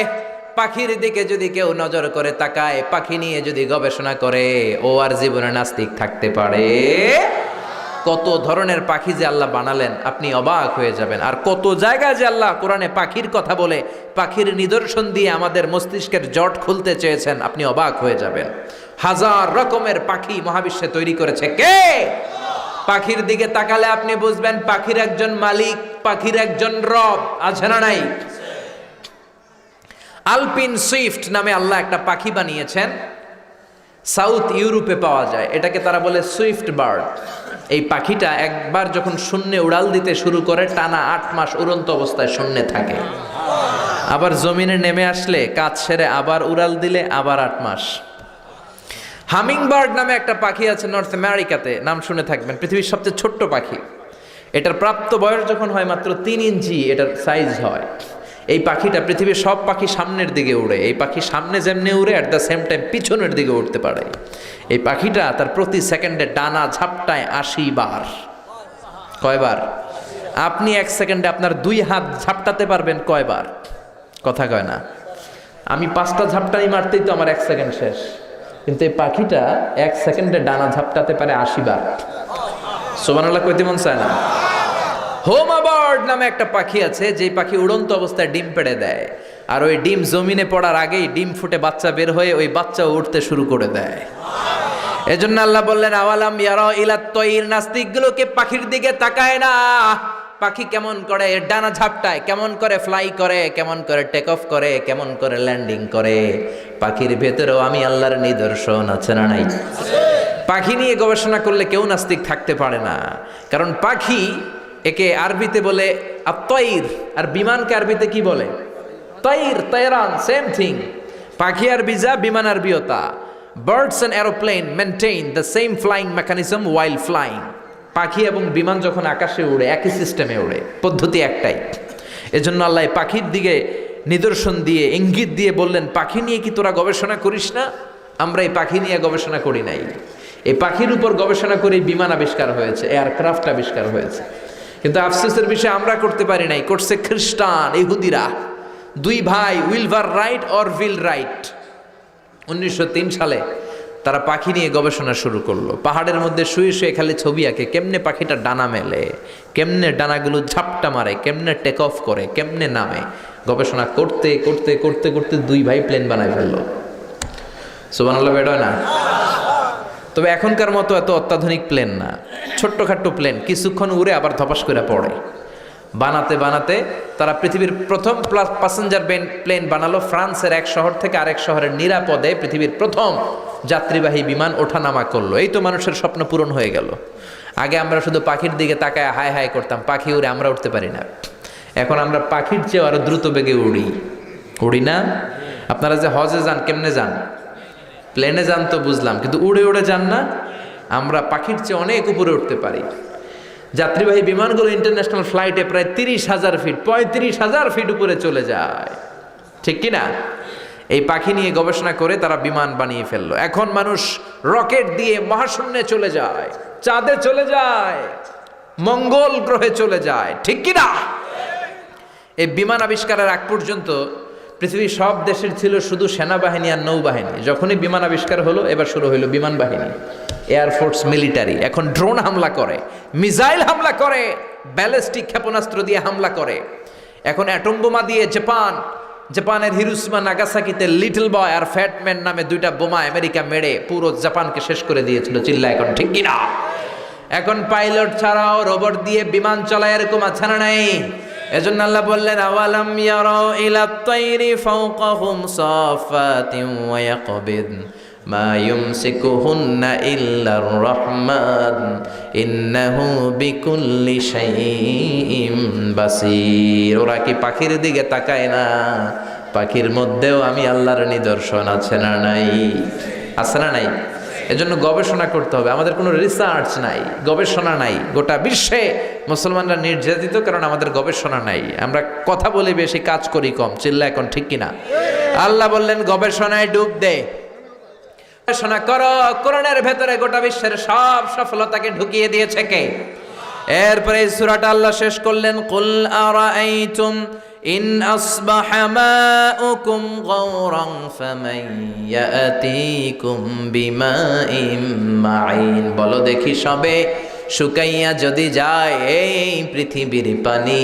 Speaker 1: পাখির দিকে যদি কেউ নজর করে তাকায়, পাখি নিয়ে যদি গবেষণা করে, ও আর জীবনে নাস্তিক থাকতে পারে? কত ধরনের পাখি যে আল্লাহ বানালেন, আপনি অবাক হয়ে যাবেন। আর কত জায়গায় যে আল্লাহ কোরআনে পাখির কথা বলে, পাখির নিদর্শন দিয়ে আমাদের মস্তিষ্কের জট খুলতে চেয়েছেন, আপনি অবাক হয়ে যাবেন। হাজার রকমের পাখি মহাবিশ্বে তৈরি করেছে কে? পাখির দিকে তাকালে আপনি বুঝবেন পাখির একজন মালিক, পাখির একজন রব আছে না নাই? আলপিন সুইফট নামে আল্লাহ একটা পাখি বানিয়েছেন। সাউথ ইউরোপে পাওয়া যায়, এটাকে তারা বলে সুইফট বার্ড। এই পাখিটা একবার যখন শূন্যে উড়াল দিতে শুরু করে টানা 8 মাস উড়ন্ত অবস্থায় শূন্যে থাকে, আবার জমিনে নেমে আসলে কাজ সেরে আবার উড়াল দিলে আবার 8 মাস। হামিং বার্ড নামে একটা পাখি আছে নর্থ আমেরিকাতে, নাম শুনে থাকবেন, পৃথিবীর সবচেয়ে ছোট্ট পাখি। এটার প্রাপ্ত বয়স যখন হয় মাত্র 3 ইঞ্চি এটার সাইজ হয়। এই পাখিটা পৃথিবীর সব পাখি সামনের দিকে উড়ে, এই পাখি সামনে যেমনি উড়ে অ্যাট দ্য সেম টাইম পিছনের দিকে উঠতে পারে। এই পাখিটা তার প্রতি সেকেন্ডে ডানা ঝাপটায় 80 বার। কয়বার? আপনি 1 সেকেন্ডে আপনার 2 হাত ঝাপটাতে পারবেন কয়বার? কথা কয় না। আমি 5টা ঝাপটাই মারতেই তো আমার 1 সেকেন্ড শেষ, কিন্তু এই পাখিটা 1 সেকেন্ডে ডানা ঝাপটাতে পারে 80 বার। সুবহানাল্লাহ কইতে মন চায় না? হোমা বার্ড নামে একটা পাখি আছে, যেই পাখি উড়ন্ত অবস্থায় ডিম পেড়ে দেয়, আর ওই ডিম জমিনে পড়ার আগেই ডিম ফুটে বাচ্চা বের হয়ে ওই বাচ্চা উঠতে শুরু করে দেয়। এজন্য আল্লাহ বললেন আওয়ালাম ইয়ারা ইলাত তয়ির, নাস্তিকগুলোকে পাখির দিকে তাকায় না। পাখি কেমন করে ডানা ঝাপটায়, কেমন করে ফ্লাই করে, কেমন করে টেক অফ করে, কেমন করে ল্যান্ডিং করে। পাখির ভেতরেও আমি আল্লাহর নিদর্শন আছে না নাই? পাখি নিয়ে গবেষণা করলে কেউ নাস্তিক থাকতে পারে না, কারণ পাখি একে আরবিতে বলে আত-তয়ির, আর বিমানকে আরবিতে কি বলে? তয়ির, তয়রান, সেম থিং। পাখি আরবি যা, বিমান আরবিও তা। Birds and aeroplane maintain the same flying mechanism while flying. পাখি এবং বিমান যখন আকাশে উড়ে একই সিস্টেমে উড়ে, পদ্ধতি একটাই। এজন্য আল্লাহ পাখির দিকে নিদর্শন দিয়ে ইঙ্গিত দিয়ে বললেন, পাখি নিয়ে কি তোরা গবেষণা করিস না? আমরা এই পাখি নিয়ে গবেষণা করি নাই। এই পাখির উপর গবেষণা করে বিমান আবিষ্কার হয়েছে, এয়ারক্রাফট আবিষ্কার হয়েছে। কিন্তু আফসোসের বিষয় আমরা করতে পারি নাই, করছে খ্রিস্টান ইহুদিরা। 2 ভাই উইলভার রাইট অর উইল রাইট 1903 সালে তারা পাখি নিয়ে গবেষণা শুরু করলো। পাহাড়ের মধ্যে শুয়ে শুয়ে খালি ছবি আঁকে, কেমনে পাখিটা ডানা মেলে, কেমনে ডানাগুলো ঝাপটা মারে, কেমনে টেক অফ করে, কেমনে নামে। গবেষণা করতে করতে করতে করতে 2 ভাই প্লেন বানায় ফেললো। সুবহানাল্লাহ বেড হয় না? তবে এখনকার মতো এত অত্যাধুনিক প্লেন না, ছোট্টখাট্ট প্লেন, কিছুক্ষণ উড়ে আবার ধপাস করে পড়ে। বানাতে বানাতে তারা পৃথিবীর প্রথম প্যাসেঞ্জার প্লেন বানালো। ফ্রান্সের এক শহর থেকে আরেক শহরের নিরাপদে পৃথিবীর প্রথম যাত্রীবাহী বিমান ওঠানামা করলো। এই তো মানুষের স্বপ্ন পূরণ হয়ে গেল। আগে আমরা শুধু পাখির দিকে তাকায় হায় হায় করতাম, পাখি উড়ে, আমরা উঠতে পারি না। এখন আমরা পাখির চেয়ে আরো দ্রুত বেগে উড়ি না? আপনারা যে হজে যান, কেমনে যান? প্লেনে যান তো বুঝলাম, কিন্তু উড়ে উড়ে যান না? আমরা পাখির চেয়ে অনেক উপরে উঠতে পারি। যাত্রীবাহী বিমানগুলো ইন্টারন্যাশনাল ফ্লাইটে প্রায় 30,000 ফিট, 35,000 ফিট উপরে চলে যায়, ঠিক কিনা? এই পাখি নিয়ে গবেষণা করে তারা বিমান বানিয়ে ফেললো। এখন মানুষ রকেট দিয়ে মহাশূন্যে চলে যায়, চাঁদে চলে যায়, মঙ্গল গ্রহে চলে যায়, ঠিক কিনা? এই বিমান আবিষ্কারের আগ পর্যন্ত পৃথিবীর সব দেশের ছিল শুধু সেনাবাহিনী আর নৌবাহিনী। যখনই বিমান আবিষ্কার হলো, এবার শুরু হইলো বিমান বাহিনী, এয়ারফোর্স, মিলিটারি। এখন ড্রোন হামলা করে, মিসাইল হামলা করে, ব্যালিস্টিক ক্ষেপণাস্ত্র দিয়ে হামলা করে। এখন অ্যাটম বোমা দিয়ে জাপানের হিরোশিমা নাগাসাকিতে লিটল বয় আর ফ্যাটম্যান নামে 2টা বোমা আমেরিকা মেরে পুরো জাপানকে শেষ করে দিয়েছিল। চিল্লা এখন, ঠিক কিনা? এখন পাইলট ছাড়াও রোবট দিয়ে বিমান চলায়, এরকম আছে না নাই? এজন্য আল্লাহ বললেন আওয়ালাম ইয়ারাউ ইলাত তায়রি ফাওকাহুম সাফাতিন ওয়া ইয়াকবিদ মা ইউমসিকুহুন্না ইল্লার রহমান ইন্নাহু বিকুল্লি শাইইন বাসীর। ওরা কি পাখির দিকে তাকায় না? পাখির মধ্যেও আমি আল্লাহর নিদর্শন আছে না নাই? আছে না নাই? এজন্য গবেষণা করতে হবে। আমাদের কোনো রিসার্চ নাই, গবেষণা নাই। গোটা বিশ্বে মুসলমানরা নির্যাতিত, কারণ আমাদের গবেষণা নাই। আমরা কথা বলি বেশি, কাজ করি কম। চিল্লা এখন, ঠিক কিনা? আল্লাহ বললেন গবেষণায় ডুব দে, গবেষণা করো। কোরআনের ভেতরে গোটা বিশ্বের সব সফলতাকে ঢুকিয়ে দিয়েছে কে? এরপরে এই সূরাটা আল্লাহ শেষ করলেন, কুল আরাআইতুম ইন আসবাহা মাউকুম গাওরান ফামান ইয়াতিকুম বিমাইন মাইন। বলো দেখি, সবে শুকাইয়া যদি যায় এই পৃথিবীর পানি,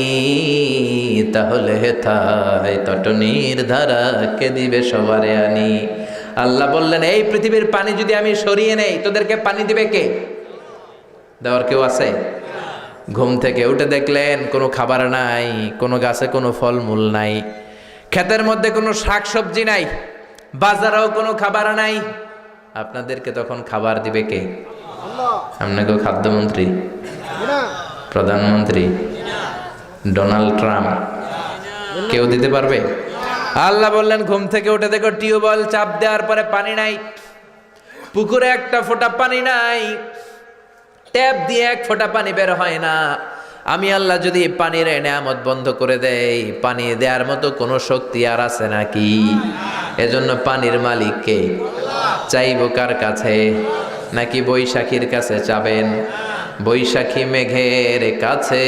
Speaker 1: তাহলে হেথায় তটনির ধারা কে দিবে সবারে আনি। আল্লাহ বললেন এই পৃথিবীর পানি যদি আমি সরিয়ে নেই, তোদেরকে পানি দিবে কে? দেওয়ার কেউ আছে? ঘুম থেকে উঠে দেখলেন কোনো খাবার নাই, কোনো গাছে কোনো ফলমূল নাই, ক্ষেতের মধ্যে কোনো শাকসবজি নাই, বাজারেও কোনো খাবার নাই। আপনাদেরকে তখন খাবার দিবে কে? আপনাকে খাদ্যমন্ত্রী, প্রধানমন্ত্রী, ডোনাল্ড ট্রাম্প কেউ দিতে পারবে? আল্লাহ বললেন ঘুম থেকে উঠে দেখো টিউবওয়েল চাপ দেওয়ার পরে পানি নাই, পুকুরে একটা ফোঁটা পানি নাই, ট্যাপ দিয়ে এক ফোঁটা পানি বের হয় না। আমি আল্লাহ যদি পানির নেয়ামত বন্ধ করে দেই, পানি দেওয়ার মতো কোনো শক্তি আর আছে নাকি? এজন্য পানির মালিক কে? চাইব কার কাছে? নাকি বৈশাখীর কাছে চাবেন? বৈশাখী মেঘের কাছে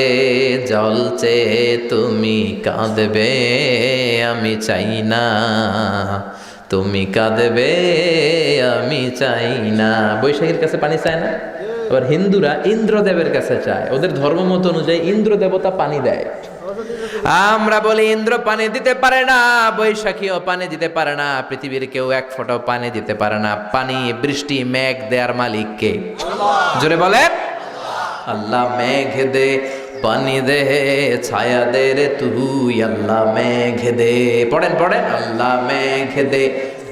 Speaker 1: জলছে তুমি কাঁদবে, আমি চাই না তুমি কাঁদবে, আমি চাই না। বৈশাখীর কাছে পানি চায় না। আবার হিন্দুরা ইন্দ্রদেবের কাছে চায়, ওদের ধর্ম মত অনুযায়ী ইন্দ্র দেবতা পানি দেয়। আমরা বলি ইন্দ্র পানি দিতে পারে না, বৈশাখীও পানি দিতে পারে না, পৃথিবীর কেউ এক ফোঁটাও পানি দিতে পারে না। পানি, বৃষ্টি, মেঘ দেয়ার মালিক কে? জোরে বলে আল্লাহ। মেঘ দে পানি দে ছায়া দে রে তুই, আল্লাহ মেঘ দে। পড়েন পড়েন, আল্লাহ মেঘ দে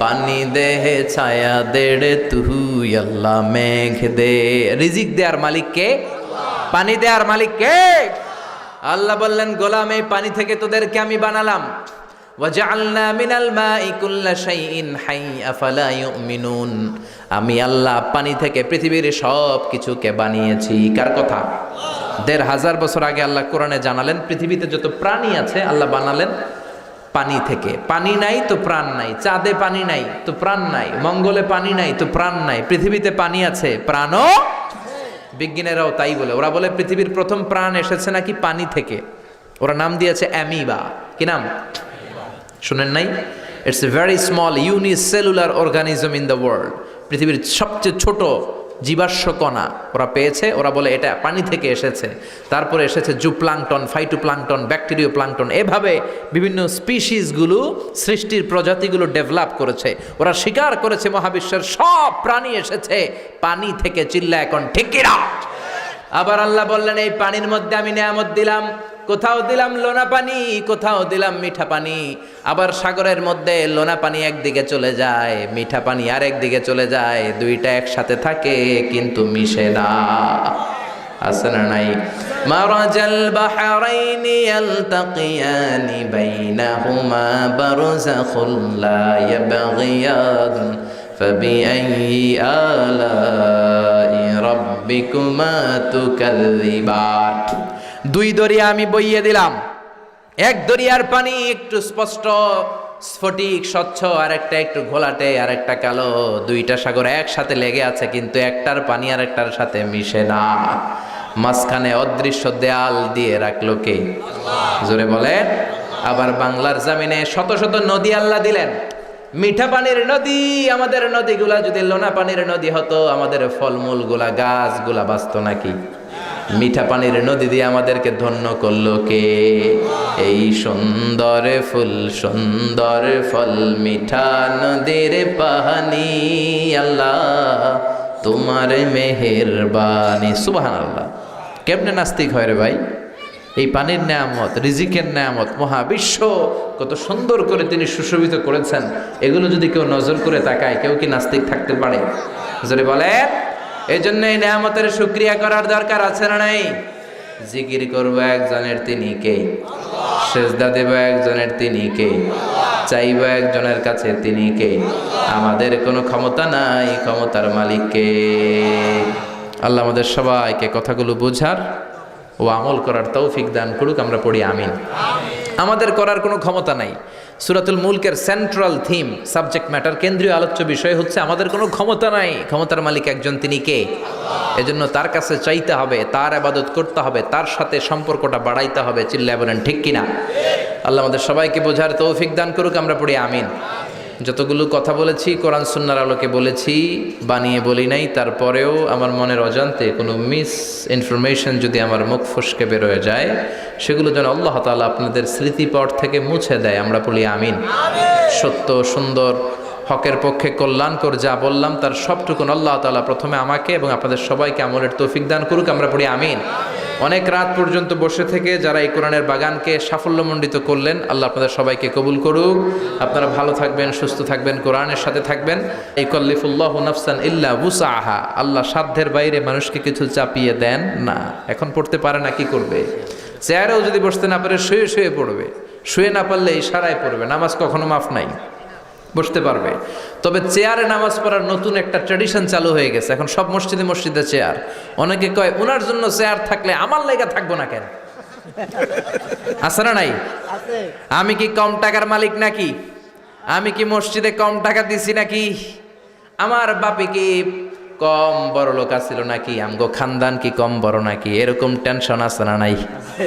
Speaker 1: পানি দে ছায়া দে রে তুই, আল্লাহ মেঘ দে। রিজিক দেয়ার মালিক কে? পানি দেয়ার মালিক কে? আল্লাহ বললেন গোলাম এই পানি থেকে তোদেরকে আমি বানালাম। ওয়াজআলনা মিনাল মাই কুল্লা শাইইন হাই আফালা ইউমিনুন। আমি আল্লাহ পানি থেকে পৃথিবীর সব কিছুকে বানিয়েছি। কার কথা? ১৫০০ বছর আগে আল্লাহ কোরআনে জানালেন পৃথিবীতে যত প্রাণী আছে আল্লাহ বানালেন পানি থেকে। পানি নাই তো প্রাণ নাই, চাঁদে পানি নাই তো প্রাণ নাই, মঙ্গলে পানি নাই তো প্রাণ নাই, পৃথিবীতে পানি আছে, প্রাণও। বিজ্ঞানীরাও তাই বলে, ওরা বলে পৃথিবীর প্রথম প্রাণ এসেছে নাকি পানি থেকে। ওরা নাম দিয়েছে অ্যামিবা। কি নাম শুনেন নাই? It's a very small unicellular organism in the world. পৃথিবীর সবচেয়ে ছোট জীবাশ্ম কণা ওরা পেয়েছে, ওরা বলে এটা পানি থেকে এসেছে। তারপরে এসেছে জুপ্লাংটন, ফাইটোপ্লাংটন, ব্যাকটেরিয়া প্লাংটন, এভাবে বিভিন্ন স্পিসিসগুলো, সৃষ্টির প্রজাতিগুলো ডেভেলপ করেছে। ওরা স্বীকার করেছে মহাবিশ্বের সব প্রাণী এসেছে পানি থেকে। চিল্লা এখন ঠিক কিনা? আবার আল্লাহ বললেন এই পানির মধ্যে আমি নেয়ামত দিলাম, কোথাও দিলাম লোনা পানি, কোথাও দিলাম মিঠা পানি। আবার সাগরের মধ্যে লোনা পানি একদিকে চলে যায়, মিঠা পানি আরেক দিকে চলে যায়, দুইটা একসাথে থাকে কিন্তু মিশে না। আছে না নাই? মারাজাল বাহরাইনি ইয়ালতাকিয়ানি বাইনাহুমা বারযাখুল লা ইয়াবগিয়ান ফাবিআইয়ি আলাই রাব্বিকুমা তুকাযযিবান। দুই দরিয়া আমি বইয়ে দিলাম, এক দরিয়ার পানি একটু স্পষ্ট স্ফটিক স্বচ্ছ, আর একটা একটু ঘোলাটে, আর একটা কালো। দুইটা সাগর একসাথে লেগে আছে কিন্তু একটার পানি আর একটার সাথে মিশে না। মাঝখানে অদৃশ্য দেয়াল দিয়ে রাখলো কে? জোরে বলে। আবার বাংলার জমিনে শত শত নদী আল্লাহ দিলেন, মিঠা পানির নদী। আমাদের নদীগুলা যদি লোনা পানির নদী হতো, আমাদের ফলমূলগুলা, গাছগুলা বাঁচত নাকি? মিঠা পানির নদী দিয়ে আমাদেরকে ধন্য করলো কে? এই সুন্দর ফুল সুন্দর ফল মিঠা নদীর পানি, আল্লাহ তোমার মেহেরবানি। সুবহানাল্লাহ। কেমনে নাস্তিক হয় রে ভাই? এই পানির নেয়ামত, রিজিকের নেয়ামত, মহাবিশ্ব কত সুন্দর করে তিনি সুশোভিত করেছেন, এগুলো যদি কেউ নজর করে তাকায়, কেউ কি নাস্তিক থাকতে পারে? যদি বলে এই জন্য এই নেয়ামতের শুকরিয়া করার দরকার আছে না নাই? জিকির করবো একজনের, তিনি কে? সেজদা দেব একজনের, তিনি কে? চাইব একজনের কাছে, তিনি কে? আমাদের কোনো ক্ষমতা নাই, ক্ষমতার মালিক কে? আল্লাহ আমাদের সবাইকে কথাগুলো বোঝার ও আমল করার তৌফিক দান করুক। আমরা পড়ি আমিন। আমাদের করার কোনো ক্ষমতা নাই। সূরাতুল মুলকের সেন্ট্রাল থিম, সাবজেক্ট ম্যাটার, কেন্দ্রীয় আলোচ্য বিষয় হচ্ছে আমাদের কোনো ক্ষমতা নাই, ক্ষমতার মালিক একজন, তিনি কে? এজন্য তার কাছে চাইতে হবে, তার ইবাদত করতে হবে, তার সাথে সম্পর্কটা বাড়াইতে হবে। চিল্লায় বলেন ঠিক কিনা? আল্লাহ আমাদের সবাইকে বোঝার তৌফিক দান করুক। আমরা পড়ি আমিন। যতগুলো কথা বলেছি কোরআন সুন্নাহর আলোকে বলেছি, বানিয়ে বলি নাই। তারপরেও আমার মনের অজান্তে কোনো মিস ইনফরমেশন যদি আমার মুখ ফসকে বেরোয় যায়, সেগুলো যেন আল্লাহ তাআলা আপনাদের স্মৃতিপট থেকে মুছে দেয়। আমরা বলি আমিন। সত্য, সুন্দর, হকের পক্ষে কল্যাণকর যা বললাম তার সবটুকুন আল্লাহ তাআলা প্রথমে আমাকে এবং আপনাদের সবাইকে আমলের তৌফিক দান করুক। আমরা পড়ি আমিন। অনেক রাত পর্যন্ত বসে থেকে যারা এই কোরআনের বাগানকে সাফল্যমণ্ডিত করলেন, আল্লাহ আপনাদের সবাইকে কবুল করুক। আপনারা ভালো থাকবেন, সুস্থ থাকবেন, কোরআনের সাথে থাকবেন। ইকাল্লিফুল্লাহু নাফসান ইল্লা উসআহা, আল্লাহ সাধ্যের বাইরে মানুষকে কিছু চাপিয়ে দেন না। এখন পড়তে পারে না, কি করবে? চেয়ারেও যদি বসতে না পারে শুয়ে শুয়ে পড়বে, শুয়ে না পারলে ইশারায় পড়বে। নামাজ কখনো মাফ নাই, বসতে পারবে। তবে চেয়ারে নামাজ পড়ার নতুন একটা ট্র্যাডিশন চালু হয়ে গেছে, এখন সব মসজিদে মসজিদে চেয়ার। অনেকে কয় ওনার জন্য চেয়ার থাকলে আমার লেগা থাকবো না কেন? আছে না নাই? আমি কি কম টাকার মালিক নাকি? আমি কি মসজিদে কম টাকা দিছি নাকি? আমার বাপি কি কম বড় লোক আছিল নাকি? আমগো খানদান কি কম বড় নাকি? এরকম টেনশন আছে না নাই?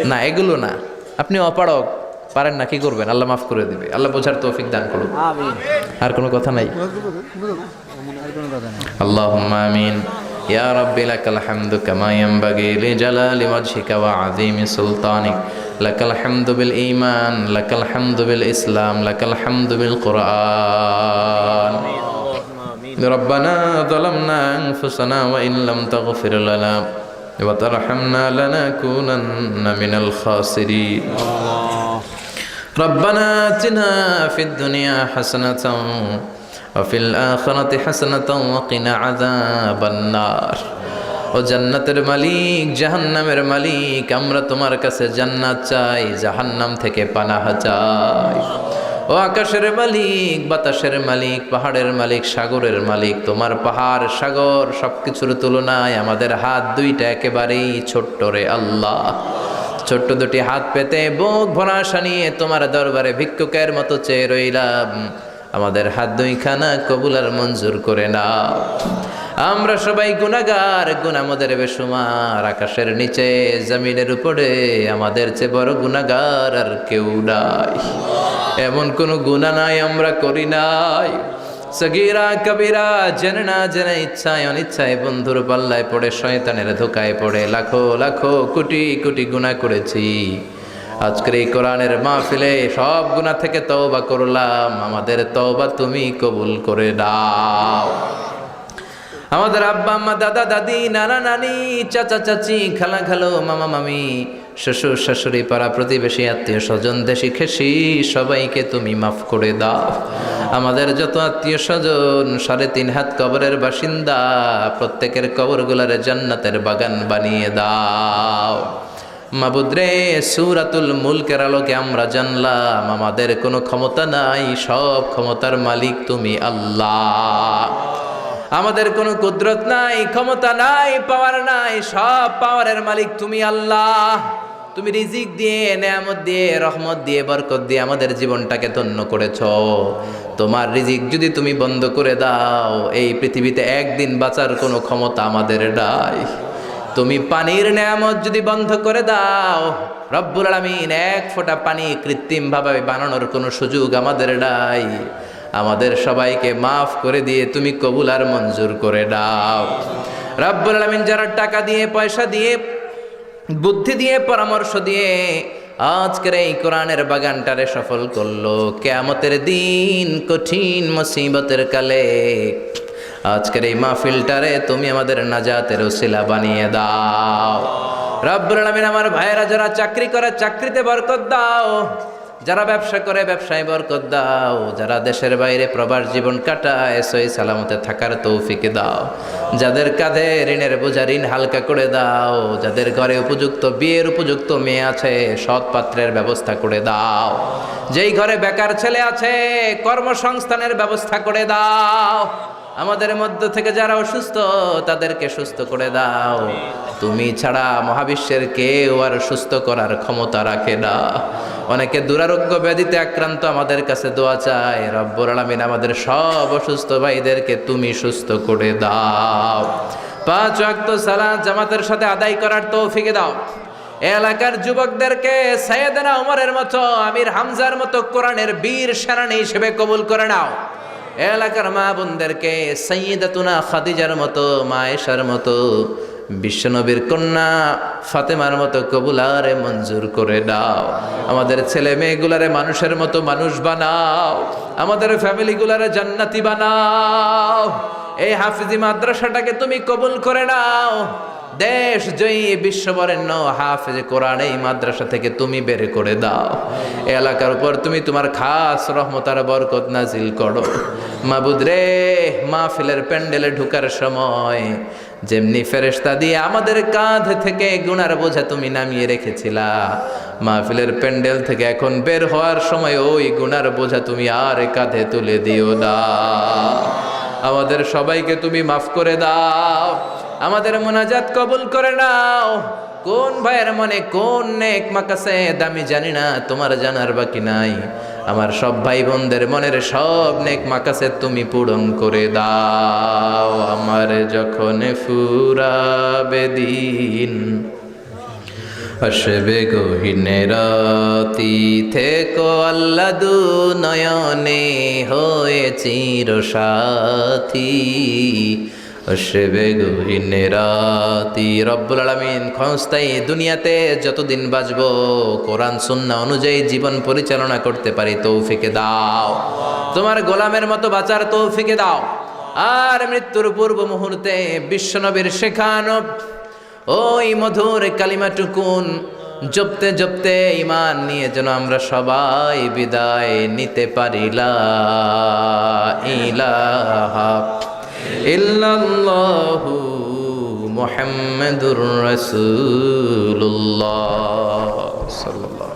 Speaker 1: না, এগুলো না। আপনি অপারক, পারেন না, কি করবেন? আল্লাহ মাফ করে দিবে। আল্লাহ বোঝার তৌফিক দান করুন। আর কোনো কথা নাই? আল্লাহুম্মা আমিন। ইয়া রাব্বি লাকাল হামদু কামা ইয়ানবাগি লিজালালি ওয়াজহিকা ওয়া আযীমি সুলতানিক। লাকাল হামদু বিল ঈমান, লাকাল হামদু বিল ইসলাম, লাকাল হামদু বিল কুরআন। রব্বানা যালামনা আনফুসানা ওয়া ইন লাম তাগফির লানা ওয়া তারহামনা লানাকুনান্না মিনাল খাসিরিন। রব্বানা আতিনা ফিদ দুনিয়া হাসানাতাও ওয়া ফিল আখিরাতি হাসানাতাও ওয়া কিনা আযাবান নার। ও জান্নাতের মালিক, জাহান্নামের মালিক, আমরা তোমার কাছে জান্নাত চাই, জাহান্নাম থেকে পানাহ চাই। ও আকাশের মালিক, বাতাসের মালিক, পাহাড়ের মালিক, সাগরের মালিক, তোমার পাহাড় সাগর সবকিছুর তুলনায় আমাদের হাত দুইটা একেবারেই ছোট্ট রে আল্লাহ। ছোট্ট দুটি হাত পেতে বুক ভরা আশা নিয়ে তোমার দরবারে ভিক্ষুকের মতো চেয়ে রইলাম। আমাদের হাত দুইখানা কবুল আর মঞ্জুর করে নাও। আমরা সবাই গুনাহগার, গুনাহ আমাদের বেশুমার। আকাশের নিচে জমিনের উপরে আমাদের চেয়ে বড় গুনাহগার আর কেউ নাই। এমন কোনো গুনাহ নাই আমরা করি নাই। সগীরা কবিরা, জেনে না জেনে, ইচ্ছায় অনিচ্ছায় বন্ধুর পাল্লায় পড়ে, শয়তানের ধোকায় পড়ে লাখো লাখো কোটি কোটি গুনাহ করেছি। আজকের এই কোরআনের মাহফিলে সব গুনাহ থেকে তওবা করলাম। আমাদের তওবা তুমি কবুল করে দাও। আমাদের আব্বা আম্মা, দাদা দাদি, নানা নানি, চাচা চাচি, খালা খালো, মামা মামি, শ্বশুর শাশুড়ি, পাড়া প্রতিবেশী, আত্মীয় স্বজন, দেশি খেসি, সবাইকে তুমি মাফ করে দাও। আমাদের যত আত্মীয় স্বজন 3.5 হাত কবরের বাসিন্দা, প্রত্যেকের কবরগুলারে জান্নাতের বাগান বানিয়ে দাও। মাবুদ রে, সূরাতুল মুলকের আলোকে আমরা জানলাম আমাদের কোনো ক্ষমতা নাই, সব ক্ষমতার মালিক তুমি আল্লাহ। আমাদের কোনো কুদরত নাই, ক্ষমতা নাই, পাওয়ার নাই, সব পাওয়ারের মালিক তুমি আল্লাহ। তুমি রিজিক দিয়ে, নেয়ামত দিয়ে, রহমত দিয়ে, বরকত দিয়ে আমাদের জীবনটাকে ধন্য করেছ। তোমার রিজিক যদি তুমি বন্ধ করে দাও, এই পৃথিবীতে একদিন বাঁচার কোনো ক্ষমতা আমাদের নাই। তুমি পানির নেয়ামত যদি বন্ধ করে দাও, রব্বুল আলামিন, এক ফোঁটা পানি কৃত্রিমভাবে বানানোর কোনো সুযোগ আমাদের নাই। আমাদের সবাইকে মাফ করে দিয়ে তুমি কবুল আর মঞ্জুর করে দাও। রব্বুল আলামিন, যারা টাকা দিয়ে, পয়সা দিয়ে, বুদ্ধি দিয়ে, পরামর্শ দিয়ে আজকের এই কোরআনের বাগানটারে সফল করলো, কিয়ামতের দিন কঠিন মুসিবতের কালে আজকের এই মাহফিলটারে তুমি আমাদের নাজাতের ওসিলা বানিয়ে দাও। রব্বুল আলামিন, আমার ভাইয়েরা যারা চাকরি করে চাকরিতে বরকত দাও, যারা ব্যবসা করে ব্যবসায় বরকত দাও, যারা দেশের বাইরে প্রবাস জীবন কাটায় সহি সালামতে থাকার তৌফিক দাও। যাদের কাঁধে ঋণের বোঝা, ঋণ হালকা করে দাও। যাদের ঘরে উপযুক্ত বিয়ের উপযুক্ত মেয়ে আছে, সৎ পাত্রের ব্যবস্থা করে দাও। যেই ঘরে বেকার ছেলে আছে, কর্মসংস্থানের ব্যবস্থা করে দাও। আমাদের মধ্য থেকে যারা অসুস্থ তাদেরকে সুস্থ করে দাও। তুমি ছাড়া মহাবিশ্বের কেউ আর সুস্থ করার ক্ষমতা রাখে না। অনেকে দুরারোগ্য ব্যাধিতে আক্রান্ত আমাদের কাছে দোয়া চায়। রব্বুল আলামিন, আমাদের সব অসুস্থ ভাইদেরকে তুমি সুস্থ করে দাও। 5 ওয়াক্ত সালাত জামাতের সাথে আদায় করার তৌফিক দাও। এলাকার যুবকদেরকে সাইয়েদনা ওমরের মতো, আমির হামজার মতো কোরআনের বীর সেনানী হিসেবে কবুল করে নাও। এলাকার মা বোনদেরকে সাইয়্যিদাতুনা খাদিজার মতো, মা আয়েশার মতো, বিশ্বনবীর কন্যা ফাতেমার মতো কবুলারে মঞ্জুর করে দাও। আমাদের ছেলে মেয়েগুলারে মানুষের মতো মানুষ বানাও। আমাদের ফ্যামিলিগুলারে জান্নাতি বানাও। এই হাফিজি মাদ্রাসাটাকে তুমি কবুল করে নাও। দেশ জয়ী বিশ্ববরেণ্য হাফেজে কোরআন এই মাদ্রাসা থেকে তুমি বের করে দাও। এই এলাকার উপর তুমি তোমার খাস রহমত আর বরকত নাজিল করো। মাবুদ রে, মাহফিলের প্যান্ডেলে ঢুকার সময় যেমনি ফেরেশতা দিয়ে আমাদের কাঁধ থেকে গুনার বোঝা তুমি নামিয়ে রেখেছিলা, মাহফিলের প্যান্ডেল থেকে এখন বের হওয়ার সময় ওই গুনার বোঝা তুমি আর কাঁধে তুলে দিও না। আমাদের সবাইকে তুমি মাফ করে দাও, আমাদের মোনাজাত কবুল করে নাও। কোন ভাইয়ের মনে কোন নেক মাকাসে দামি জানি না, তোমার জানার বাকি নাই। আমার সব ভাই বোনদের মনের সব নেক মাকাসে তুমি পূরণ করে দাও। আমার যখন ফুরাবে দিন, আসবে গহীনে রাতি, থেকো আল্লাহ দু নয়নে হয়ে চির সাথী। আসবে গহীনে রাতি। রব্বুল আলামিন ক্ষণস্থায়ী দুনিয়াতে যতদিন বাঁচবো কোরআন সুন্নাহ অনুযায়ী জীবন পরিচালনা করতে পারি তৌফিকে দাও। তোমার গোলামের মতো বাঁচার তৌফিকে দাও। আর মৃত্যুর পূর্ব মুহূর্তে বিশ্বনবীর শেখানো ওই মধুর কালিমাটুকুন জপতে জপতে ঈমান নিয়ে যেন আমরা সবাই বিদায় নিতে পারি। লা ইলাহা ইল্লাল্লাহু মুহাম্মাদুর রাসূলুল্লাহ সাল্লাল্লাহু